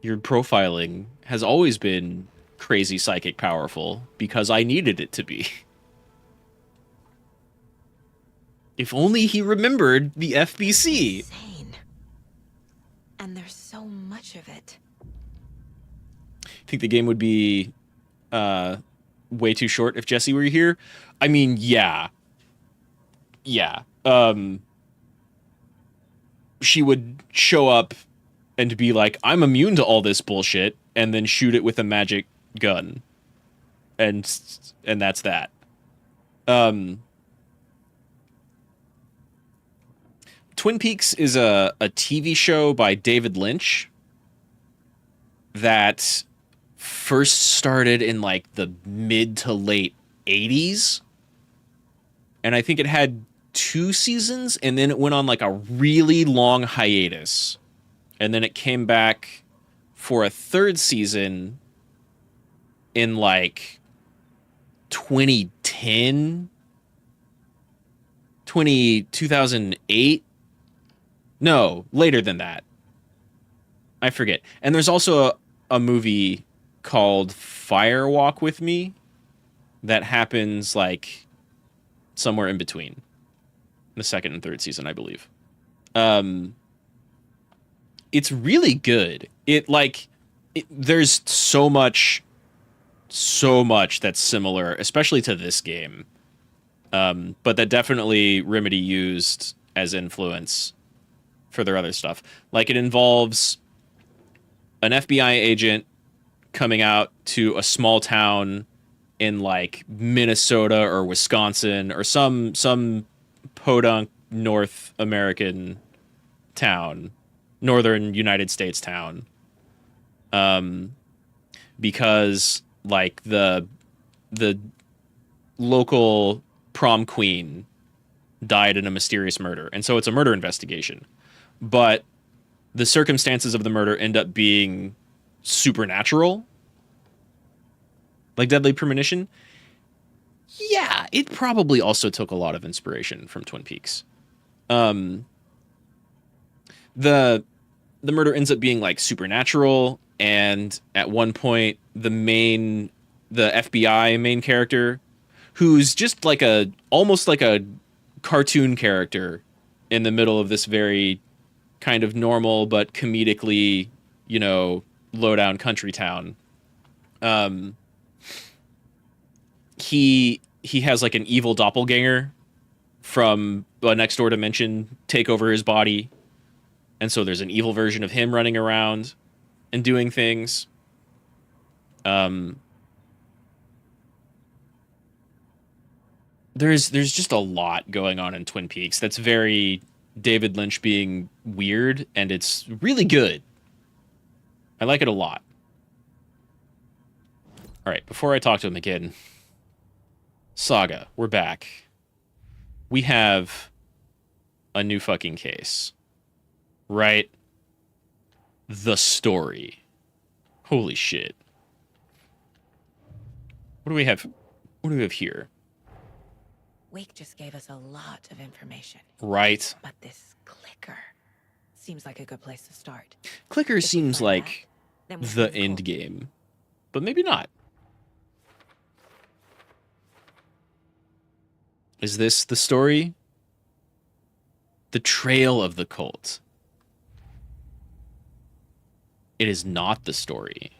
Your profiling has always been crazy psychic powerful because I needed it to be. If only he remembered the FBC. Insane. And there's so much of it. I think the game would be way too short if Jesse were here. I mean, yeah. Yeah. She would show up and be like, I'm immune to all this bullshit, and then shoot it with a magic gun. And that's that. Twin Peaks is a TV show by David Lynch that first started in like the mid to late 80s. And I think it had 2 seasons, and then it went on like a really long hiatus. And then it came back for a 3rd season in like 2010, 2008. No, later than that. I forget. And there's also a movie called Fire Walk With Me that happens like somewhere in between the 2nd and 3rd season, I believe. It's really good. There's so much that's similar, especially to this game. But that definitely Remedy used as influence for their other stuff. Like, it involves an FBI agent coming out to a small town in like Minnesota or Wisconsin or some podunk North American town, northern United States town, because like the local prom queen died in a mysterious murder, and so it's a murder investigation, but the circumstances of the murder end up being supernatural, like Deadly Premonition. Yeah, it probably also took a lot of inspiration from Twin Peaks. The murder ends up being like supernatural, and at one point the FBI main character, who's just like almost like a cartoon character in the middle of this very kind of normal but comedically, low down country town. He has like an evil doppelganger from a next door dimension take over his body. And so there's an evil version of him running around and doing things. There's just a lot going on in Twin Peaks that's very David Lynch being weird, and it's really good. I like it a lot. All right, before I talk to him again, Saga, we're back. We have a new fucking case. Right? The story. Holy shit. What do we have? What do we have here? Wake just gave us a lot of information. Right. But this clicker seems like a good place to start. Clicker seems like the end game, but maybe not. Is this the story? The trail of the cult. It is not the story.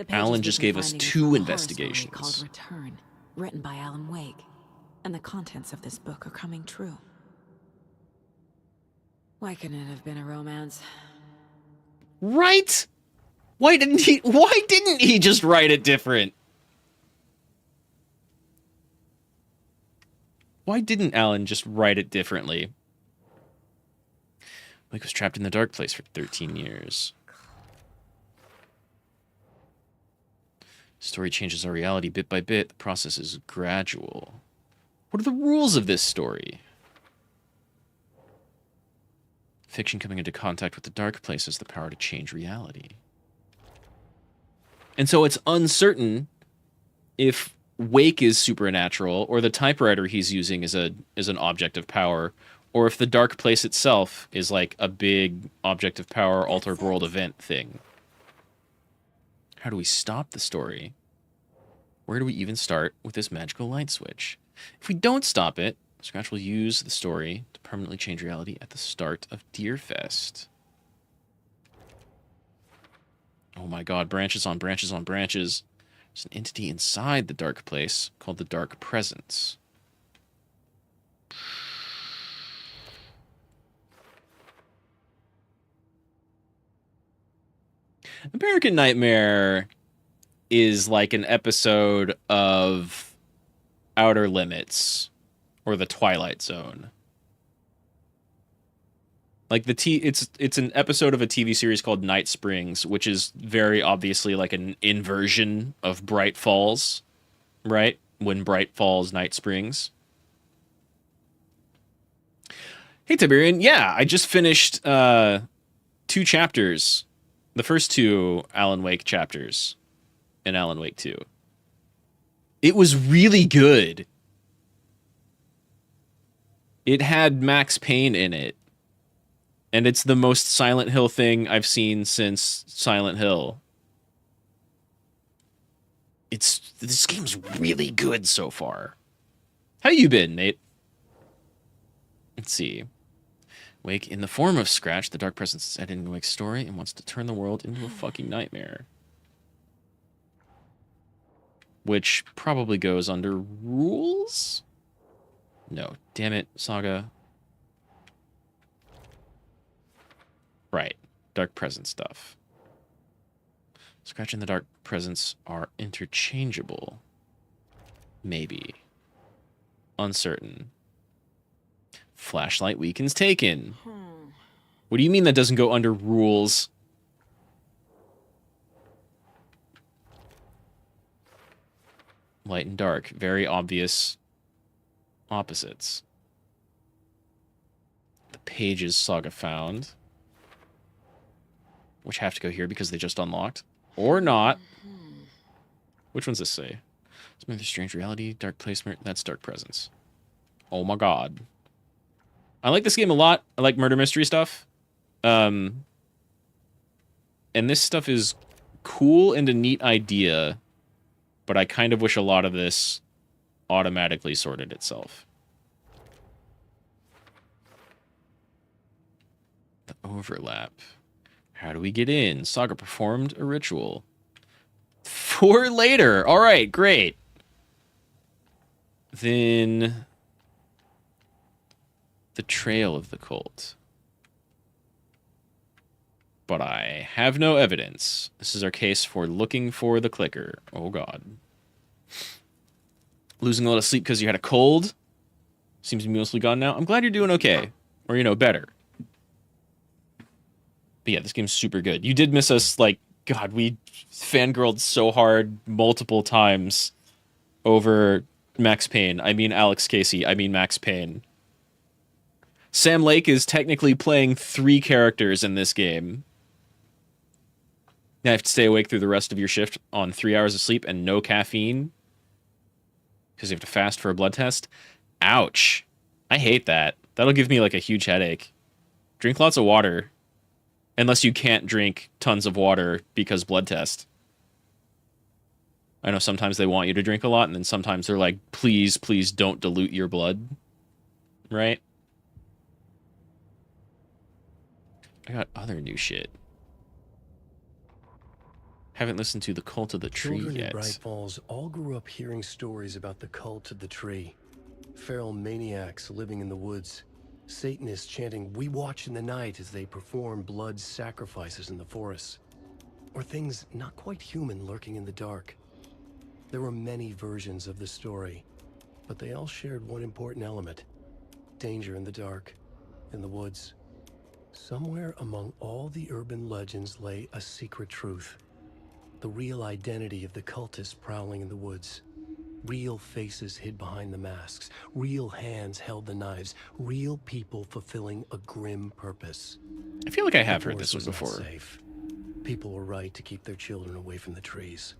Alan just gave us 2 investigations. Called Return, written by Alan Wake, and the contents of this book are coming true. Why couldn't it have been a romance? Right? Why didn't he just write it different? Why didn't Alan just write it differently? Mike was trapped in the dark place for 13 years. Story changes our reality bit by bit. The process is gradual. What are the rules of this story? Fiction coming into contact with the dark place has the power to change reality. And so it's uncertain if Wake is supernatural, or the typewriter he's using is an object of power, or if the dark place itself is like a big object of power, altered world event thing. How do we stop the story? Where do we even start with this magical light switch? If we don't stop it, Scratch will use the story to permanently change reality at the start of Deerfest. Oh my god, branches on branches on branches. There's an entity inside the dark place called the Dark Presence. American Nightmare is like an episode of Outer Limits or The Twilight Zone. Like it's an episode of a TV series called Night Springs, which is very obviously like an inversion of Bright Falls. right? When bright falls, night springs. Hey, Tiberian. Yeah, I just finished 2 chapters. The first 2 Alan Wake chapters in Alan Wake 2. It was really good. It had Max Payne in it. And it's the most Silent Hill thing I've seen since Silent Hill. This game's really good so far. How you been, Nate? Let's see. Wake, in the form of Scratch, the dark presence is editing Wake's story and wants to turn the world into a fucking nightmare. Which probably goes under rules? No, damn it, Saga. Right, dark presence stuff. Scratch and the dark presence are interchangeable. Maybe. Uncertain. Flashlight weakens taken. What do you mean that doesn't go under rules? Light and dark. Very obvious opposites. The pages Saga found. Which have to go here because they just unlocked. Or not. Which one's this say? Smooth strange reality, dark placement. That's dark presence. Oh my god. I like this game a lot. I like murder mystery stuff. And this stuff is cool and a neat idea, but I kind of wish a lot of this automatically sorted itself. The overlap. How do we get in? Saga performed a ritual. For later. All right, great. Then the trail of the cult. But I have no evidence. This is our case for looking for the clicker. Oh, God. Losing a lot of sleep because you had a cold? Seems to be mostly gone now. I'm glad you're doing okay. Or, you know, better. But yeah, this game's super good. You did miss us, like, God, we fangirled so hard multiple times over Max Payne. I mean Alex Casey. I mean Max Payne. Sam Lake is technically playing 3 characters in this game. You have to stay awake through the rest of your shift on 3 hours of sleep and no caffeine because you have to fast for a blood test. Ouch. I hate that. That'll give me like a huge headache. Drink lots of water. Unless you can't drink tons of water because blood test. I know sometimes they want you to drink a lot, and then sometimes they're like, please, please don't dilute your blood. Right? I got other new shit. Haven't listened to The Cult of the Tree Children yet. in Bright Falls all grew up hearing stories about the cult of the tree. Feral maniacs living in the woods. Satanists chanting, "We watch in the night," as they perform blood sacrifices in the forests. Or things not quite human lurking in the dark. There were many versions of the story, but they all shared one important element. Danger in the dark, in the woods. Somewhere among all the urban legends lay a secret truth. The real identity of the cultists prowling in the woods. Real faces hid behind the masks. Real hands held the knives. Real people fulfilling a grim purpose. I feel like I have heard this one before. Safe. People were right to keep their children away from the trees.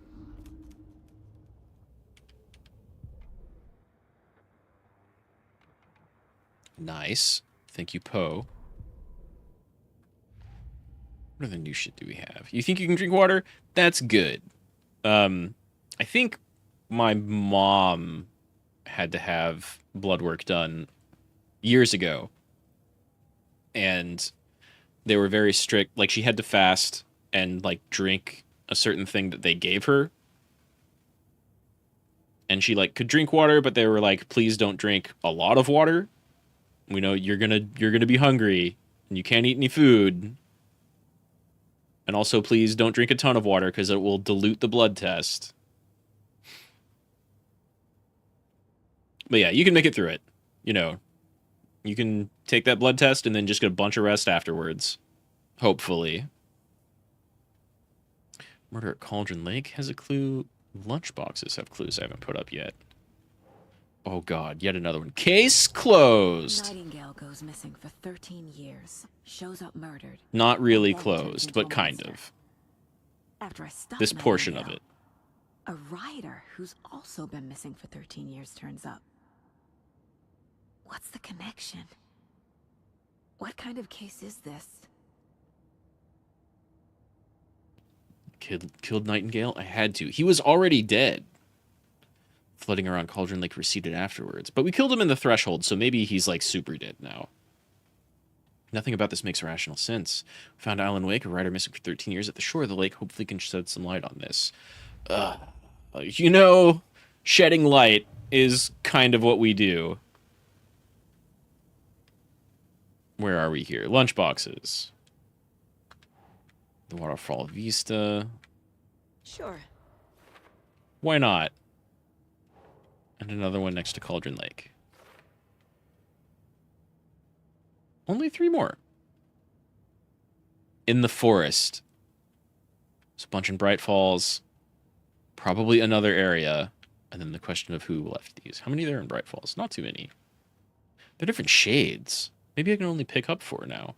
Nice. Thank you, Poe. What other new shit do we have? You think you can drink water? That's good. I think my mom had to have blood work done years ago. And they were very strict. Like, she had to fast and, like, drink a certain thing that they gave her. And she, like, could drink water, but they were like, please don't drink a lot of water. We know you're gonna be hungry, and you can't eat any food. And also, please don't drink a ton of water, because it will dilute the blood test. But yeah, you can make it through it. You know, you can take that blood test and then just get a bunch of rest afterwards. Hopefully. Murder at Cauldron Lake has a clue. Lunchboxes have clues I haven't put up yet. Oh god, yet another one. Case closed. Nightingale goes missing for 13 years. Shows up murdered. Not really and then turns closed, into but a kind monster. of. After I stop This portion of Nightingale, it. a writer who's also been missing for 13 years turns up. What's the connection? What kind of case is this? Killed Nightingale? I had to. He was already dead. Flooding around Cauldron Lake receded afterwards. But we killed him in the threshold, so maybe he's like super dead now. Nothing about this makes rational sense. We found Alan Wake, a writer missing for 13 years at the shore of the lake. Hopefully can shed some light on this. You know, shedding light is kind of what we do. Where are we here? Lunchboxes. The Waterfall Vista. Sure. Why not? And another one next to Cauldron Lake. Only 3 more. In the forest. There's a bunch in Bright Falls. Probably another area. And then the question of who left these. How many are there in Bright Falls? Not too many. They're different shades. Maybe I can only pick up 4 now.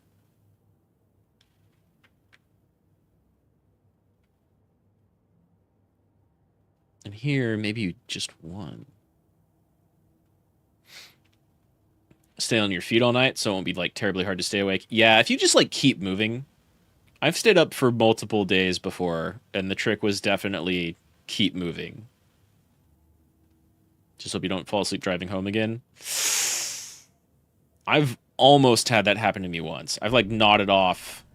And here, maybe just 1. Stay on your feet all night, so it won't be, like, terribly hard to stay awake. Yeah, if you just, like, keep moving. I've stayed up for multiple days before, and the trick was definitely keep moving. Just hope you don't fall asleep driving home again. I've almost had that happen to me once. I've, like, nodded off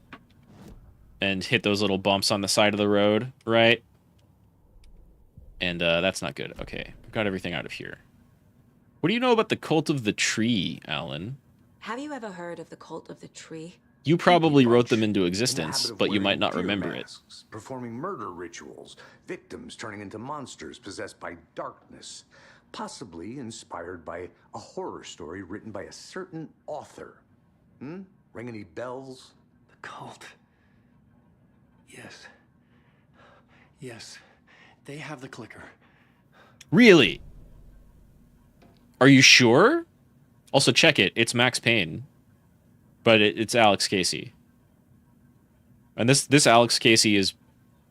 and hit those little bumps on the side of the road, right? And that's not good. Okay, I've got everything out of here. What do you know about the Cult of the Tree, Alan? Have you ever heard of the Cult of the Tree? You probably wrote them into existence, but you might not remember it. Performing murder rituals, victims turning into monsters possessed by darkness, possibly inspired by a horror story written by a certain author. Ring any bells? The cult. Yes. Yes. They have the clicker. Really? Are you sure? Also, check it. It's Max Payne. But it's Alex Casey. And this Alex Casey is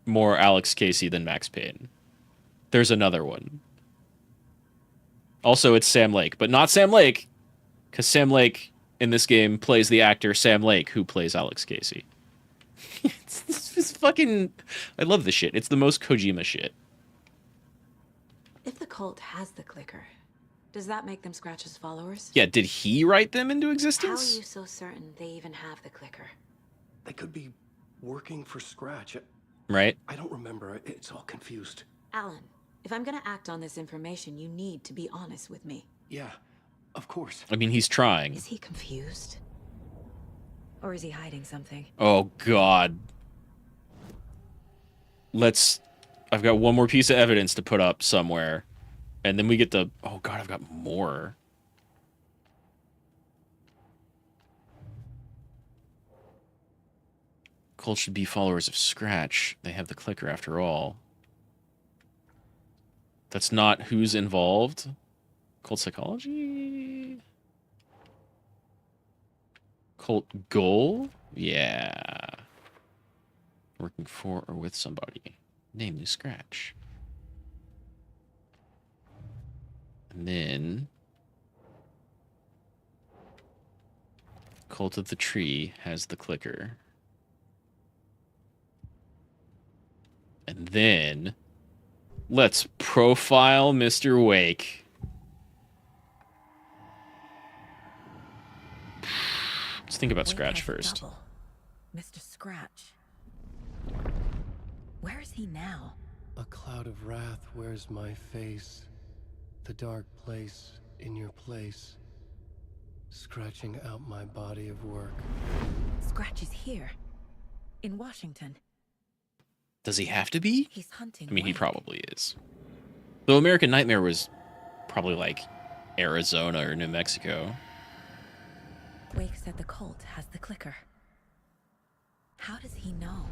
more Alex Casey than Max Payne. There's another one. Also, it's Sam Lake. But not Sam Lake. Because Sam Lake, in this game, plays the actor Sam Lake, who plays Alex Casey. It's fucking... I love this shit. It's the most Kojima shit. If the cult has the clicker, does that make them Scratch's followers? Yeah, did he write them into How are existence? you so certain they even have the clicker? They could be working for Scratch. Right? I don't remember. It's all confused. Alan, if I'm gonna act on this information, you need to be honest with me. Yeah, of course. I mean, he's trying. Is he confused? Or is he hiding something? Oh, God. I've got one more piece of evidence to put up somewhere. And then we get the... Oh, God, I've got more. Cult should be followers of Scratch. They have the clicker after all. That's not who's involved. Cult psychology? Cult goal? Yeah. Working for or with somebody. Namely Scratch. And then... Cult of the Tree has the clicker. And then... Let's profile Mr. Wake. Let's think about Scratch first. Mr. Scratch. Where is he now? A cloud of wrath wears my face. The dark place in your place. Scratching out my body of work. Scratch is here. In Washington. Does he have to be? He's hunting. I mean, he Wake. probably is. Though American Nightmare was probably like Arizona or New Mexico. Wake said the cult has the clicker. How does he know?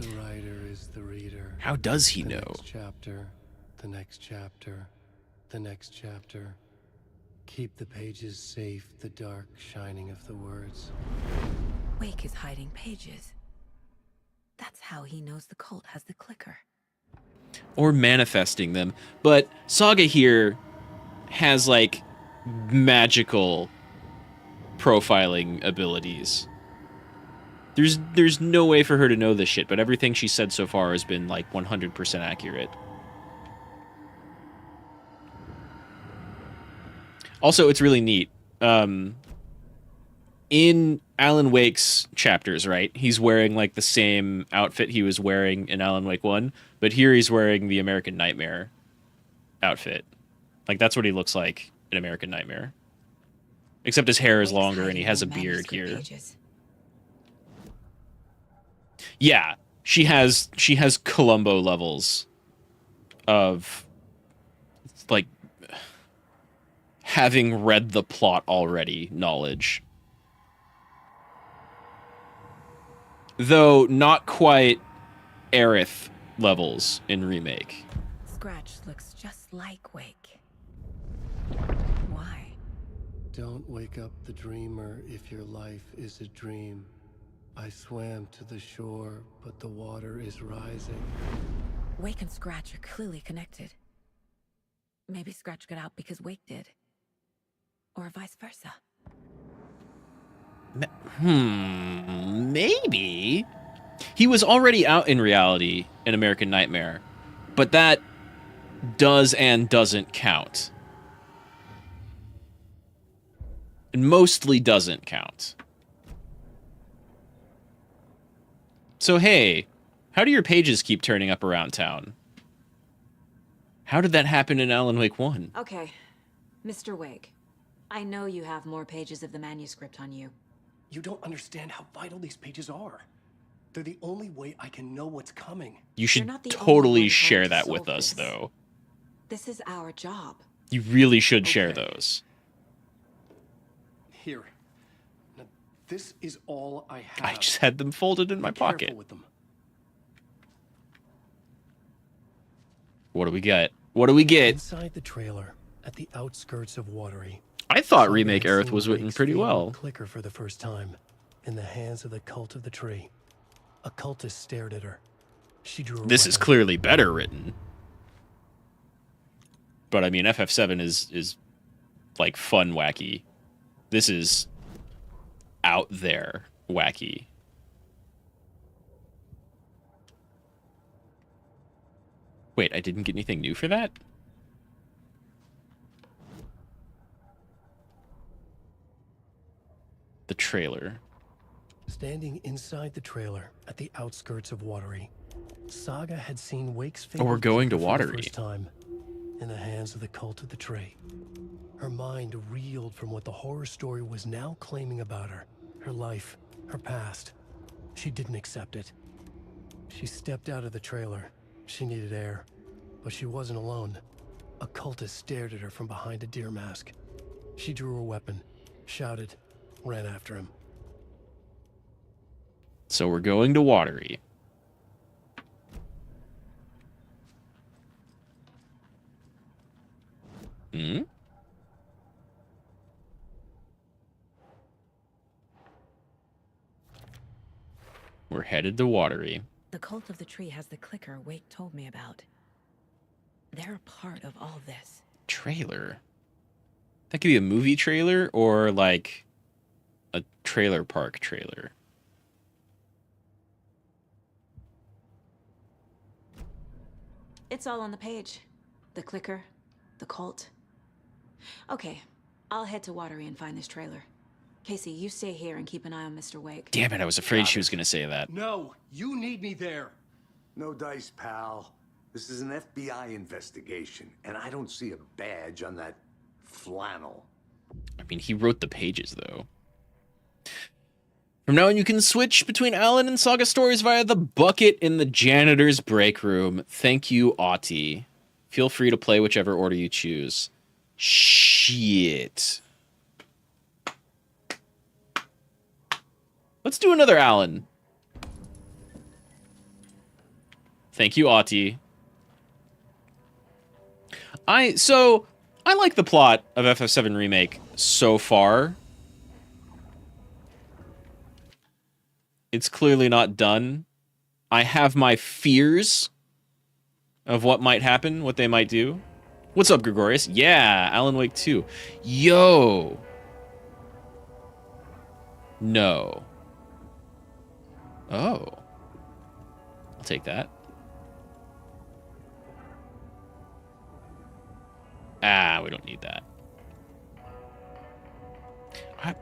The writer is the reader. How does he The know? next chapter, the next chapter, the next chapter. Keep the pages safe, the dark shining of the words. Wake is hiding pages. That's how he knows the cult has the clicker. Or manifesting them. But Saga here has, like, magical profiling abilities. There's no way for her to know this shit, but everything she said so far has been, like, 100% accurate. Also, it's really neat. In Alan Wake's chapters, right, he's wearing, like, the same outfit he was wearing in Alan Wake 1, but here he's wearing the American Nightmare outfit. Like, that's what he looks like in American Nightmare. Except his hair is longer and he has a beard here. Pages. Yeah, she has Columbo levels of, like, having read the plot already knowledge. Though not quite Aerith levels in Remake. Scratch looks just like Wake. Why? Don't wake up the dreamer if your life is a dream. I swam to the shore, but the water is rising. Wake and Scratch are clearly connected. Maybe Scratch got out because Wake did. Or vice versa. Maybe. He was already out in reality in American Nightmare, but that does and doesn't count. And mostly doesn't count. So hey, how do your pages keep turning up around town? How did that happen in Alan Wake 1? Okay, Mr. Wake. I know you have more pages of the manuscript on you. You don't understand how vital these pages are. They're the only way I can know what's coming. You should not the only totally one share trying to that with solve us, this. though. This is our job. You really should share Okay. those. Here. Now, this is all I have. I just had them folded in my Be careful pocket. with them. What do we get? What do we get? Inside the trailer, at the outskirts of Watery. I thought Saga Remake had Aerith seen was written Wake's pretty fabled well. Clicker for the first time, in the hands of the cult of the tree. A cultist stared at her. She drew. This is clearly better written. But I mean, FF7 is like fun wacky. This is out there wacky. Wait, I didn't get anything new for that? The trailer. Standing inside the trailer at the outskirts of Watery, Saga had seen Wake's Oh, we're going to Clicker for the Watery. first time, in the hands of the cult of the tree. Her mind reeled from what the horror story was now claiming about her, her life, her past. She didn't accept it. She stepped out of the trailer. She needed air, but she wasn't alone. A cultist stared at her from behind a deer mask. She drew her weapon, shouted, ran after him. So we're going to Watery. Hmm? We're headed to Watery. The cult of the tree has the clicker Wake told me about. They're a part of all this. Trailer. That could be a movie trailer or like a trailer park trailer. It's all on the page. The clicker, the cult. Okay, I'll head to Watery and find this trailer. Casey, you stay here and keep an eye on Mr. Wake. Damn it, I was afraid she was going to say that. No, you need me there. No dice, pal. This is an FBI investigation, and I don't see a badge on that flannel. I mean, he wrote the pages, though. From now on, you can switch between Alan and Saga stories via the bucket in the janitor's break room. Thank you, Auti. Feel free to play whichever order you choose. Shit. Let's do another Alan. Thank you, Auti. So I like the plot of FF7 Remake so far. It's clearly not done. I have my fears of what might happen, what they might do. What's up, Gregorius? Yeah, Alan Wake 2. Yo! No. Oh. I'll take that. Ah, we don't need that. I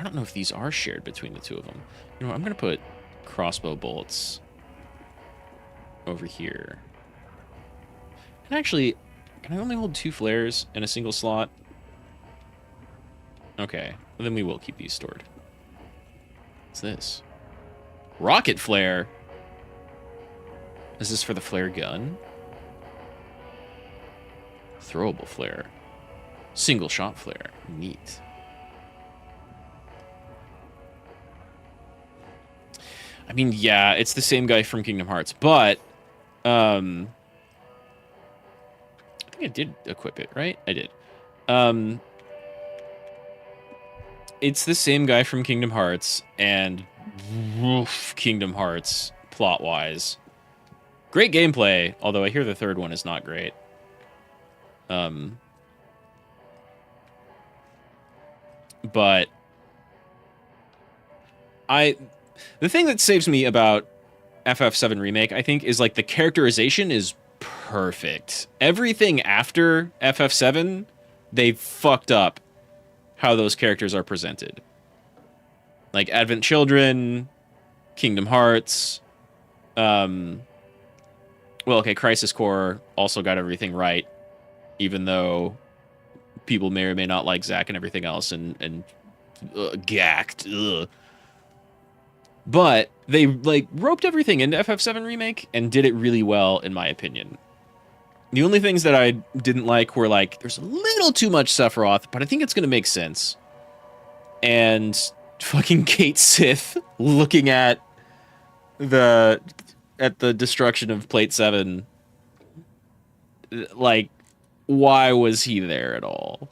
don't know if these are shared between the two of them. You know what, I'm going to put crossbow bolts over here. And actually, can I only hold 2 flares in a single slot? Okay, well, then we will keep these stored. What's this? Rocket flare? Is this for the flare gun? Throwable flare. Single shot flare. Neat. I mean, yeah, it's the same guy from Kingdom Hearts, but I think I did equip it, right? I did. It's the same guy from Kingdom Hearts, and woof, Kingdom Hearts, plot-wise. Great gameplay, although I hear the third one is not great. But the thing that saves me about FF7 Remake, I think, is like the characterization is perfect. Everything after FF7, they fucked up how those characters are presented. Like Advent Children, Kingdom Hearts, well, okay, Crisis Core also got everything right, even though people may or may not like Zack and everything else, and gacked. Ugh. But they like roped everything into FF7 Remake and did it really well, in my opinion. The only things that I didn't like were like, there's a little too much Sephiroth, but I think it's gonna make sense. And fucking Kate Sith looking at the destruction of Plate 7. Like, why was he there at all?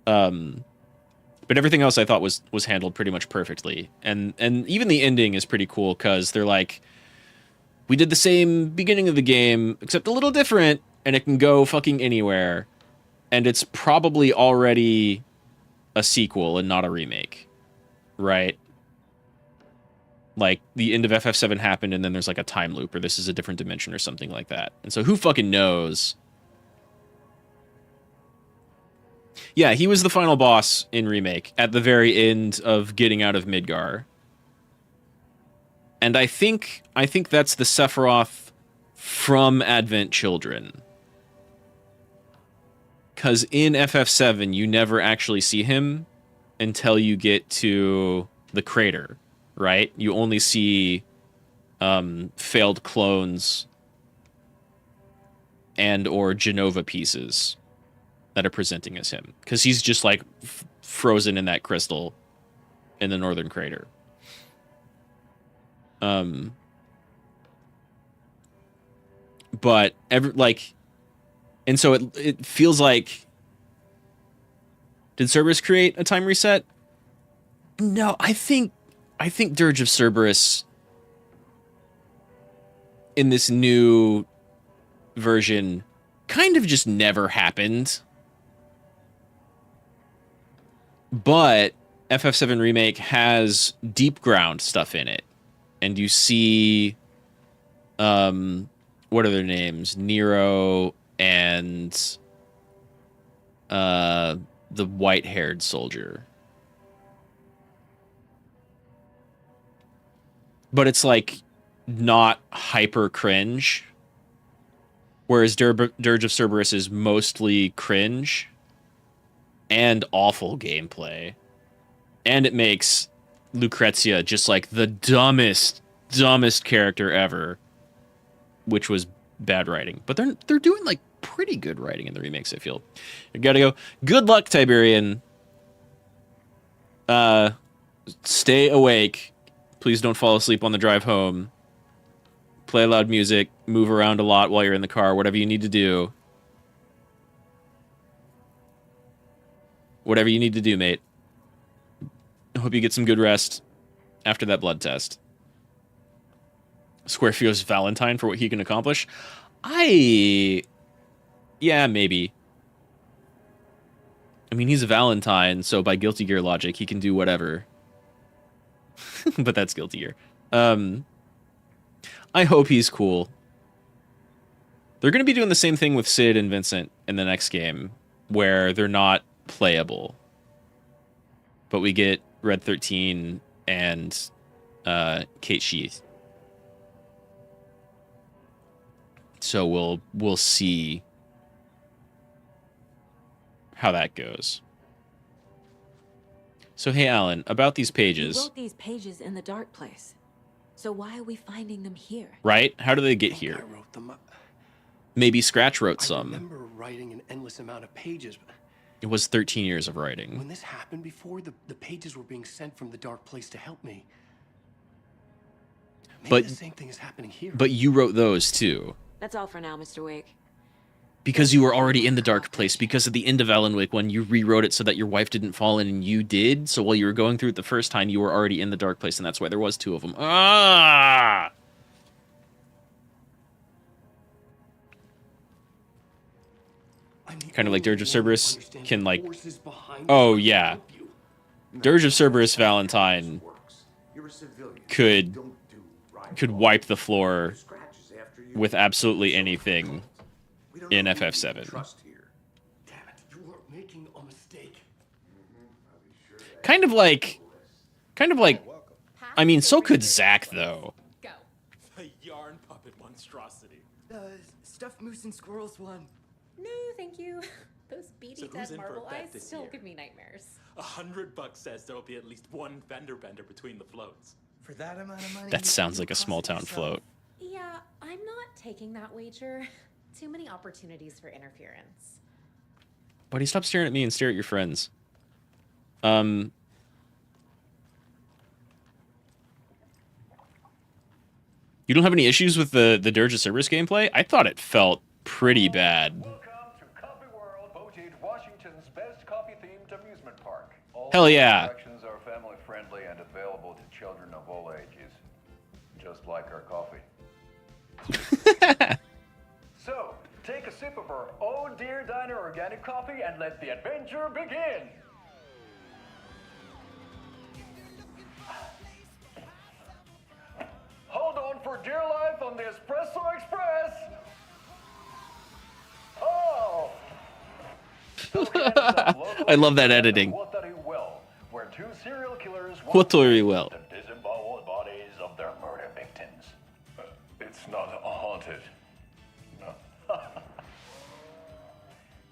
But everything else I thought was handled pretty much perfectly. And even the ending is pretty cool, because they're like, we did the same beginning of the game, except a little different, and it can go fucking anywhere. And it's probably already a sequel and not a remake. Right? Like, the end of FF7 happened, and then there's like a time loop, or this is a different dimension or something like that. And so who fucking knows? Yeah, he was the final boss in Remake at the very end of getting out of Midgar. And I think that's the Sephiroth from Advent Children. Because in FF7, you never actually see him until you get to the crater, right? You only see failed clones and or Genova pieces that are presenting as him, because he's just like frozen in that crystal in the northern crater. But and so it feels like, did Cerberus create a time reset? No, I think Dirge of Cerberus in this new version kind of just never happened. But FF7 Remake has Deep Ground stuff in it. And you see, what are their names? Nero and the white-haired soldier. But it's like not hyper cringe. Whereas Dirge of Cerberus is mostly cringe and awful gameplay. And it makes Lucrezia just like the dumbest character ever, which was bad writing. But they're doing like pretty good writing in the remakes, I feel. I gotta go. Good luck, Tiberian. Stay awake. Please don't fall asleep on the drive home. play loud music, move around a lot while you're in the car, whatever you need to do. Whatever you need to do, mate. I hope you get some good rest after that blood test. Squarefio's Valentine for what he can accomplish? Yeah, maybe. I mean, he's a Valentine, so by Guilty Gear logic, he can do whatever. But that's Guilty Gear. I hope he's cool. They're going to be doing the same thing with Sid and Vincent in the next game, where they're not playable. But we get Red 13 and Kate Sheath. So we'll see how that goes. So hey, Alan, about these pages. You wrote these pages in the dark place. So why are we finding them here? Right? How do they get here? I wrote them up. Maybe Scratch wrote some. I remember writing an endless amount of pages. But it was 13 years of writing. when this happened before, the pages were being sent from the dark place to help me. Maybe the same thing is happening here. But you wrote those too. That's all for now, Mr. Wake. Because you were already in the dark place. Because at the end of Alan Wake 1, you rewrote it so that your wife didn't fall in and you did. So while you were going through it the first time, you were already in the dark place, and that's why there was 2 of them. Ah! Kind of like Dirge of Cerberus can, like... Oh, yeah. Dirge of Cerberus Valentine could wipe the floor with absolutely anything in FF7. Kind of like, I mean, so could Zack, though. The yarn puppet monstrosity. The stuffed moose and squirrels one. No, thank you. Those beady dead marble eyes still give me nightmares. $100 says there'll be at least one fender bender between the floats. For that amount of money. That sounds like a small town float. Yeah, I'm not taking that wager. Too many opportunities for interference. Buddy, stop staring at me and stare at your friends. You don't have any issues with the Dirge of Cerberus gameplay? I thought it felt pretty bad. Hell yeah. Attractions are family friendly and available to children of all ages, just like our coffee. So, take a sip of our Oh Dear Diner organic coffee and let the adventure begin. Hold on for dear life on the Espresso Express. Oh. I love that editing. Where 2 serial killers What very well. the disemboweled bodies of their murder victims. It's not haunted. No.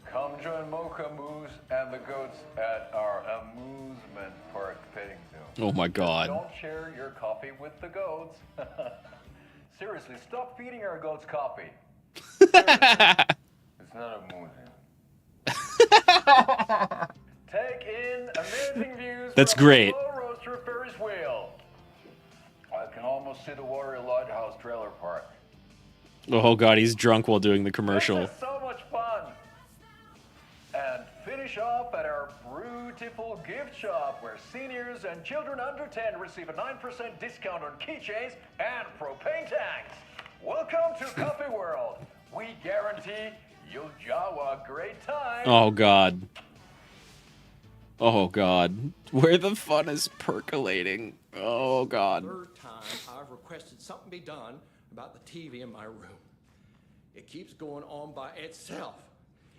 Come join Mocha Moose and the goats at our amusement park petting zoo. Oh my god. Don't share your coffee with the goats. Seriously, stop feeding our goats coffee. It's not amusing. Take in amazing views. That's from great. The slow roaster Ferris wheel. I can almost see the Warrior Lighthouse trailer park. Oh god, he's drunk while doing the commercial. This is so much fun. And finish off at our beautiful gift shop where seniors and children under 10 receive a 9% discount on keychains and propane tanks. Welcome to Coffee World. We guarantee you'll jaw a great time. Oh god. Oh god. Where the fun is percolating. Oh god. Third time I've requested something be done about the TV in my room. It keeps going on by itself.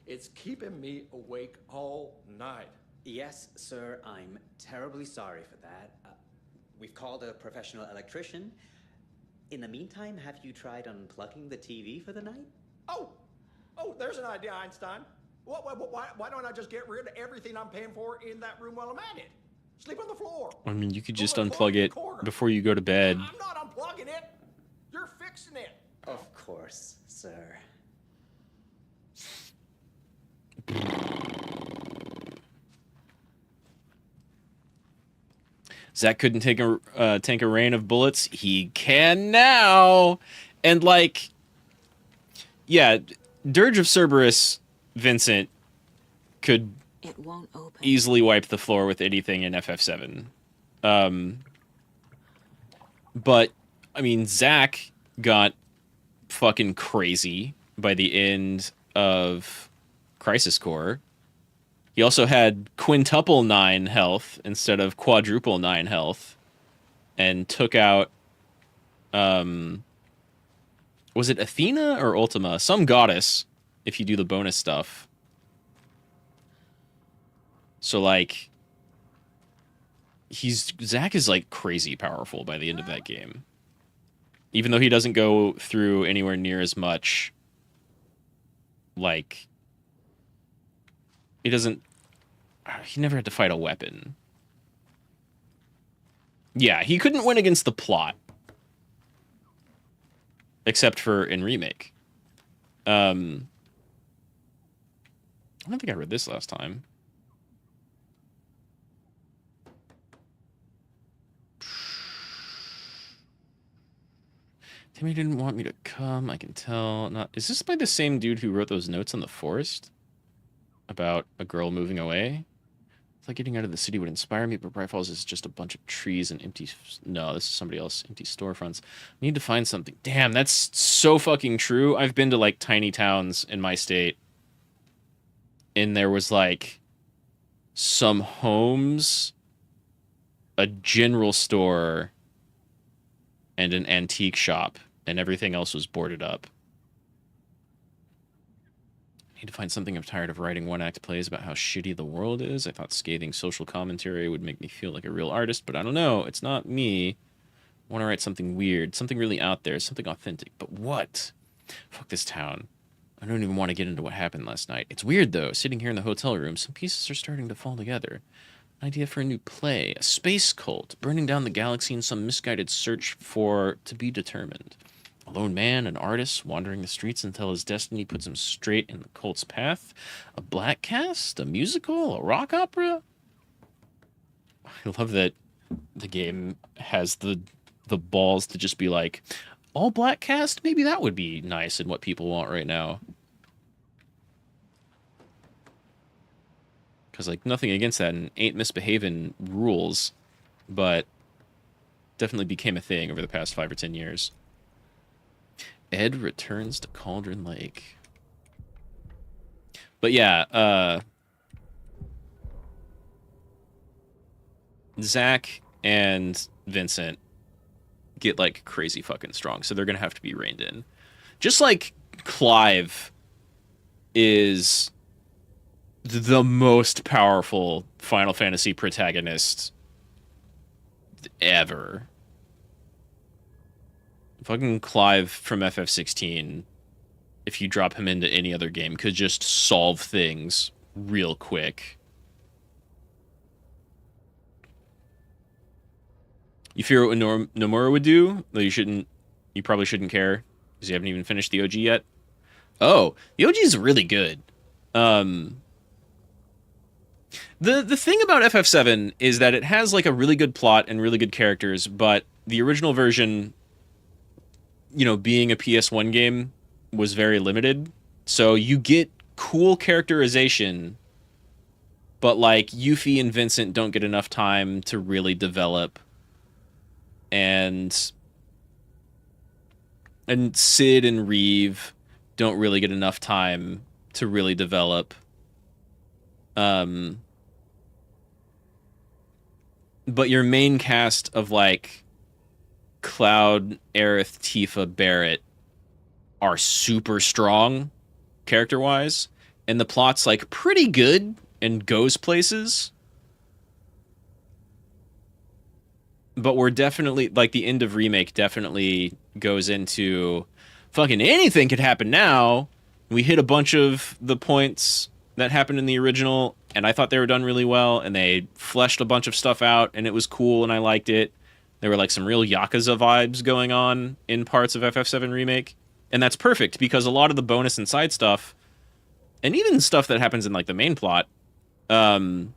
It's keeping me awake all night. Yes, sir, I'm terribly sorry for that. We've called a professional electrician. In the meantime, have you tried unplugging the TV for the night? Oh, there's an idea, Einstein. Why don't I just get rid of everything I'm paying for in that room while I'm at it? Sleep on the floor. I mean, you could just unplug it before you go to bed. I'm not unplugging it. You're fixing it. Of course, sir. Zack couldn't take a tank a rain of bullets. He can now. And, like, yeah, Dirge of Cerberus, Vincent, could It won't open. easily wipe the floor with anything in FF7. But, I mean, Zack got fucking crazy by the end of Crisis Core. He also had quintuple 9 health instead of quadruple 9 health. And took out... was it Athena or Ultima? Some goddess, if you do the bonus stuff. So, like... Zack is, like, crazy powerful by the end of that game. Even though he doesn't go through anywhere near as much, like... He doesn't... He never had to fight a weapon. Yeah, he couldn't win against the plot. Except for in Remake. I don't think I read this last time. Timmy didn't want me to come, I can tell. Not, is this by the same dude who wrote those notes on the forest? About a girl moving away? It's like getting out of the city would inspire me, but Bright Falls is just a bunch of trees and empty... No, this is somebody else. Empty storefronts. I need to find something. Damn, that's so fucking true. I've been to, like, tiny towns in my state. And there was, like, some homes, a general store, and an antique shop. And everything else was boarded up. I need to find something. I'm tired of writing one-act plays about how shitty the world is. I thought scathing social commentary would make me feel like a real artist, but I don't know. It's not me. I want to write something weird, something really out there, something authentic. But what? Fuck this town. I don't even want to get into what happened last night. It's weird, though. Sitting here in the hotel room, some pieces are starting to fall together. An idea for a new play. A space cult. Burning down the galaxy in some misguided search for to be determined. A lone man, an artist, wandering the streets until his destiny puts him straight in the cult's path. A black cast? A musical? A rock opera? I love that the game has the balls to just be like, all black cast? Maybe that would be nice and what people want right now. Because, like, nothing against that, and Ain't Misbehavin' rules, but definitely became a thing over the past 5 or 10 years. Ed returns to Cauldron Lake. But yeah, Zack and Vincent get, like, crazy fucking strong, so they're gonna have to be reined in. Just like Clive is the most powerful Final Fantasy protagonist ever. Fucking Clive from FF16, if you drop him into any other game, could just solve things real quick. You fear what Nomura would do? Though you probably shouldn't care, because you haven't even finished the OG yet. Oh, the OG is really good. The thing about FF7 is that it has, like, a really good plot and really good characters, but the original version, you know, being a PS1 game, was very limited. So you get cool characterization, but, like, Yuffie and Vincent don't get enough time to really develop. And Sid and Reeve don't really get enough time to really develop. But your main cast of, like, Cloud, Aerith, Tifa, Barrett are super strong character-wise, and the plot's, like, pretty good and goes places. But we're definitely, like, the end of Remake definitely goes into fucking anything could happen now. We hit a bunch of the points that happened in the original, and I thought they were done really well, and they fleshed a bunch of stuff out, and it was cool, and I liked it. There were, like, some real Yakuza vibes going on in parts of FF7 Remake, and that's perfect, because a lot of the bonus and side stuff, and even stuff that happens in, like, the main plot, like,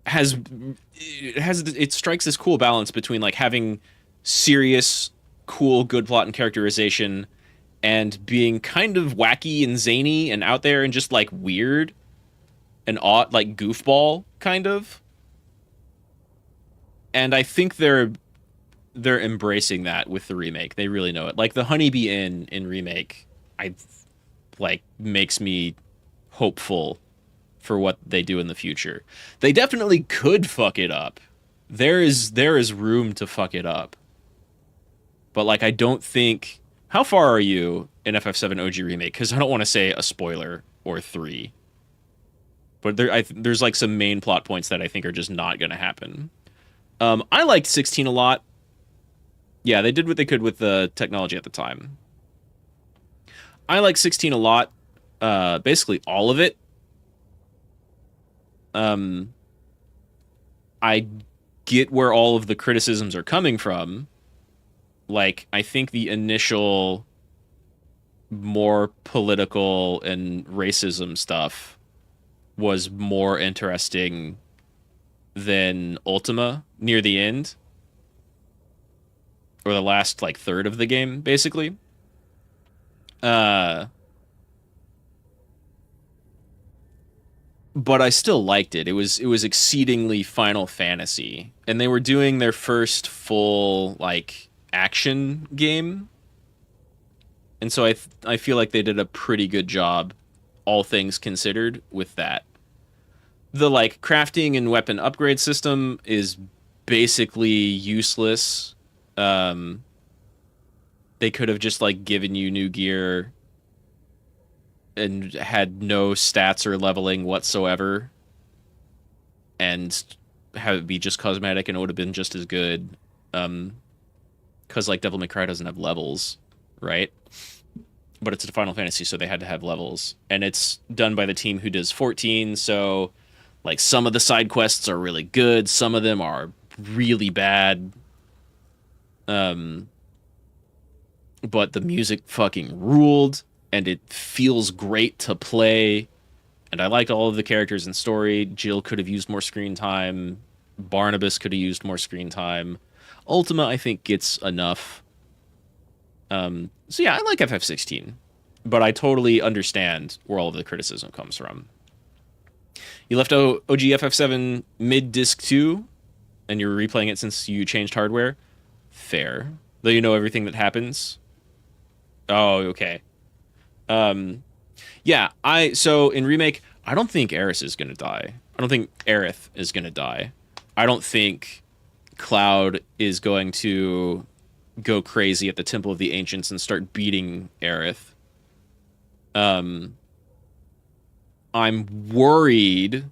it strikes this cool balance between, like, having serious, cool, good plot and characterization, and being kind of wacky and zany and out there and just like weird and odd, like goofball kind of. And I think they're embracing that with the remake. They really know it. Like the Honeybee Inn in remake, makes me hopeful for what they do in the future. They definitely could fuck it up. There is room to fuck it up. But like I don't think. How far are you in FF7 OG remake? Because I don't want to say a spoiler or 3. But there's like some main plot points that I think are just not going to happen. I liked 16 a lot. Yeah, they did what they could with the technology at the time. I like 16 a lot. Basically all of it. I get where all of the criticisms are coming from. Like, I think the initial more political and racism stuff was more interesting than Ultima near the end. Or the last, like, third of the game, basically. But I still liked it. It was exceedingly Final Fantasy. And they were doing their first full, like, action game. And so I feel like they did a pretty good job, all things considered, with that. The, like, crafting and weapon upgrade system is basically useless. They could have just, like, given you new gear and had no stats or leveling whatsoever and have it be just cosmetic and it would have been just as good. Because, like, Devil May Cry doesn't have levels, right? But it's a Final Fantasy, so they had to have levels. And it's done by the team who does 14, so, like, some of the side quests are really good, some of them are really bad. But the music fucking ruled, and it feels great to play. And I liked all of the characters and story. Jill could have used more screen time. Barnabas could have used more screen time. Ultima, I think, gets enough. So yeah, I like FF16. But I totally understand where all of the criticism comes from. You left OG FF7 mid-disc 2, and you're replaying it since you changed hardware? Fair. Though you know everything that happens? Oh, okay. Yeah, so in remake, I don't think Aerith is gonna die. I don't think Aerith is gonna die. I don't think Cloud is going to go crazy at the Temple of the Ancients and start beating Aerith. I'm worried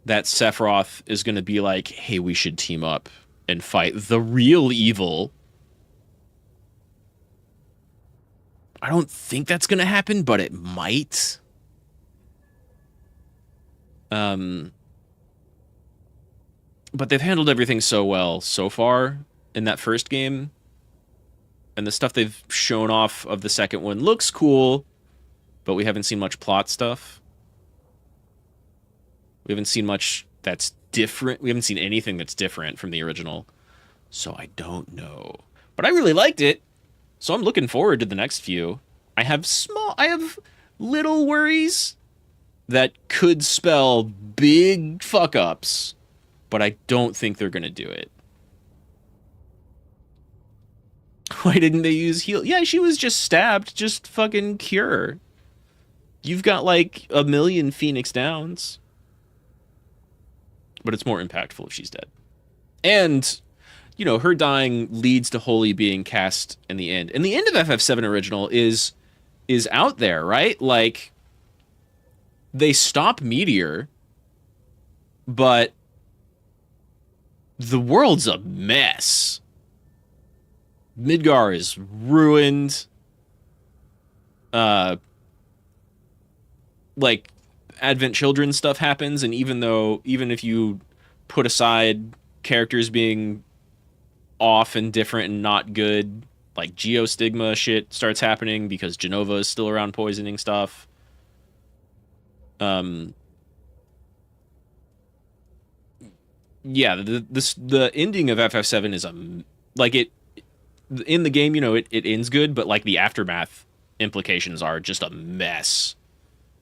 that Sephiroth is gonna be like, hey, we should team up and fight the real evil. I don't think that's going to happen, but it might. But they've handled everything so well so far in that first game. And the stuff they've shown off of the second one looks cool, but we haven't seen much plot stuff. We haven't seen much that's different. We haven't seen anything that's different from the original. So I don't know. But I really liked it. So I'm looking forward to the next few. I have little worries that could spell big fuck-ups, but I don't think they're going to do it. Why didn't they use heal? Yeah, she was just stabbed. Just fucking cure. You've got like 1 million Phoenix Downs. But it's more impactful if she's dead. And you know, her dying leads to Holy being cast in the end. And the end of FF7 original is out there, right? Like, they stop Meteor, but the world's a mess. Midgar is ruined. Like, Advent Children stuff happens, and even if you put aside characters being off and different and not good, like geostigma shit starts happening because Genova is still around poisoning stuff. Yeah, the ending of FF7 is like it in the game, you know, it ends good, but like the aftermath implications are just a mess.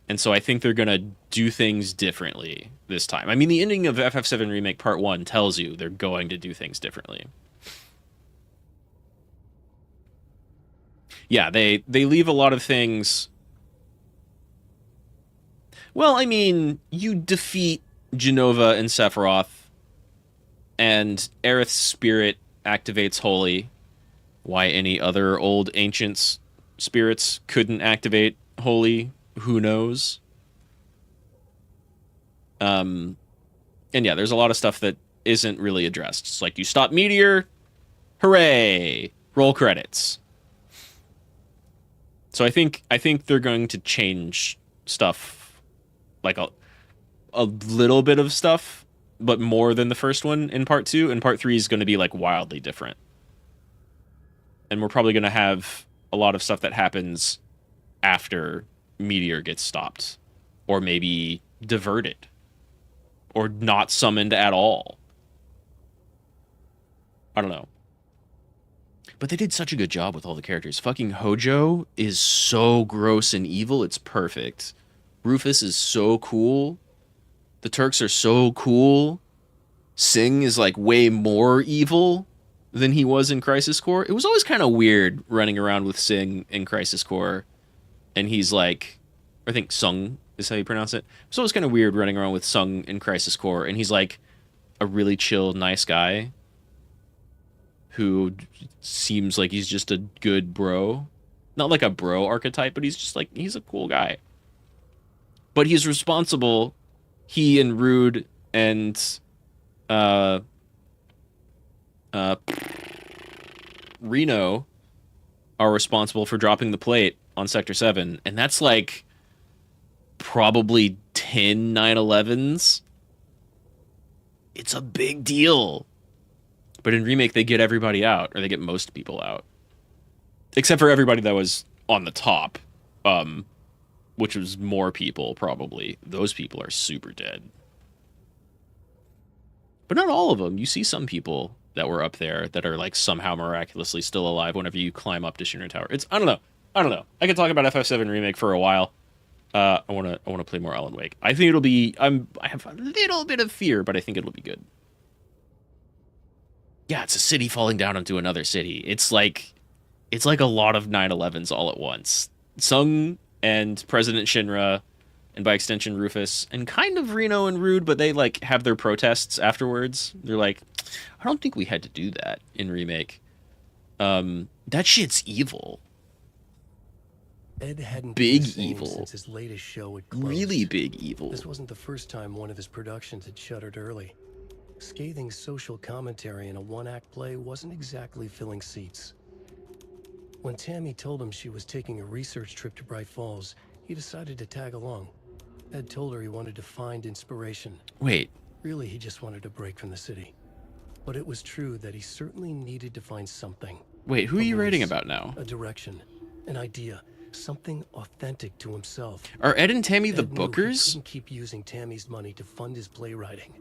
And so I think they're going to do things differently this time. I mean, the ending of FF7 Remake Part 1 tells you they're going to do things differently. Yeah, they leave a lot of things. Well, I mean, you defeat Genova and Sephiroth, and Aerith's spirit activates Holy. Why any other old ancient spirits couldn't activate Holy, who knows? And yeah, there's a lot of stuff that isn't really addressed. It's like, you stop Meteor, hooray, roll credits. So I think they're going to change stuff, like a little bit of stuff, but more than the first one in Part 2. And Part 3 is going to be like wildly different. And we're probably going to have a lot of stuff that happens after Meteor gets stopped, or maybe diverted, or not summoned at all. I don't know. But they did such a good job with all the characters. Fucking Hojo is so gross and evil, it's perfect. Rufus is so cool. The Turks are so cool. Singh is like way more evil than he was in Crisis Core. It was always kind of weird running around with Singh in Crisis Core. And he's like, I think Sung is how you pronounce it. It's always kind of weird running around with Sung in Crisis Core. And he's like a really chill, nice guy who seems like he's just a good bro. Not like a bro archetype, but he's just like, he's a cool guy. But he's responsible. He and Rude and Reno are responsible for dropping the plate on Sector 7. And that's like probably 10 9/11s. It's a big deal. But in Remake, they get everybody out, or they get most people out. Except for everybody that was on the top, which was more people, probably. Those people are super dead. But not all of them. You see some people that were up there that are, like, somehow miraculously still alive whenever you climb up to Shinra Tower. It's, I don't know. I could talk about FF7 Remake for a while. I wanna play more Alan Wake. I think it'll be, I have a little bit of fear, but I think it'll be good. Yeah, it's a city falling down onto another city. It's like a lot of 9/11s all at once. Sung and President Shinra, and by extension Rufus, and kind of Reno and Rude, but they like have their protests afterwards. They're like, I don't think we had to do that in Remake. That shit's evil. Ed hadn't big been the same evil. since his latest show had closed. Really big evil. This wasn't the first time one of his productions had shuttered early. Scathing social commentary in a one-act play wasn't exactly filling seats. When Tammy told him she was taking a research trip to Bright Falls, he decided to tag along. Ed told her he wanted to find inspiration. Wait. Really, he just wanted a break from the city. But it was true that he certainly needed to find something. Wait, who are you writing about now? A direction, an idea, something authentic to himself. Are Ed and Tammy the Ed knew bookers? He couldn't keep using Tammy's money to fund his playwriting.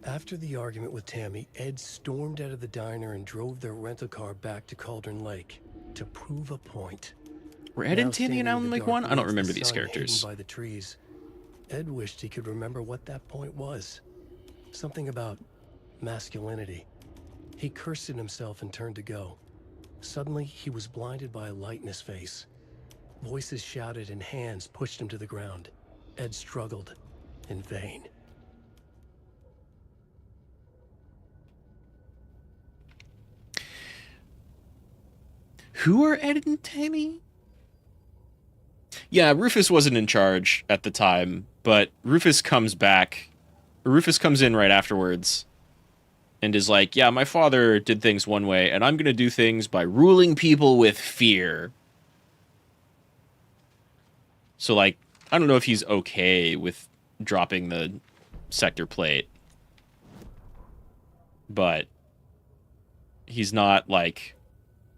After the argument with Tammy, Ed stormed out of the diner and drove their rental car back to Cauldron Lake to prove a point. Were Ed and Tammy in Alan Wake 1? I don't remember these Sun characters. hidden by the trees. Ed wished he could remember what that point was. Something about masculinity. He cursed at himself and turned to go. Suddenly, he was blinded by a light in his face. Voices shouted and hands pushed him to the ground. Ed struggled in vain. Who are Ed and Tammy? Yeah, Rufus wasn't in charge at the time, but Rufus comes back. Rufus comes in right afterwards and is like, yeah, my father did things one way, and I'm going to do things by ruling people with fear. So, like, I don't know if he's okay with dropping the sector plate, but he's not, like,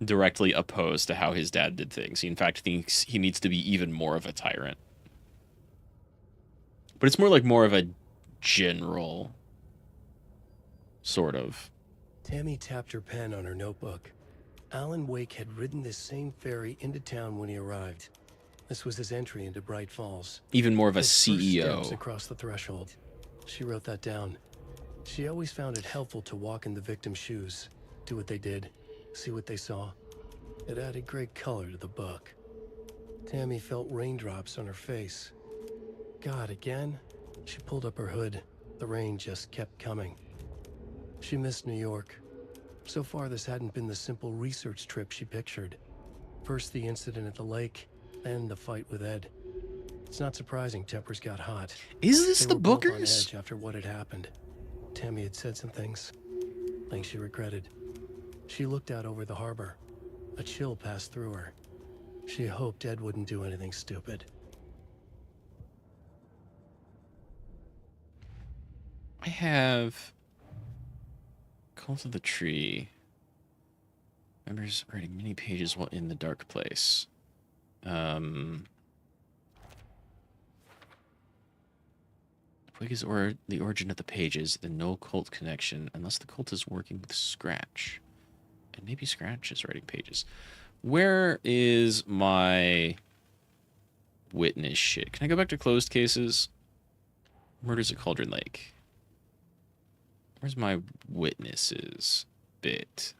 directly opposed to how his dad did things. He, in fact, thinks he needs to be even more of a tyrant. But it's more of a general, sort of. Tammy tapped her pen on her notebook. Alan Wake had ridden this same ferry into town when he arrived. This was his entry into Bright Falls. Even more of a His first steps CEO. across the threshold. She wrote that down. She always found it helpful to walk in the victim's shoes, do what they did, see what they saw. It added great color to the book. Tammy felt raindrops on her face. God, again? She pulled up her hood. The rain just kept coming. She missed New York. So far, this hadn't been the simple research trip she pictured. First the incident at the lake, then the fight with Ed. It's not surprising tempers got hot. Is this They the were both on Bookers? edge after what had happened. Tammy had said some things she regretted. She looked out over the harbor. A chill passed through her. She hoped Ed wouldn't do anything stupid. I have Cult of the Tree. Members writing many pages while in the dark place. Wig is the origin of the pages, the no cult connection, unless the cult is working with Scratch. And maybe Scratch is writing pages. Where is my witness shit? Can I go back to closed cases? Murders at Cauldron Lake. Where's my witnesses bit?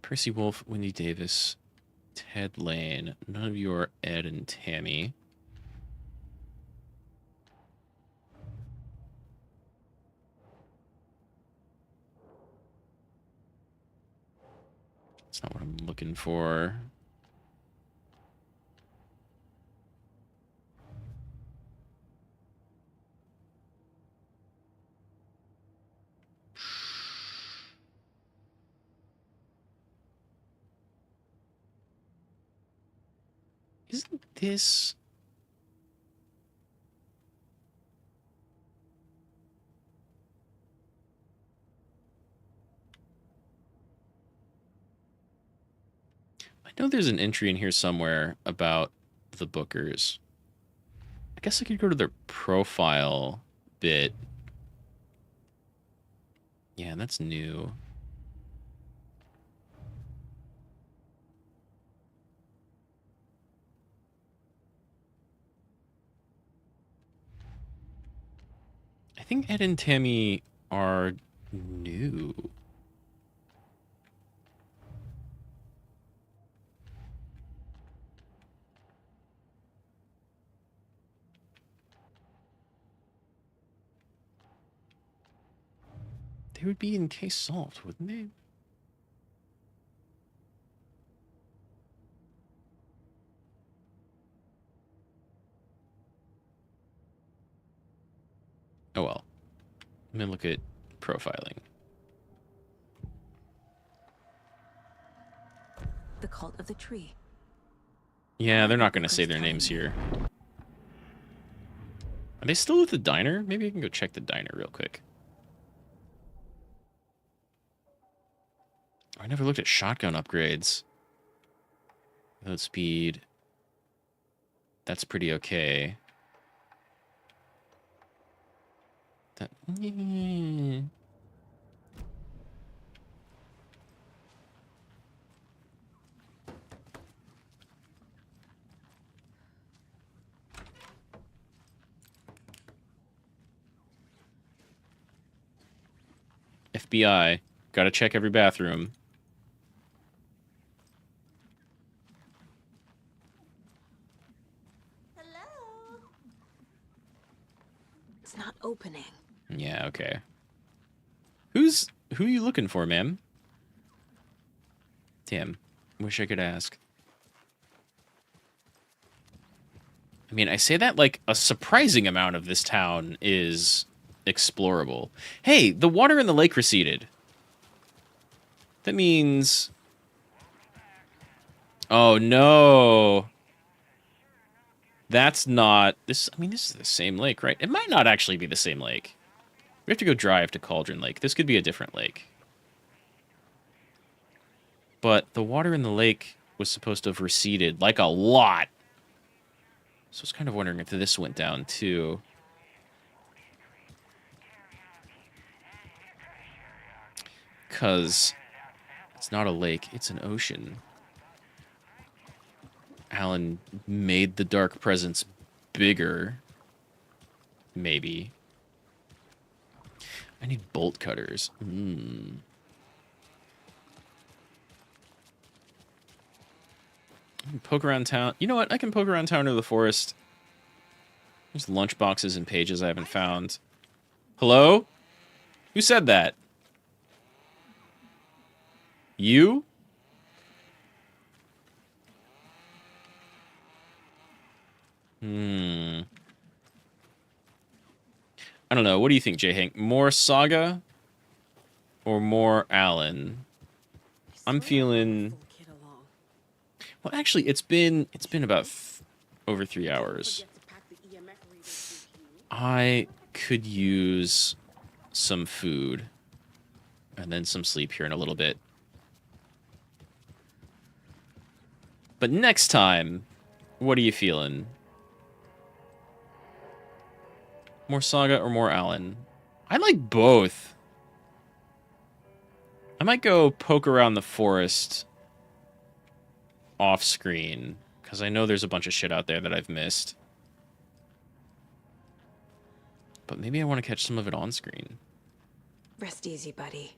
Percy Wolf, Wendy Davis, Ted Lane. None of you are Ed and Tammy. That's not what I'm looking for. Isn't this... I know there's an entry in here somewhere about the Bookers. I guess I could go to their profile bit. Yeah, that's new. I think Ed and Tammy are new. They would be in case solved, wouldn't they? Oh well. Let me look at profiling. The Cult of the Tree. Yeah, they're not going to say their names here. Are they still at the diner? Maybe I can go check the diner real quick. I never looked at shotgun upgrades. Load speed. That's pretty okay. That... FBI. Gotta check every bathroom. It's not opening. Yeah, okay. Who are you looking for, ma'am? Damn. Wish I could ask. I mean, I say that like a surprising amount of this town is explorable. Hey, the water in the lake receded. That means... Oh, no. That's not... This. I mean, this is the same lake, right? It might not actually be the same lake. We have to go drive to Cauldron Lake. This could be a different lake. But the water in the lake was supposed to have receded, like a lot. So I was kind of wondering if this went down, too. Because it's not a lake, it's an ocean. Alan made the dark presence bigger. Maybe. I need bolt cutters. I can poke around town. You know what? I can poke around town to the forest. There's lunch boxes and pages I haven't found. Hello? Who said that? You? I don't know. What do you think, J. Hank? More Saga or more Alan? I'm feeling... Well, actually, it's been about over 3 hours. I could use some food and then some sleep here in a little bit. But next time, what are you feeling? More Saga or more Alan? I like both. I might go poke around the forest off screen, because I know there's a bunch of shit out there that I've missed. But maybe I want to catch some of it on screen. Rest easy, buddy.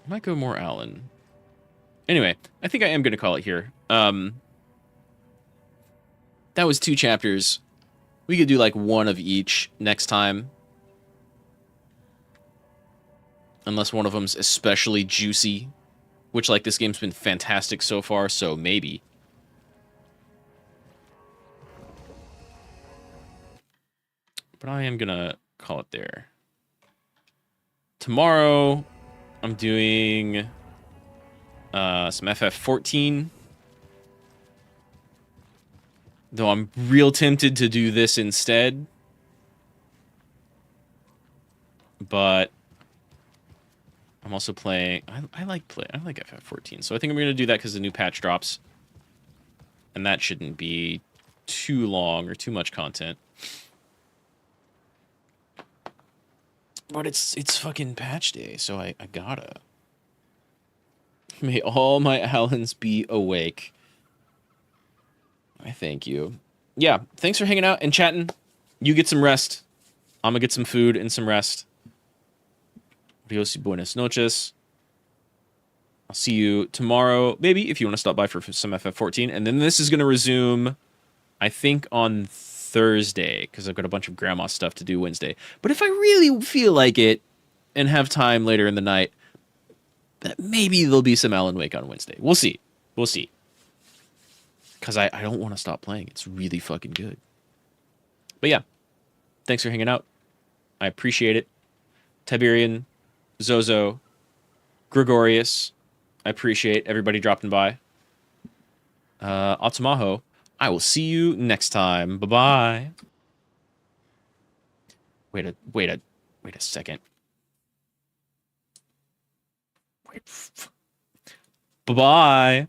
I might go more Alan. Anyway, I think I am going to call it here. That was 2 chapters. We could do like one of each next time. Unless one of them's especially juicy. Which, like, this game's been fantastic so far, so maybe. But I am gonna call it there. Tomorrow, I'm doing some FF14. Though I'm real tempted to do this instead. But I'm also playing... I like FF14, so I think I'm going to do that because the new patch drops. And that shouldn't be too long or too much content. But it's fucking patch day, so I gotta. May all my Allens be awake. I thank you. Yeah, thanks for hanging out and chatting. You get some rest. I'm gonna get some food and some rest. Adios y buenas noches. I'll see you tomorrow, maybe, if you want to stop by for some FF14. And then this is going to resume, I think, on Thursday, because I've got a bunch of grandma stuff to do Wednesday. But if I really feel like it and have time later in the night, maybe there'll be some Alan Wake on Wednesday. We'll see. We'll see. Because I don't want to stop playing. It's really fucking good. But yeah, thanks for hanging out. I appreciate it. Tiberian, Zozo, Gregorius, I appreciate everybody dropping by. Atsumaho, I will see you next time. Bye-bye. Wait a second. Bye-bye.